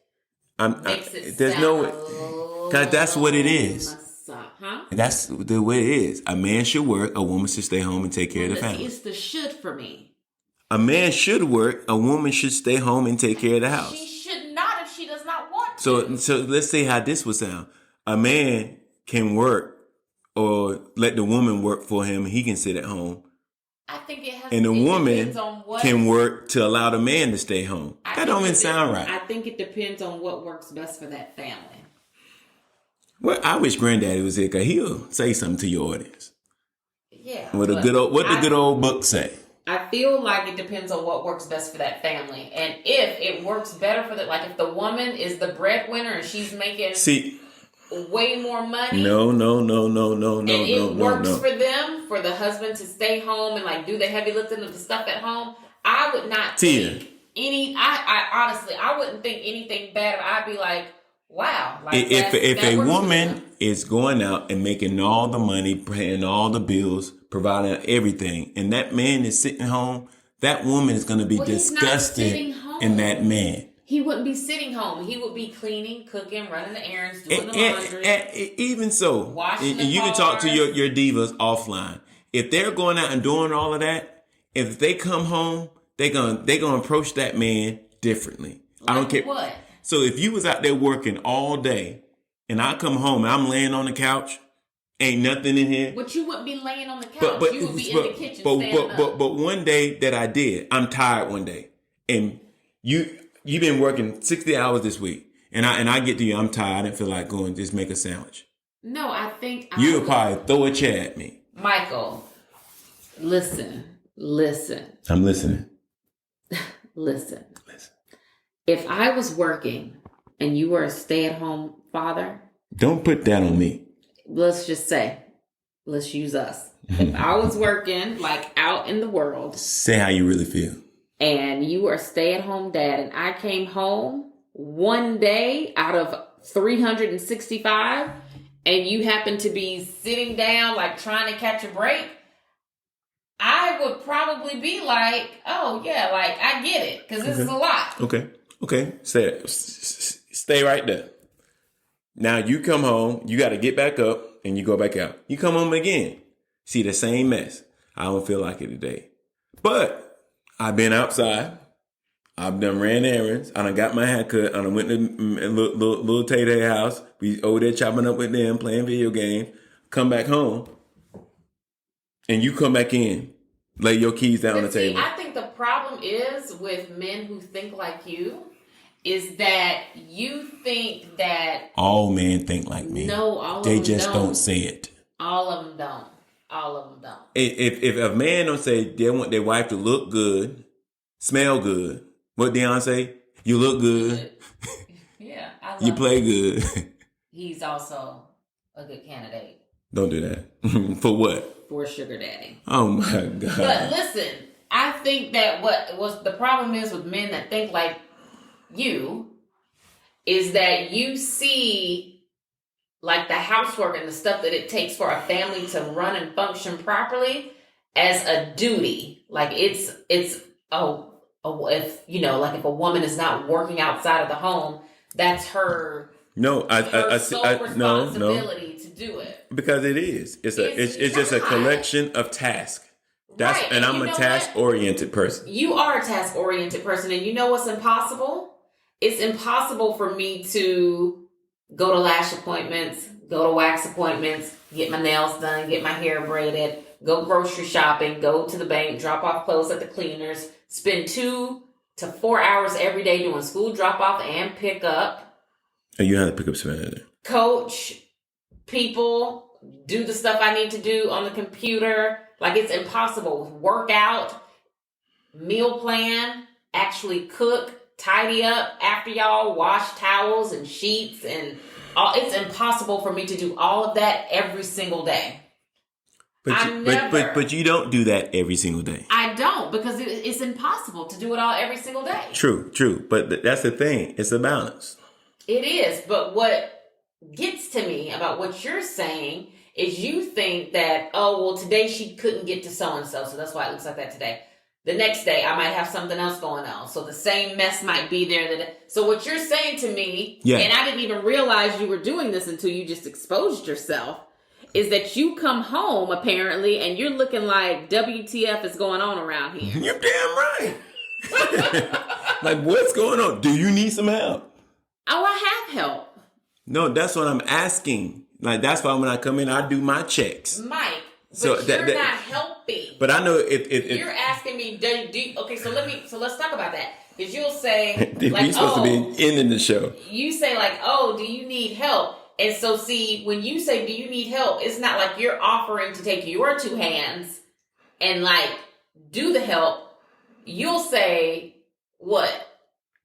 makes it there's sound no, because that's what it is. Huh? That's the way it is. A man should work. A woman should stay home and take care of the family. It's the should for me. A man should work. A woman should stay home and take care of the house. She should not if she does not want to. So let's say how this would sound. A man can work or let the woman work for him. He can sit at home. I think it has. And the woman can work to allow the man to stay home. That don't even sound right. I think it depends on what works best for that family. Well, I wish Granddaddy was here because he'll say something to your audience. Yeah. What the good old book say? I feel like it depends on what works best for that family, and if it works better for like if the woman is the breadwinner and she's making way more money. No. And it works for them, for the husband to stay home and like do the heavy lifting of the stuff at home. I would not think I honestly, I wouldn't think anything bad. I'd be like, wow. Like if a woman is going out and making all the money, paying all the bills, providing everything, and that man is sitting home, that woman is going to be disgusted in that man. He wouldn't be sitting home. He would be cleaning, cooking, running the errands, doing the laundry. Even so, washing and you can talk to your divas offline. If they're going out and doing all of that, if they come home, they're gonna approach that man differently. I don't care what. So if you was out there working all day, and I come home and I'm laying on the couch, ain't nothing in here. But you wouldn't be laying on the couch. You would be in the kitchen standing up. But one day that I did, I'm tired one day, and you've been working 60 hours this week, and I get to you, I'm tired. I didn't feel like going. Just make a sandwich. No, I think you'll probably throw a chair at me. Michael, listen. I'm listening. Listen. If I was working and you were a stay-at-home father, don't put that on me. Let's just say, let's use us. If I was working like out in the world, say how you really feel. And you were a stay-at-home dad, and I came home one day out of 365, and you happen to be sitting down, like trying to catch a break, I would probably be like, oh, yeah, like, I get it, because this is a lot. Okay. Stay right there. Now, you come home, you got to get back up, and you go back out. You come home again. See the same mess. I don't feel like it today. But I've been outside. I've done ran errands. I done got my hair cut. I done went to little Tay-Tay house. We over there chopping up with them, playing video games. Come back home. And you come back in. Lay your keys down on the table. I think the problem is with men who think like you is that you think that... all men think like me. No, all of them don't. They just don't say it. All of them don't. All of them don't. If a man don't say they want their wife to look good, smell good, what Deion say? You look good. Yeah, I love you play good. He's also a good candidate. Don't do that. For what? For a sugar daddy. Oh my God. But listen, I think that what was the problem is with men that think like you is that you see like the housework and the stuff that it takes for a family to run and function properly as a duty. Like it's if if a woman is not working outside of the home, that's her responsibility to do it. Because it is. It's just a collection of tasks. Right. And I'm a task-oriented person. You are a task-oriented person, and you know what's impossible? It's impossible for me to go to lash appointments, go to wax appointments, get my nails done, get my hair braided, go grocery shopping, go to the bank, drop off clothes at the cleaners, spend 2 to 4 hours every day doing school drop off and pick up. And you have to pick up some coach people, do the stuff I need to do on the computer. Like, it's impossible. Work out, meal plan, actually cook, tidy up after y'all, wash towels and sheets and all. It's impossible for me to do all of that every single day. But you don't do that every single day. I don't, because it's impossible to do it all every single day. True. But that's the thing. It's a balance. It is. But what gets to me about what you're saying is you think that, oh, well, today she couldn't get to so-and-so, so that's why it looks like that today. The next day, I might have something else going on. So the same mess might be there. So what you're saying to me, and I didn't even realize you were doing this until you just exposed yourself, is that you come home, apparently, and you're looking like WTF is going on around here. You're damn right. Like, what's going on? Do you need some help? Oh, I have help. No, that's what I'm asking. Like, that's why when I come in, I do my checks. Mike, but so you're not helping. But I know if you're asking me, okay, so let's talk about that. Because you'll say, we're supposed to be ending the show. You say, like, oh, do you need help? And so, see, when you say, do you need help, it's not like you're offering to take your 2 hands and, like, do the help. You'll say, what?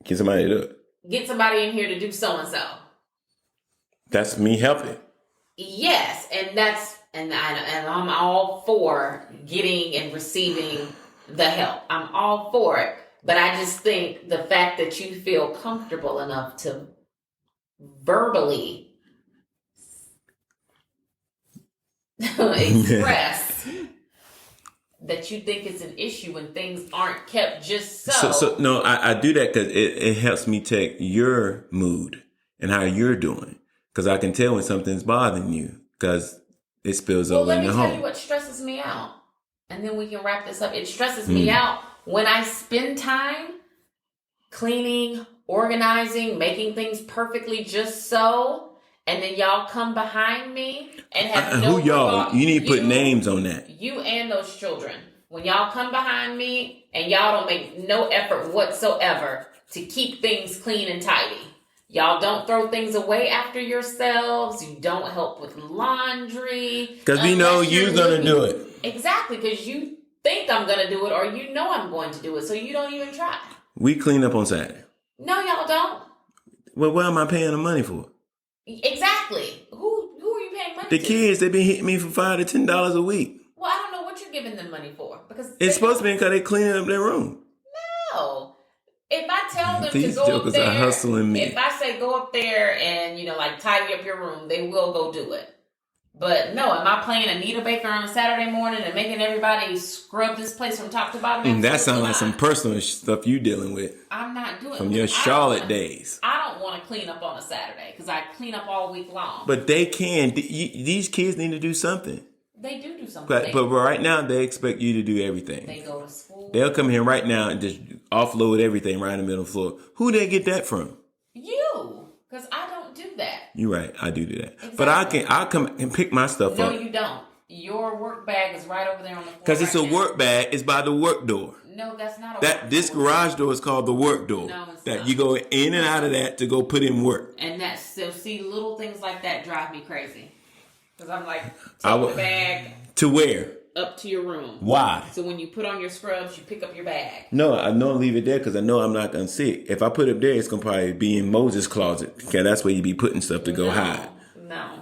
Get somebody to do it. Get somebody in here to do so-and-so. That's me helping. Yes, and I'm all for getting and receiving the help. I'm all for it. But I just think the fact that you feel comfortable enough to verbally express that you think it's an issue when things aren't kept just so. So no, I do that because it helps me take your mood and how you're doing. Because I can tell when something's bothering you because it spills over in the home. Let me tell you what stresses me out. And then we can wrap this up. It stresses me out when I spend time cleaning, organizing, making things perfectly just so, and then y'all come behind me and have no who y'all? You need to put names on that. You and those children. When y'all come behind me and y'all don't make no effort whatsoever to keep things clean and tidy. Y'all don't throw things away after yourselves. You don't help with laundry. Because we know you're going to do it. Exactly, because you think I'm going to do it or you know I'm going to do it, so you don't even try. We clean up on Saturday. No, y'all don't. Well, what am I paying the money for? Exactly. Who are you paying money to? The kids, they've been hitting me for $5 to $10 a week. Well, I don't know what you're giving them money for. Because it's supposed to be because they're cleaning up their room. No. If I tell them These to go jokers up there, are hustling me. If I say go up there and, like tidy up your room, they will go do it. But no, am I playing Anita Baker on a Saturday morning and making everybody scrub this place from top to bottom? That sounds like some personal stuff you dealing with. I'm not doing it. From your Charlotte days. I don't want to clean up on a Saturday because I clean up all week long. But they can. These kids need to do something. They do something. But right now, they expect you to do everything. They go to school. They'll come here right now and just offload everything right in the middle of the floor. Who they get that from? You. Because I don't do that. You're right. I do that. Exactly. But I'll come and pick my stuff up. No, you don't. Your work bag is right over there on the floor. Because it's a work bag. It's by the work door. No, that's not a work door. This garage door is called the work door. No, it's that not. You go in and out of that to go put in work. And see, little things like that drive me crazy. Because I'm like, take the bag. To where? Up to your room. Why? So when you put on your scrubs, you pick up your bag. No, I don't leave it there because I know I'm not going to see it. If I put it there, it's going to probably be in Moses' closet. Okay, that's where you be putting stuff to go hide. No.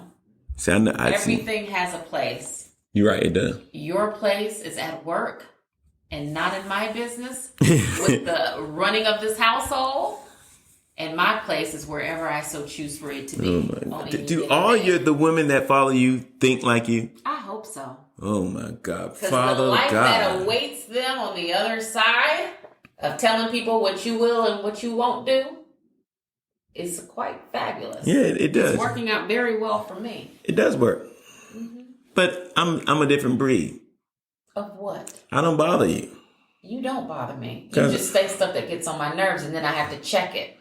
See, Everything has a place. You're right, it does. Your place is at work and not in my business with the running of this household. And my place is wherever I so choose for it to be. Oh my God. Do all the women that follow you think like you? I hope so. Oh my God. Because Father the life God. that awaits them on the other side of telling people what you will and what you won't do is quite fabulous. Yeah, it does. It's working out very well for me. It does work. Mm-hmm. But I'm a different breed. Of what? I don't bother you. You don't bother me. You just say stuff that gets on my nerves and then I have to check it.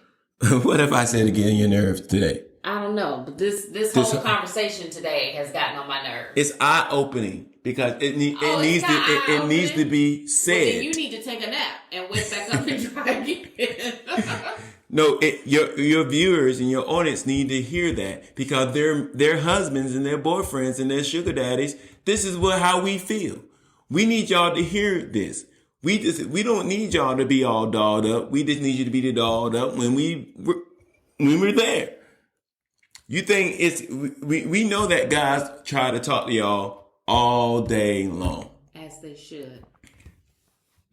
What if I said to get on your nerves today? I don't know, but this whole conversation today has gotten on my nerves. It's eye opening because it needs to be said. Well, then you need to take a nap and wake back up and try again. No, your viewers and your audience need to hear that because their husbands and their boyfriends and their sugar daddies. This is how we feel. We need y'all to hear this. We don't need y'all to be all dolled up. We just need you to be dolled up when we're there. You think we know that guys try to talk to y'all all day long. As they should.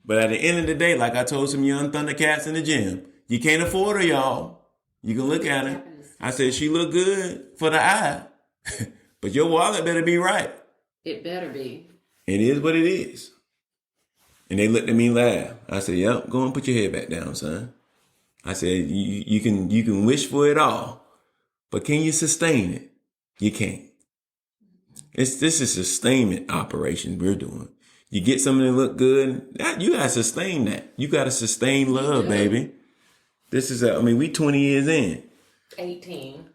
But at the end of the day, like I told some young Thundercats in the gym, you can't afford her, y'all. You can look at her. I said, she look good for the eye. But your wallet better be right. It better be. It is what it is. And they looked at me and laughed. I said, yep, go and put your head back down, son. I said, you can wish for it all. But can you sustain it? You can't. This is a sustainment operation we're doing. You get something that look good, you gotta sustain that. You gotta sustain love, baby. This is we 20 years in. 18.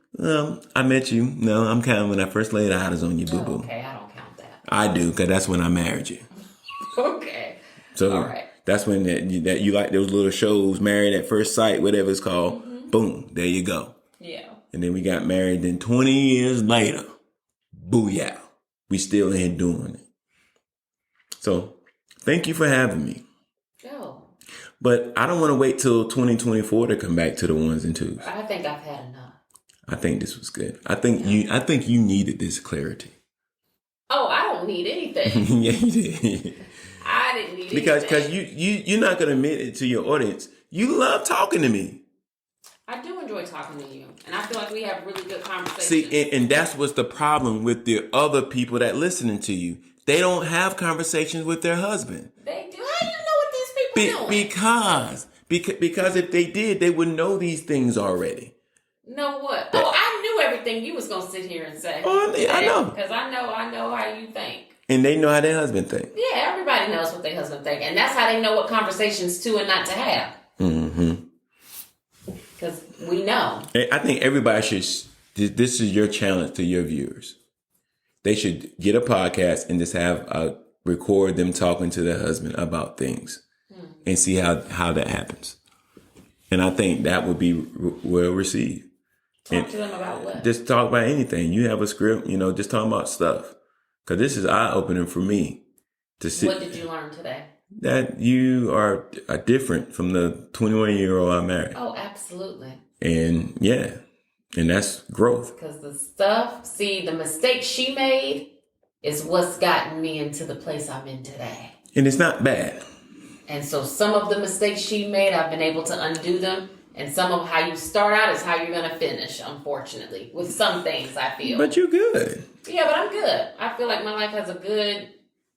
I met you. No, I'm counting when I first laid eyes on you, boo-boo. Okay, I don't count that. I do, because that's when I married you. Okay. So all right. That's when that you like those little shows, Married at First Sight, whatever it's called. Mm-hmm. Boom, there you go. Yeah. And then we got married. Then 20 years later, booyah, we still in here doing it. So thank you for having me. Oh. But I don't want to wait till 2024 to come back to the ones and twos. I think I've had enough. I think this was good. I think you needed this clarity. Oh, I don't need anything. Yeah, you did. I didn't need because anything. you're not going to admit it to your audience. You love talking to me. I do enjoy talking to you. And I feel like we have really good conversations. See, and that's what's the problem with the other people that listening to you. They don't have conversations with their husband. They do. How do you know what these people doing? Because if they did, they would know these things already. Know what? I knew everything you was going to sit here and say. Oh, I know. Because I know how you think. And they know how their husband think. Yeah, everybody knows what their husband think. And that's how they know what conversations to and not to have. Mm-hmm. Because we know. I think everybody should, this is your challenge to your viewers. They should get a podcast and just record them talking to their husband about things and see how that happens. And I think that would be well received. Talk to them about what? Just talk about anything. You have a script, just talk about stuff. Because this is eye-opening for me to see. What did you learn today? That you are different from the 21-year-old I married. Oh, absolutely. And yeah, and that's growth. Because the mistake she made is what's gotten me into the place I'm in today. And it's not bad. And so some of the mistakes she made, I've been able to undo them. And some of how you start out is how you're going to finish, unfortunately. With some things, I feel. But you're good. Yeah, but I'm good. I feel like my life has a good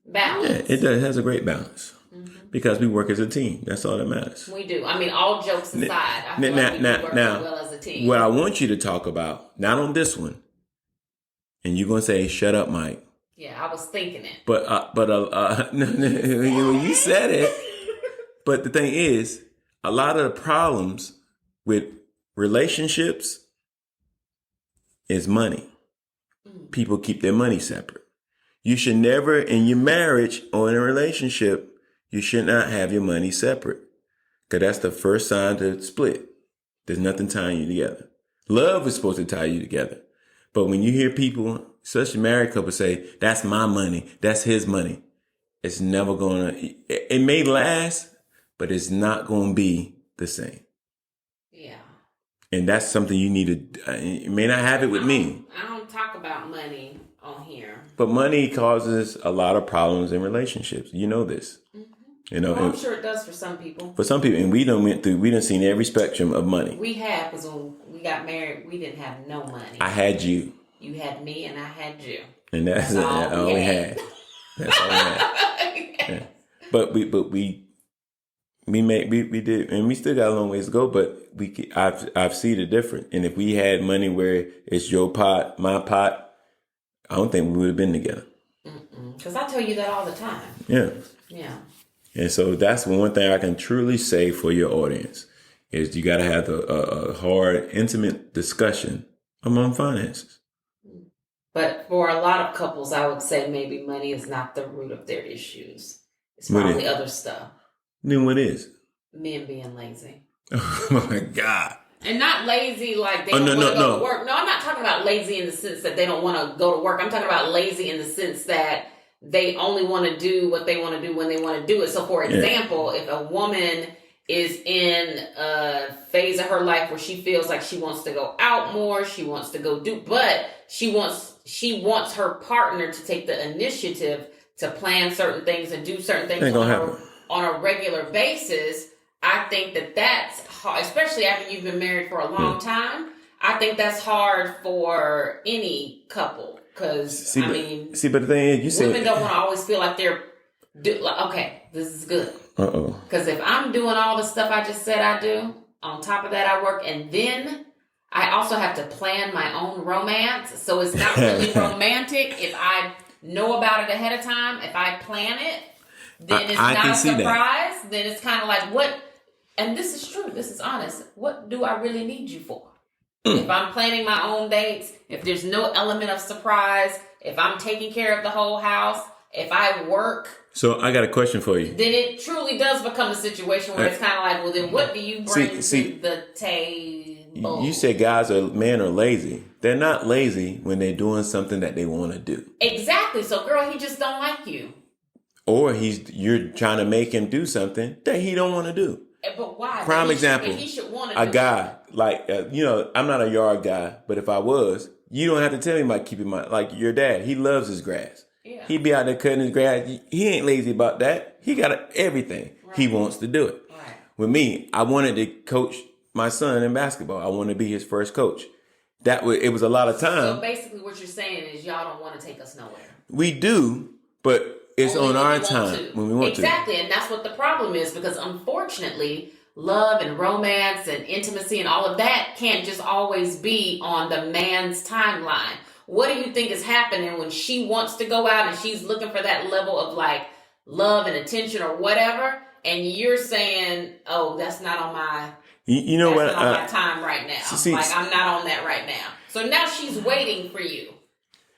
balance. Yeah, it does. It has a great balance. Mm-hmm. Because we work as a team. That's all that matters. We do. I mean, all jokes aside, I feel like we work well as a team. What I want you to talk about, not on this one, and you're going to say, shut up, Mike. Yeah, I was thinking it. But you said it. But the thing is, a lot of the problems with relationships is money. People keep their money separate. You should never, in your marriage or in a relationship, you should not have your money separate. Because that's the first sign to split. There's nothing tying you together. Love is supposed to tie you together. But when you hear people, especially married couples, say, that's my money, that's his money, it's never going to, it may last, but it's not going to be the same. Yeah. And that's something you need to, you may not have it with me. I don't talk about money on here. But money causes a lot of problems in relationships. You know this. Mm-hmm. Well, I'm sure it does for some people. For some people, and we done seen every spectrum of money. We have, because when we got married, we didn't have no money. I had you. You had me and I had you. And that's all we had. That's all we had. Yeah. But we did, and we still got a long ways to go. But I've seen it different. And if we had money where it's your pot, my pot, I don't think we would have been together. Because I tell you that all the time. Yeah. Yeah. And so that's one thing I can truly say for your audience is you got to have a hard, intimate discussion I'm on finances. But for a lot of couples, I would say maybe money is not the root of their issues. It's What probably is? other stuff. Then what is? Men being lazy. Oh my God. And not lazy like they don't want to go to work. No, I'm not talking about lazy in the sense that they don't want to go to work. I'm talking about lazy in the sense that they only want to do what they want to do when they want to do it. So, for example, if a woman is in a phase of her life where she feels like she wants to go out more, she wants to go do, but she wants her partner to take the initiative to plan certain things and do certain things on a regular basis. I think that's hard, especially after you've been married for a long time. I think that's hard for any couple because, but the thing is, women don't want to always feel like they're, okay, this is good. Because if I'm doing all the stuff I just said I do, on top of that I work, and then I also have to plan my own romance. So it's not really romantic if I know about it ahead of time. If I plan it, then it's not a surprise. Then it's kind of like, what? And this is true. This is honest. What do I really need you for? If I'm planning my own dates, if there's no element of surprise, if I'm taking care of the whole house, if I work. So I got a question for you. Then it truly does become a situation where it's kind of like, well, then what do you bring to the table? You said men are lazy. They're not lazy when they're doing something that they want to do. Exactly. So, girl, he just don't like you. Or you're trying to make him do something that he don't want to do. But why? Prime example, he should want to a guy, like, I'm not a yard guy, but if I was, you don't have to tell me about keeping like your dad, he loves his grass. Yeah. He be out there cutting his grass. He ain't lazy about that. He got everything. Right. He wants to do it. Right. With me, I wanted to coach my son in basketball. I wanted to be his first coach. It was a lot of time. So basically what you're saying is y'all don't want to take us nowhere. We do, but it's only on our time when we want to. Exactly, and that's what the problem is, because unfortunately, love and romance and intimacy and all of that can't just always be on the man's timeline. What do you think is happening when she wants to go out and she's looking for that level of like love and attention or whatever, and you're saying, "Oh, that's not on my, on my time right now. I'm not on that right now." So now she's waiting for you,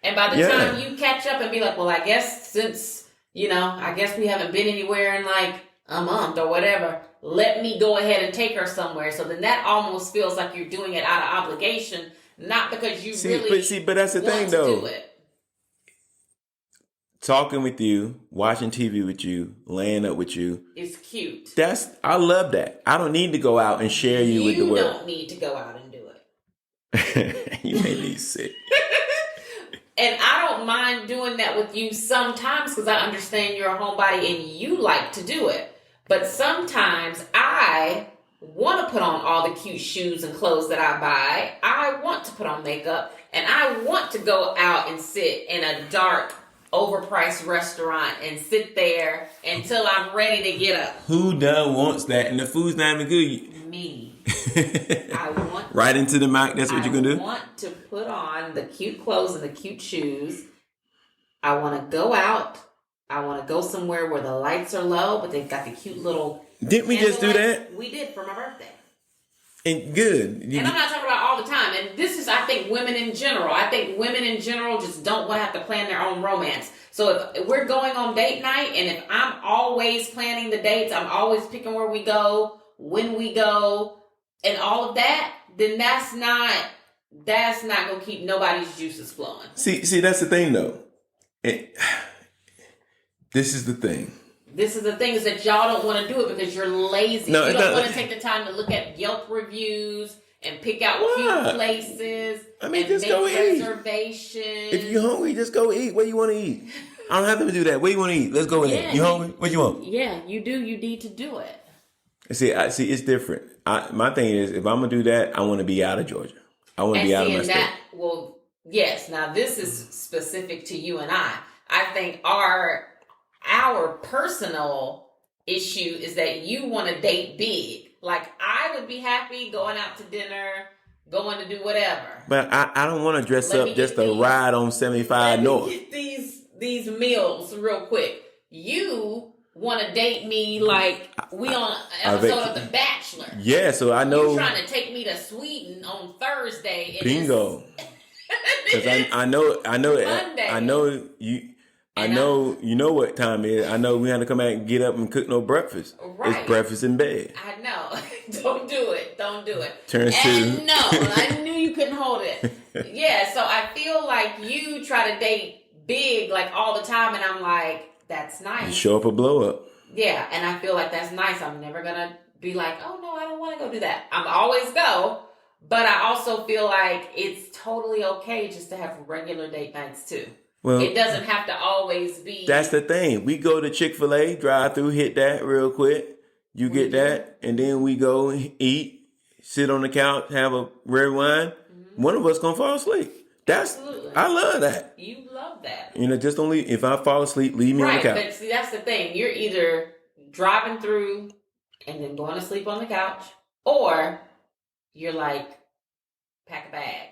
and by the time you catch up and be like, "Well, I guess since." I guess we haven't been anywhere in like a month or whatever. Let me go ahead and take her somewhere. So then that almost feels like you're doing it out of obligation, not because you but that's the thing though. Do it. Talking with you, watching TV with you, laying up with you. It's cute. I love that. I don't need to go out and share you with the world. You don't need to go out and do it. You made me sick. And I don't mind doing that with you sometimes because I understand you're a homebody and you like to do it. But sometimes I want to put on all the cute shoes and clothes that I buy. I want to put on makeup and I want to go out and sit in a dark, overpriced restaurant and sit there until I'm ready to get up. Who wants that? And the food's not even good. Me. I want right into the mic. That's what you're gonna do. I want to put on the cute clothes and the cute shoes. I want to go out. I want to go somewhere where the lights are low, but they've got the cute little. Didn't we just do that? We did for my birthday. And good. And I'm not talking about all the time. And this is, I think, women in general. I think women in general just don't want to have to plan their own romance. So if we're going on date night, and if I'm always planning the dates, I'm always picking where we go, when we go, and all of that, then that's not going to keep nobody's juices flowing. See, that's the thing, though. This is the thing. This is the thing, is that y'all don't want to do it because you're lazy. No, you don't want to take the time to look at Yelp reviews and pick out cute places. I mean, just go eat. Reservations. If you're hungry, just go eat. What do you want to eat? I don't have to do that. What do you want to eat? Let's go in. You hungry? What do you want? Yeah, you do. You need to do it. See, it's different. My thing is, if I'm gonna do that, I want to be out of Georgia. I want to be out of my state. Well, yes. Now this is specific to you and I. I think our personal issue is that you want to date big. Like, I would be happy going out to dinner, going to do whatever. But I don't want to dress up just to ride on 75 North. Get these meals real quick. You want to date me like we on an episode of The Bachelor. Yeah, so I know. You're trying to take me eat a sweetin on Thursday. And Bingo. Because I know you know what time it is. I know we had to come back and get up and cook no breakfast. Right. It's breakfast in bed. I know. Don't do it. No, I knew you couldn't hold it. Yeah, so I feel like you try to date big like all the time, and I'm like, that's nice. You show up a blow up. Yeah, and I feel like that's nice. I'm never gonna be like, oh no, I don't want to go do that. I'm always go. But I also feel like it's totally okay just to have regular date nights too. Well, it doesn't have to always be. That's the thing. We go to Chick-fil-A, drive through, hit that real quick. You get that, and then we go eat, sit on the couch, have a red wine. Mm-hmm. One of us gonna fall asleep. Absolutely. I love that. You love that. Just don't leave. If I fall asleep, leave me on the couch. But see, that's the thing. You're either driving through and then going to sleep on the couch, or you're like, pack a bag.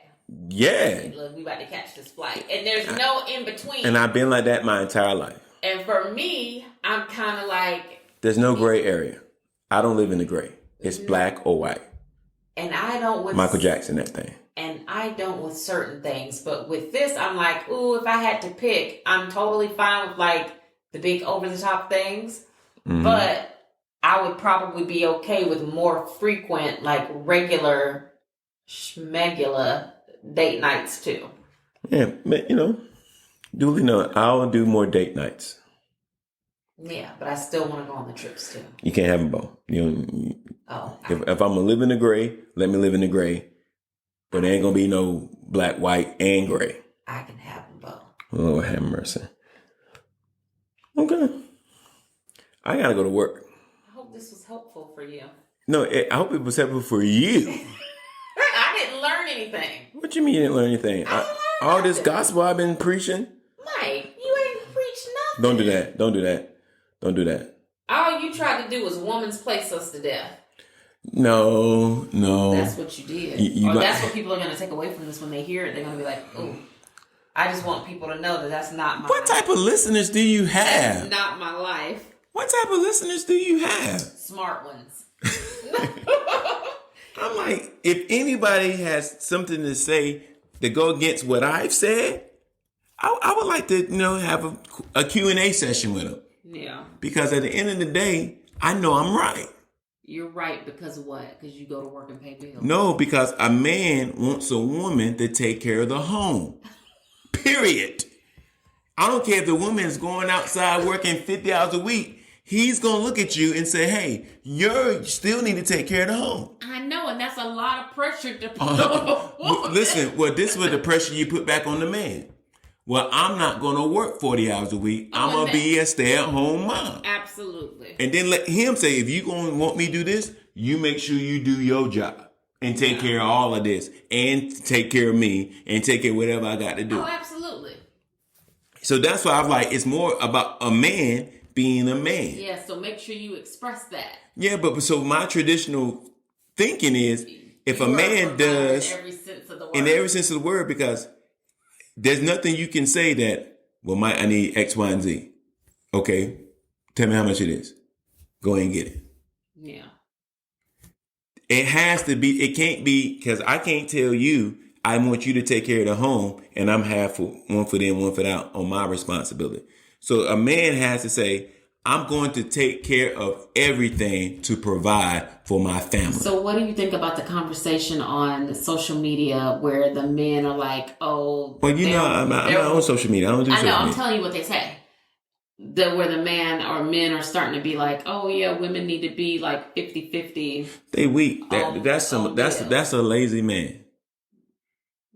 Yeah. Look, we about to catch this flight. And there's no in between. And I've been like that my entire life. And for me, I'm kind of like... There's no gray area. I don't live in the gray. It's black or white. And I don't with... Michael Jackson, that thing. And I don't with certain things. But with this, I'm like, ooh, if I had to pick, I'm totally fine with like the big over-the-top things. Mm-hmm. But I would probably be okay with more frequent, like regular, schmegula date nights too. Yeah, but duly noted, I'll do more date nights. Yeah, but I still want to go on the trips too. You can't have them both. If I'm gonna live in the gray, let me live in the gray. But there ain't gonna be no black, white, and gray. I can have them both. Lord have mercy. Okay, I gotta go to work. I hope this was helpful for you. No, I hope it was helpful for you. I didn't learn anything. What you mean you didn't learn anything? All this gospel I've been preaching. Mike, you ain't preached nothing. Don't do that. All you tried to do was woman's place us to death. No. That's what you did. That's what people are going to take away from this when they hear it. They're going to be like, ooh. I just want people to know that that's not my What type of listeners do you have? That's not my life. What type of listeners do you have? Smart ones. I'm like, if anybody has something to say to go against what I've said, I would like to, have a Q&A session with them. Yeah. Because at the end of the day, I know I'm right. You're right because of what? Because you go to work and pay bills? No, because a man wants a woman to take care of the home. Period. I don't care if the woman is going outside working 50 hours a week. He's going to look at you and say, hey, you still need to take care of the home. I know, and that's a lot of pressure to put on a woman. Listen, this was the pressure you put back on the man. Well, I'm not going to work 40 hours a week. I'm going to be a stay-at-home mom. Absolutely. And then let him say, if you're going to want me to do this, you make sure you do your job and take care of all of this and take care of me and take care of whatever I got to do. Oh, absolutely. So that's why I'm like, it's more about a man being a man. Yeah, so make sure you express that. Yeah, but so my traditional thinking is if a man does, in every sense of the word. In every sense of the word, because there's nothing you can say that, well, I need X, Y, and Z. Okay, tell me how much it is. Go ahead and get it. Yeah. It has to be, it can't be, because I can't tell you, I want you to take care of the home, and I'm half for one foot in, one foot out on my responsibility. So a man has to say, I'm going to take care of everything to provide for my family. So what do you think about the conversation on social media where the men are like, oh... Well, I'm not on social media. I don't do social media. I know, I'm telling you what they say. Where the man or men are starting to be like, oh yeah, women need to be like 50-50. They weak. That's a lazy man.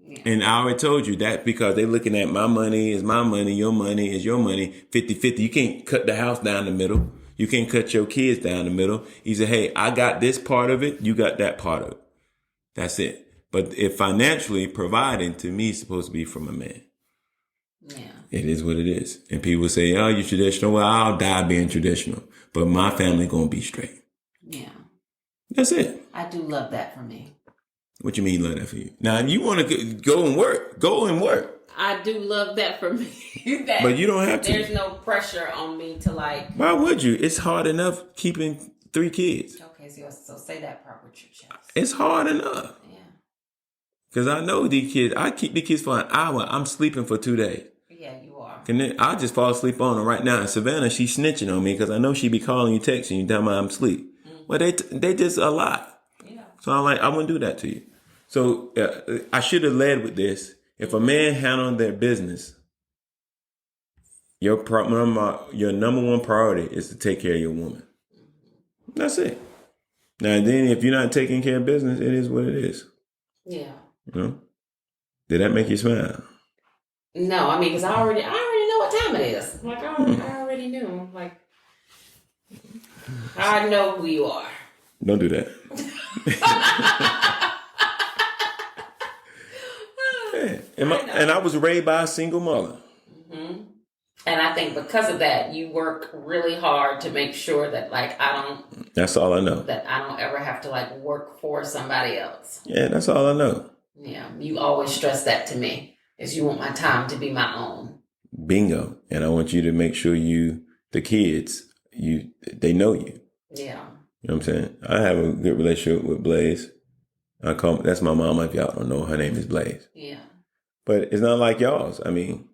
Yeah. And I already told you that because they're looking at my money is my money, your money is your money, 50-50. You can't cut the house down the middle. You can't cut your kids down the middle. He said, hey, I got this part of it. You got that part of it. That's it. But if financially providing to me is supposed to be from a man. Yeah. It is what it is. And people say, oh, you're traditional. Well, I'll die being traditional. But my family going to be straight. Yeah. That's it. I do love that for me. What you mean love that for you? Now, if you want to go and work. I do love that for me. But you don't have to. There's no pressure on me to like. Why would you? It's hard enough keeping 3 kids. Okay. Okay, so say that part with your chest. It's hard enough. Yeah. Because I know these kids, I keep the kids for an hour. I'm sleeping for 2 days. Yeah, you are. And then I just fall asleep on them right now. And Savannah, she's snitching on me because I know she be calling you, texting you, telling me I'm asleep. Mm-hmm. Well, they just a lot. Yeah. So I'm like, I wouldn't do that to you. So I should have led with this. If a man handled their business, your number one priority is to take care of your woman. That's it. Now, then, if you're not taking care of business, it is what it is. Yeah. You know? Did that make you smile? No, I mean, because I already know what time it is. Like, I already knew. Like, I know who you are. Don't do that. Yeah. And I was raised by a single mother. Mm-hmm. And I think because of that, you work really hard to make sure that, like, That's all I know. That I don't ever have to, like, work for somebody else. Yeah, that's all I know. Yeah, you always stress that to me, is you want my time to be my own. Bingo. And I want you to make sure the kids, they know you. Yeah. You know what I'm saying? I have a good relationship with Blaze. That's my mom, if y'all don't know. Her name is Blaze. Yeah. But it's not like y'all's. I mean,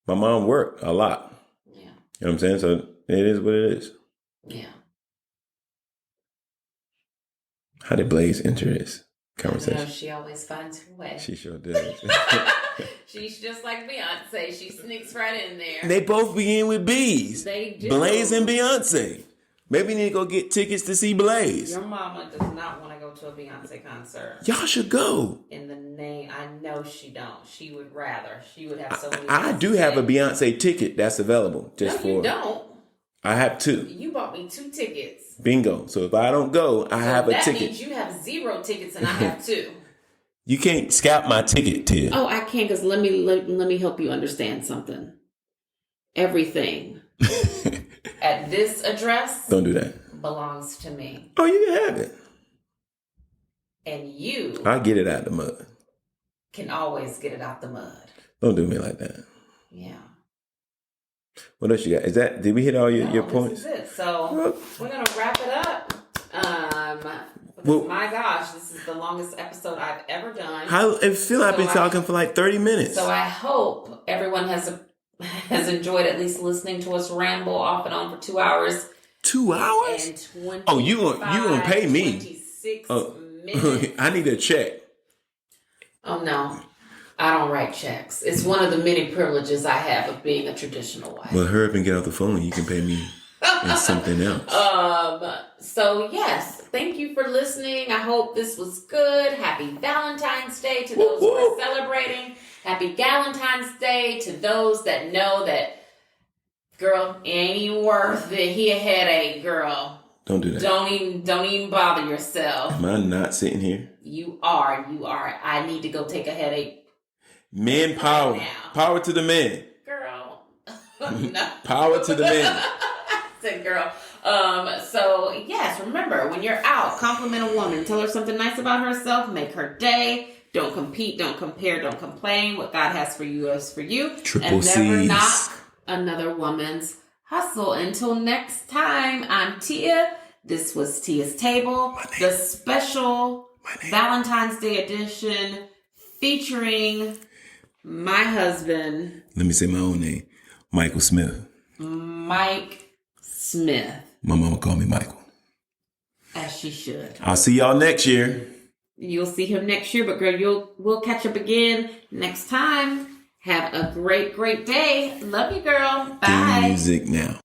my mom worked a lot. Yeah. You know what I'm saying? So it is what it is. Yeah. How did Blaze enter this conversation? You know, she always finds her way. She sure does. She's just like Beyonce. She sneaks right in there. They both begin with B's. They do. Blaze and Beyonce. Maybe we need to go get tickets to see Blaze. Your mama does not want to go to a Beyonce concert. Y'all should go. In the name, I know she don't. She would rather. She would have so many. I do have a Beyonce ticket that's available you don't. I have 2. You bought me 2 tickets. Bingo. So if I don't go, I have a ticket. That means you have 0 tickets and I have 2. You can't scalp my ticket, Tia. Oh, I can't, because let me help you understand something. Everything at this address, don't do that, belongs to me. Oh, you can have it. And you, I get it out the mud. Can always get it out the mud. Don't do me like that. Yeah. What else you got? Did we hit all your points? This is it. So we're gonna wrap it up. My gosh, this is the longest episode I've ever done. I feel like I've been talking for like 30 minutes. So I hope everyone has enjoyed at least listening to us ramble off and on for 2 hours. 2 hours? And 20. Oh, you gonna pay me? 26 minutes. I need a check. Oh no. I don't write checks. It's one of the many privileges I have of being a traditional wife. Well, hurry up and get off the phone. You can pay me in something else. So yes, thank you for listening. I hope this was good. Happy Valentine's Day to those who are celebrating. Happy Galentine's Day to those that know that, girl, it ain't even worth it. He a headache, girl. Don't do that. Don't even bother yourself. Am I not sitting here? You are. I need to go take a headache. Men power. Power to the men. Girl. No. Power to the men. I said girl. So yes, remember, when you're out, compliment a woman. Tell her something nice about herself. Make her day. Don't compete. Don't compare. Don't complain. What God has for you is for you. Triple and never C's. knock another woman's hustle. Until next time, I'm Tia. This was Tia's Table. The special Valentine's Day edition featuring my husband. Let me say my own name. Michael Smith. Mike Smith. My mama called me Michael. As she should. I'll see y'all next year. You'll see him next year, but girl, we'll catch up again next time. Have a great, great day. Love you, girl. Bye. Music now.